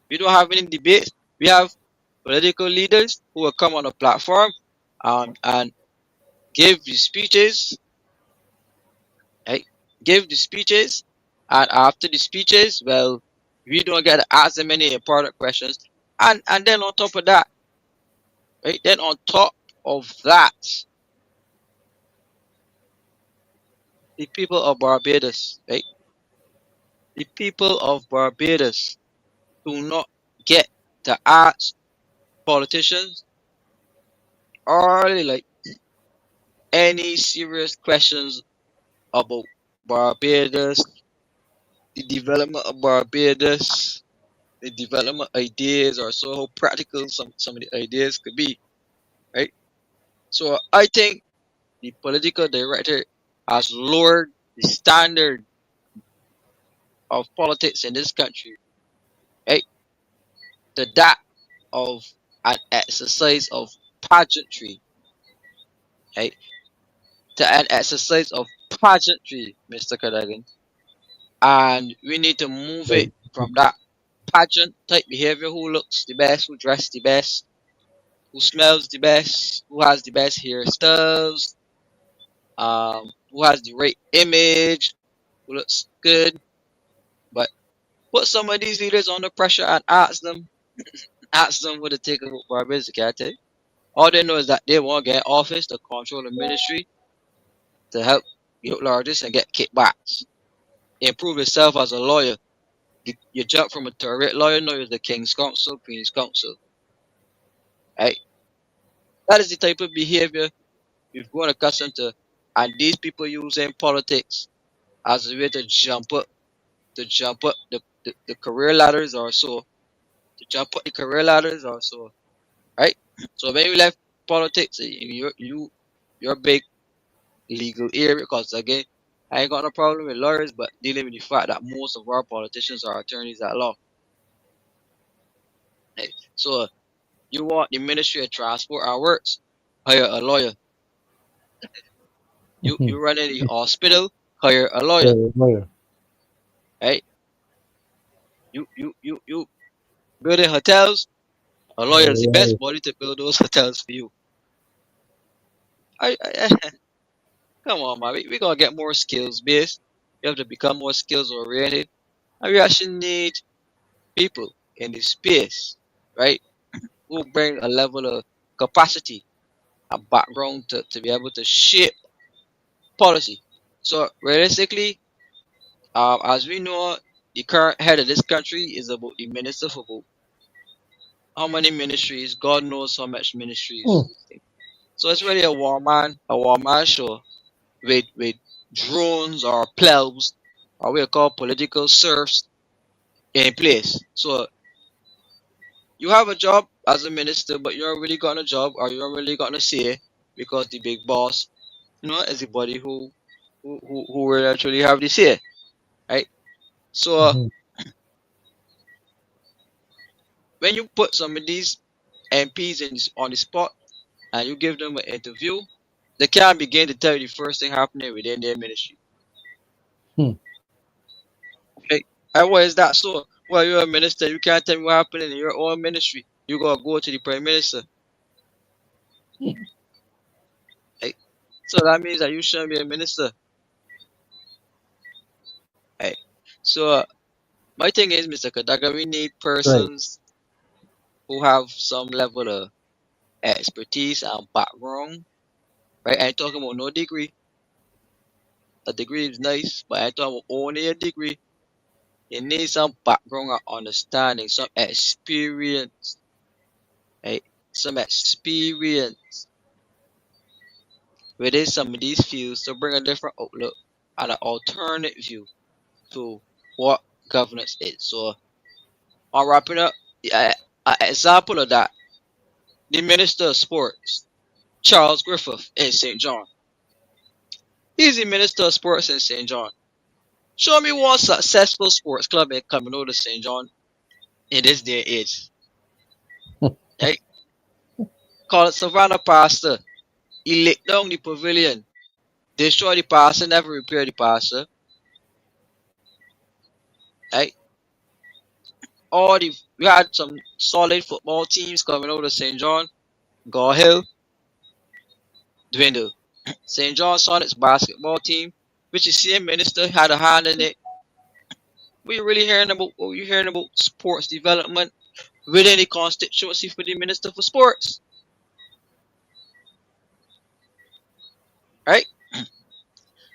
We don't have any debates. We have political leaders who will come on a platform and give the speeches, right? Give the speeches, and after the speeches, well, we don't get to ask them any important questions. And then on top of that, right? Then on top of that, the people of Barbados, right? The people of Barbados do not get to ask politicians or like any serious questions about Barbados, the development of Barbados, the development ideas, or so how practical some of the ideas could be, right? So I think the political director has lowered the standard of politics in this country, right? To that of an exercise of pageantry, right? To an exercise of pageantry, Mr. Cadogan. And we need to move it Right. from that pageant type behavior, who looks the best, who dressed the best, who smells the best, who has the best hairstyles, who has the right image, who looks good. But put some of these leaders under pressure and ask them what to take about Barbados, can I tell you? All they know is that they want to get office to control the ministry, to help you largest and get kickbacks. Improve yourself as a lawyer. You jump from a to lawyer, now you're the king's counsel, queen's counsel. Right? That is the type of behavior we've grown accustomed to. And these people using politics as a way to jump up the career ladders or so, to jump up the career ladders or so, right? So when you left politics, you're big legal area, because again, I ain't got no problem with lawyers, but dealing with the fact that most of our politicians are attorneys at law. Right? So you want the Ministry of Transport and Works, hire a lawyer. You Mhm. run in the hospital, hire a lawyer. Right. Right. Right? You building hotels, a lawyer is the best Right. body to build those hotels for you. Come on, man. We gotta get more skills based. We have to become more skills oriented. And we actually need people in this space, right? Who bring a level of capacity and background to be able to shape policy. So realistically, as we know, the current head of this country is about the minister for about how many ministries? God knows how much ministries. Mm. So it's really a war man show with drones or plebs or we call political serfs in place. So you have a job as a minister, but you don't really got a job or you don't really got a say because the big boss, is the body who will actually have the say, right? So Mhm. when you put some of these MPs on the spot and you give them an interview, they can't begin to tell you the first thing happening within their ministry. Hmm. Okay? And why is that so? Well, you're a minister, you can't tell me what happened in your own ministry. You gotta go to the prime minister. Right? So that means that you shouldn't be a minister. Right? So my thing is, Mr. Kadaga, we need Right. persons who have some level of expertise and background. Right? I ain't talking about no degree. A degree is nice, but I ain't talking about only a degree. You need some background and understanding, some experience, right? Some experience within some of these fields to bring a different outlook and an alternate view to what governance is. So, on wrapping up, an example of that, the Minister of Sports, Charles Griffith in St. John. He's the Minister of Sports in St. John. Show me one successful sports club in coming over to St. John in this day and age. Right? Call it Savannah Pastor. He licked down the pavilion, destroy the pastor, never repair the pastor. Right? We had some solid football teams coming out of St. John, Gore Hill, dwindle. St. John Sonics basketball team, which the same minister had a hand in it. What you hearing about sports development within the constituency for the minister for sports? Right?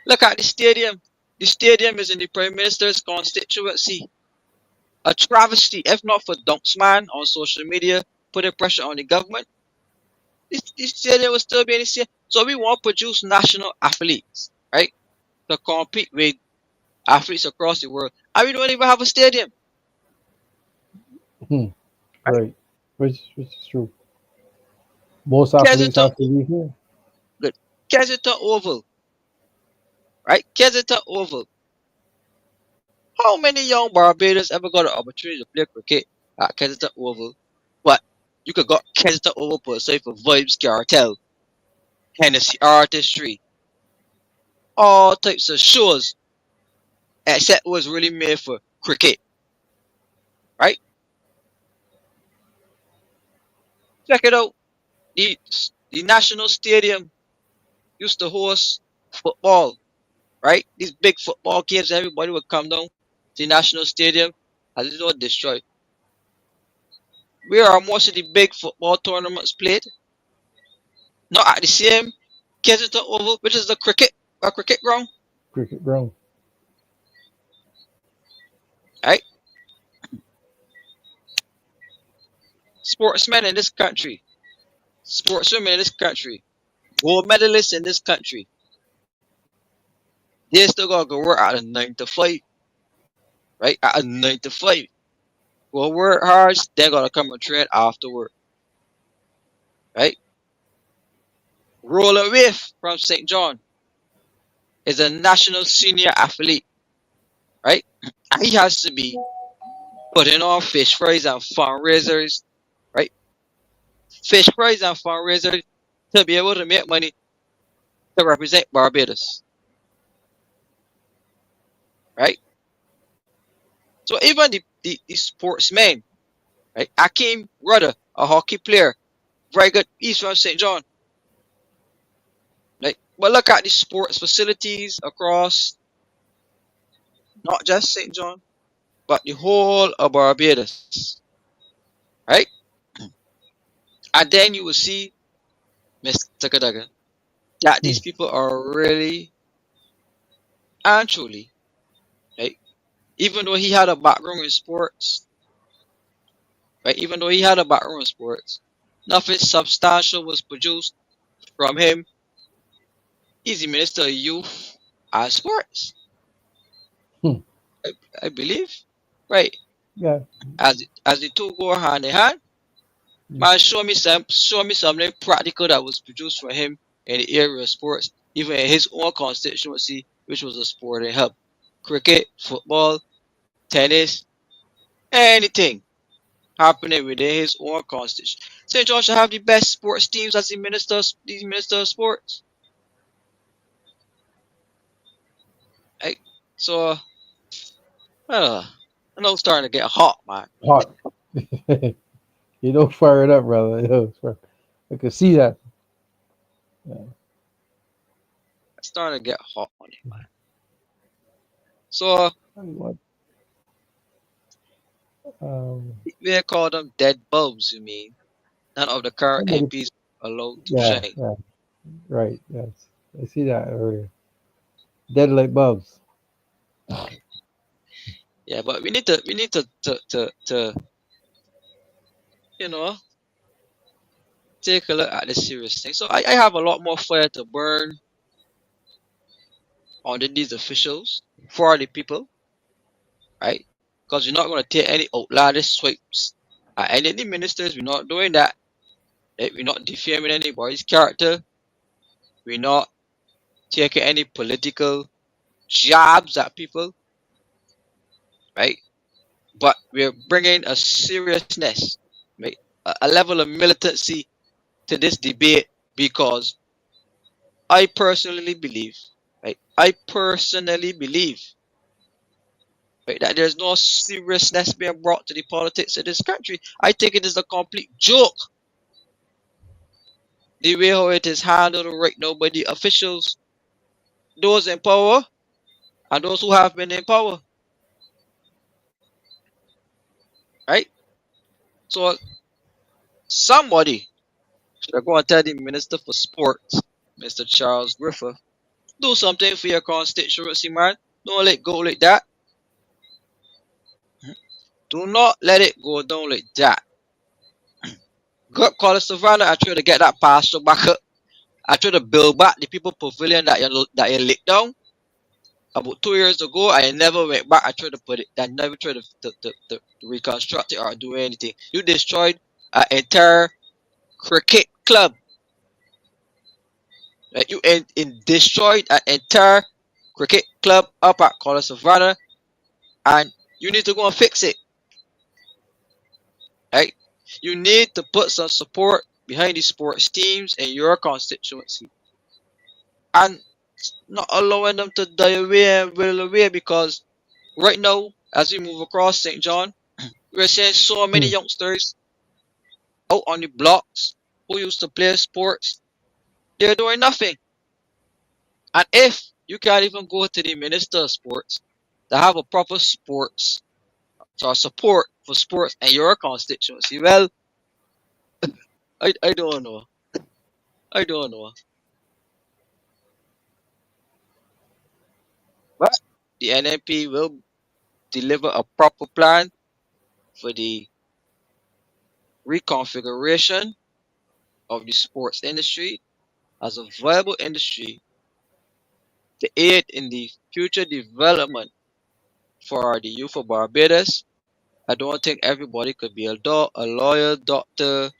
Look at the stadium. The stadium is in the Prime Minister's constituency. A travesty, if not for Dunksman on social media putting pressure on the government. This stadium will still be in the same. So we want to produce national athletes, right? To compete with athletes across the world. And we don't even have a stadium. Hmm. Right? Right. Which is true. Most athletes Kensington have to leave here. good. Kensington Oval, right? Kensington Oval. How many young Barbadians ever got an opportunity to play cricket at Kensington Oval? But you could go Kensington Oval per se for Vibes Cartel. Hennessy artistry, all types of shows, except was really made for cricket, right? Check it out. The the national stadium used to host football, right? These big football games, everybody would come down to the national stadium. As it was destroyed. Where are most of the big football tournaments played? Not at the same Kensington Oval, which is the cricket ground, Cricket ground. right? Sportsmen in this country, sportswomen in this country, gold medalists in this country, they still gotta go work at a 9 to 5, right? At a 9 to 5. Go work hard, then gotta come and train after work, right? Roland Waite from St. John is a national senior athlete, right? And he has to be putting on fish fries and fundraisers, right? Fish fries and fundraisers to be able to make money to represent Barbados, right? So even the sportsmen, right? Akeem Rudder, a hockey player, very good. He's from St. John, right? But look at the sports facilities across not just St. John, but the whole of Barbados, right? And then you will see, Mr. Kadaga, that Hmm. these people are really and truly, right? Even though he had a background in sports, right? Even though he had a background in sports, nothing substantial was produced from him. He's the Minister of Youth and Sports, Hmm. I, I believe. Right. Yeah. As the two go hand in hand, Hmm. man, show me something practical that was produced for him in the area of sports, even in his own constituency, which was a sporting hub. Cricket, football, tennis, anything happening within his own constitution. St. John should have the best sports teams as the minister of sports. Right? So uh, I know it's starting to get hot, man. Hot. You don't fire it up, brother. I can see that. Yeah. It's starting to get hot on it, man. So Tell you what, um, we call them dead bulbs, you mean? None of the current somebody. MPs allowed to Yeah. shine. Yeah. Right. Yes. I see that earlier. Dead like bulbs. Yeah, but we need to you know take a look at the serious thing. So I have a lot more fire to burn under these officials for the people, right? Because we're not gonna take any outlandish swipes at any of the ministers. We're not doing that. Right? We're not defaming anybody's character. We're not taking any political jabs at people, right? But we're bringing a seriousness, right? A level of militancy to this debate because I personally believe, right? I personally believe, right, that there's no seriousness being brought to the politics of this country. I think it is a complete joke the way how it is handled right now by the officials, those in power, and those who have been in power, right? So somebody should go and tell the Minister for Sports, Mr. Charles Griffith, do something for your constituency, man. Don't let go like that. Do not let it go down like that. Go up Colin Savannah and try to get that pasture back up. I try to build back the people pavilion that you licked down about 2 years ago. I never went back. I tried to put it. I never tried to reconstruct it or do anything. You destroyed an entire cricket club. Right? You destroyed an entire cricket club up at Colin Savannah, and you need to go and fix it. Right? You need to put some support behind the sports teams in your constituency. and not allowing them to die away and will away because right now, as we move across St. John, we're seeing so many Hmm. youngsters out on the blocks who used to play sports. They're doing nothing. And if you can't even go to the minister of sports to have a proper sports or support for sports in your constituency, well, I don't know. I don't know. But the N.N.P will deliver a proper plan for the reconfiguration of the sports industry as a viable industry to aid in the future development for the youth of Barbados. I don't think everybody could be a lawyer, doctor.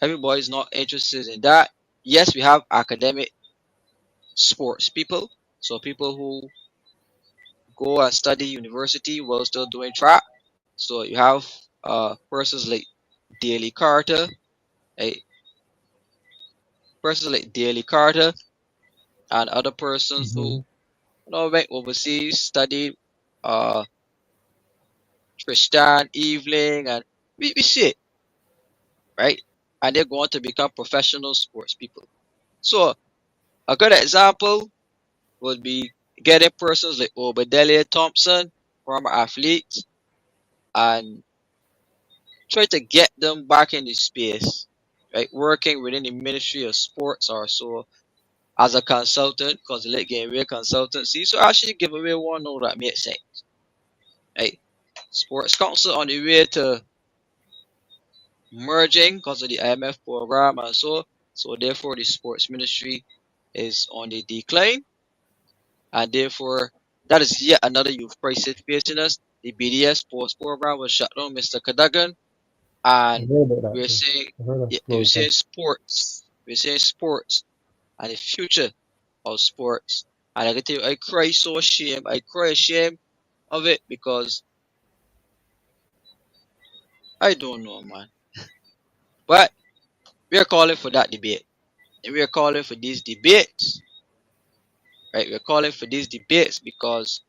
Everybody's not interested in that. Yes, we have academic sports people, so people who go and study university while still doing track. So you have persons like Daly Carter, a persons like Daly Carter, and other persons Hmm. who went overseas, studied uh Tristan, Evening, and we see it, right? And they're going to become professional sports people. So a good example would be getting persons like Obadiah Thompson, former athletes, and try to get them back in the space, right? Working within the Ministry of Sports or so as a consultant, because they like getting real consultancy. So actually give away one know that makes sense, right? Sports Council on the way to merging because of the IMF program and so therefore the sports ministry is on the decline, and therefore that is yet another youth crisis facing us. The BDS sports program was shut down, Mr. Cadogan, I and heard about that. we're Yeah. saying, I heard yeah, that's we're closed down. saying sports, we're saying sports and the future of sports. And I can tell you, I cry so ashamed, I cry ashamed of it because I don't know, man. But we are calling for that debate, and we are calling for these debates, right? We're calling for these debates because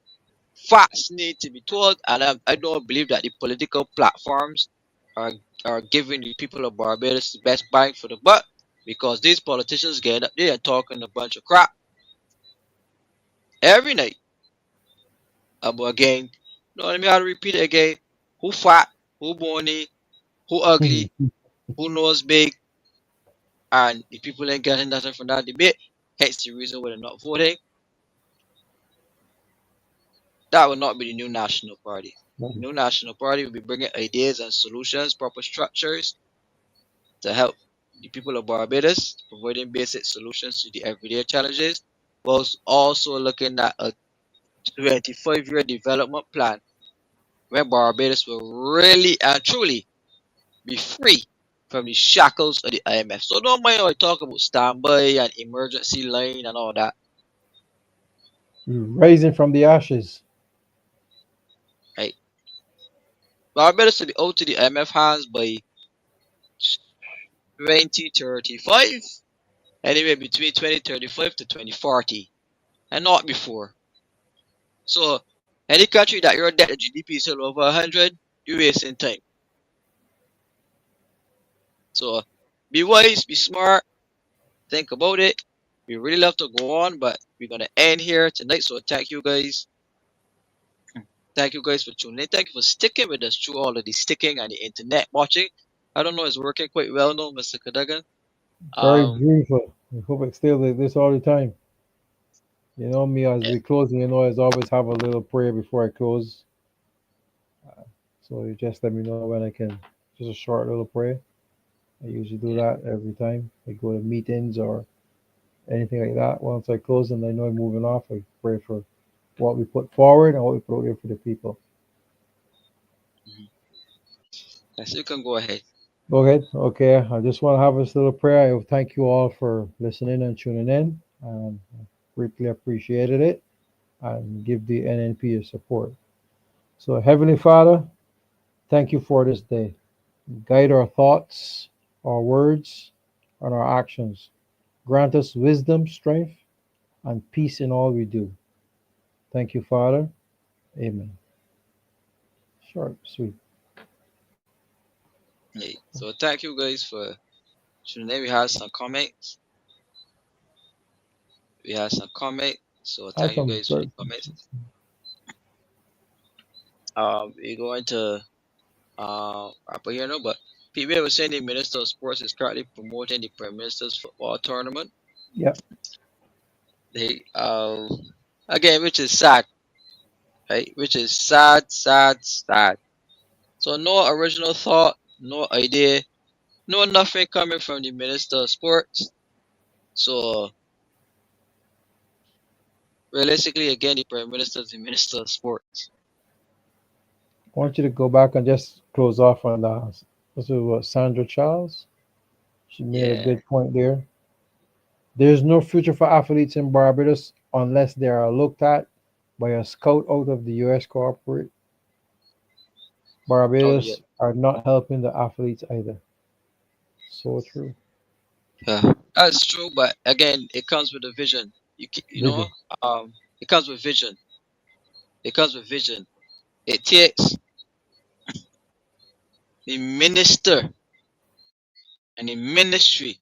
facts need to be told, and I don't believe that the political platforms are are giving the people of Barbados the best bang for the buck because these politicians get up there and talking a bunch of crap every night about again. You know what I mean? I'll repeat it again. Who fat? Who bony? Who ugly? Who knows big? And the people ain't getting nothing from that debate. Hence the reason why they're not voting. That will not be the new national party. The new national party will be bringing ideas and solutions, proper structures to help the people of Barbados, providing basic solutions to the everyday challenges, whilst also looking at a 25-year development plan where Barbados will really and truly be free from the shackles of the IMF. So don't mind when I talk about standby and emergency line and all that. Rising from the ashes. Right? Barbados will be out to the IMF hands by 2035, anywhere between 2035 to 2040, and not before. So any country that your debt to GDP is still over 100, you're wasting time. So be wise, be smart, think about it. We really love to go on, but we're gonna end here tonight. So thank you guys. Thank you guys for tuning in. Thank you for sticking with us through all of the sticking and the internet watching. I don't know, it's working quite well now, Mr. Cadogan. Very Um, beautiful. I hope it stays like this all the time. You know me, as yeah, we close, you know, I always have a little prayer before I close. So you just let me know when I can, just a short little prayer. I usually do yeah. that every time I go to meetings or anything like that. Once I close and I know I'm moving off, I pray for what we put forward and what we put out there for the people. Mhm. Yes, you can go ahead. Go ahead. Okay. I just want to have this little prayer. I thank you all for listening and tuning in. I greatly appreciated it and give the NNP your support. So, Heavenly Father, thank you for this day. Guide our thoughts, our words, and our actions. Grant us wisdom, strength, and peace in all we do. Thank you, Father. Amen. Short, sweet. Hey, so thank you guys for tuning in. We had some comments. We had some comment. So I have thank you some guys for the very. comments. We're going to up here now, but people were saying the Minister of Sports is currently promoting the Prime Minister's football tournament. Yep. They again, which is sad, right? Which is sad, sad, sad. So no original thought, no idea, no nothing coming from the Minister of Sports. So realistically, again, the Prime Minister is the Minister of Sports. I want you to go back and just close off on this is what Sandra Charles. She made a Yeah. good point there. There's no future for athletes in Barbados unless they are looked at by a scout out of the U.S. corporate. Oh yeah. Barbados are not helping the athletes either. So true. Yeah. That's true, but again, it comes with a vision. You know, Vision. it comes with vision. It comes with vision. It takes the minister and the ministry.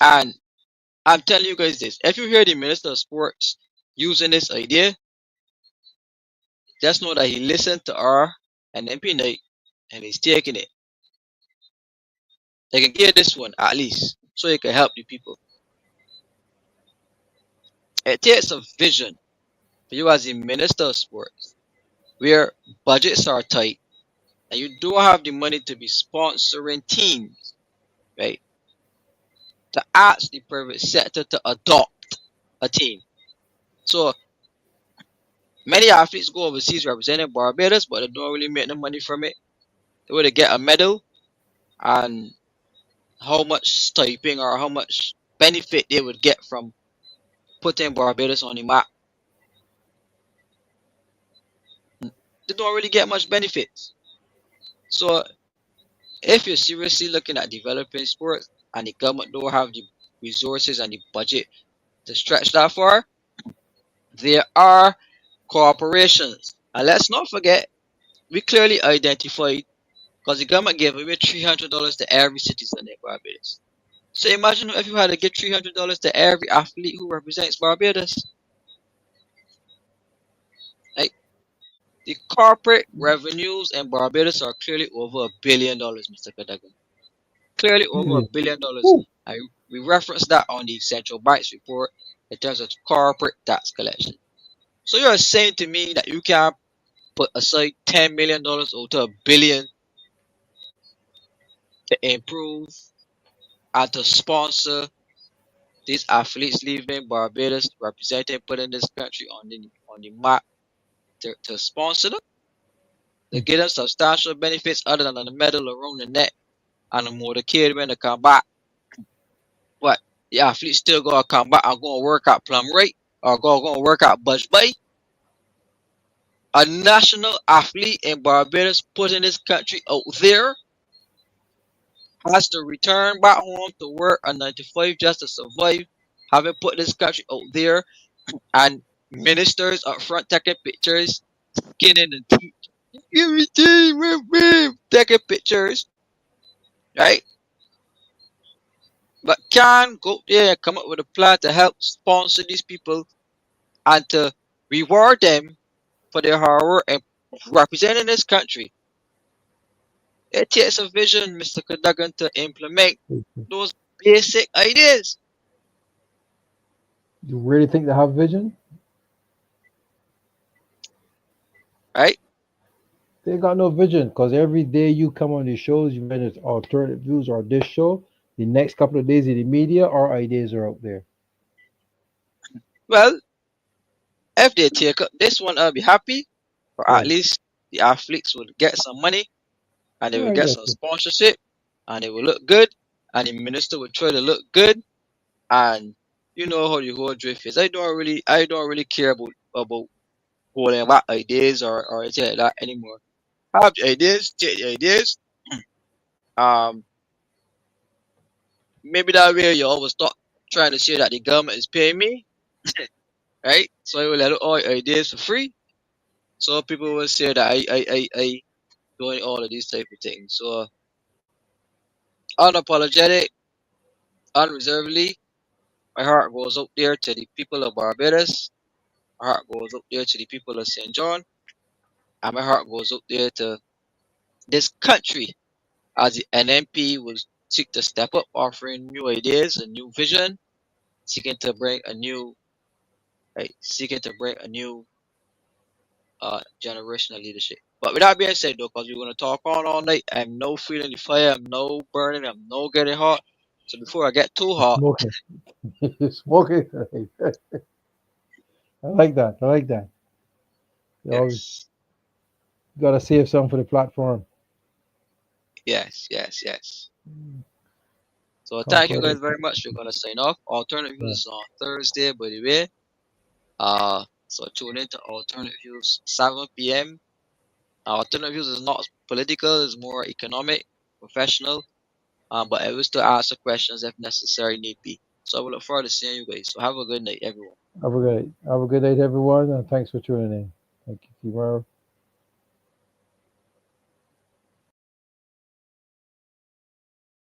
And I'm telling you guys this: if you hear the Minister of Sports using this idea, just know that he listened to our N.N.P night and he's taking it. They can get this one at least, so it can help the people. It takes a vision for you as a Minister of Sports, where budgets are tight and you don't have the money to be sponsoring teams, right? To ask the private sector to adopt a team. So many athletes go overseas representing Barbados, but they don't really make no money from it. They would get a medal and how much stipend or how much benefit they would get from putting Barbados on the map. They don't really get much benefits. So if you're seriously looking at developing sports and the government don't have the resources and the budget to stretch that far, there are corporations. And let's not forget, we clearly identified because the government gave away $300 to every citizen in Barbados. So imagine if you had to give $300 to every athlete who represents Barbados. Like the corporate revenues in Barbados are clearly over $1 billion, Mr. Kadagan. Clearly over a Billion. billion dollars. Woo. And we referenced that on the central banks report in terms of corporate tax collection. So you're saying to me that you can put aside $10 million or to $1 billion to improve and to sponsor these athletes leaving Barbados, representing putting this country on the map to sponsor them, to Mm. give them substantial benefits other than the medal around the neck and the motorcade when they come back. But the athletes still gonna come back and gonna work out Plum Rate or gonna work out Budge Bay. A national athlete in Barbados putting this country out there has to return back home to work a 9 to 5 just to survive, having put this country out there, and ministers up front taking pictures, skinning and teeth. Everything with me, taking pictures, right? But can go there and come up with a plan to help sponsor these people and to reward them for their hard work and representing this country. It takes a vision, Mr. Cadogan, to implement those basic ideas, You really think they have vision? right? They got no vision because every day you come on these shows, you whether it's alternative views or this show, the next couple of days in the media, our ideas are out there. Well, if they take up this one, I'll be happy, or at Right. least the athletes will get some money and they will Right. get Yes. some Yes. sponsorship and it will look good and the minister will try to look good and you know how the whole drift is. I don't really care about holding back ideas or anything like that anymore. Have the ideas, take the ideas. Um, maybe that way you always stop trying to say that the government is paying me. right? So I will let all ideas for free. So people will say that I doing all of these type of things. So unapologetic, unreservedly, my heart goes up there to the people of Barbados. My heart goes up there to the people of St. John. And my heart goes up there to this country as the N.N.P was seek to step up, offering new ideas, a new vision, seeking to bring a new, right, seeking to bring a new generation of leadership. But with that being said, though, because we're going to talk on all night, I'm no feeling the fire, I'm no burning, I'm no getting hot. So before I get too You're hot, smoking. You're smoking. I like that. I like that. You always yes, got to save some for the platform. yes. So thank you Comfort guys it. very much. We're going to sign off. Alternative Yeah. Views is on Thursday, by the way. So tune in to Alternative Views 7 p.m. Alternative Views is not political; it's more economic, professional. But I will still answer questions if necessary, need be. So I will look forward to seeing you guys. So have a good night, everyone. Have a good night, everyone, and thanks for tuning in. Thank you, Kimura.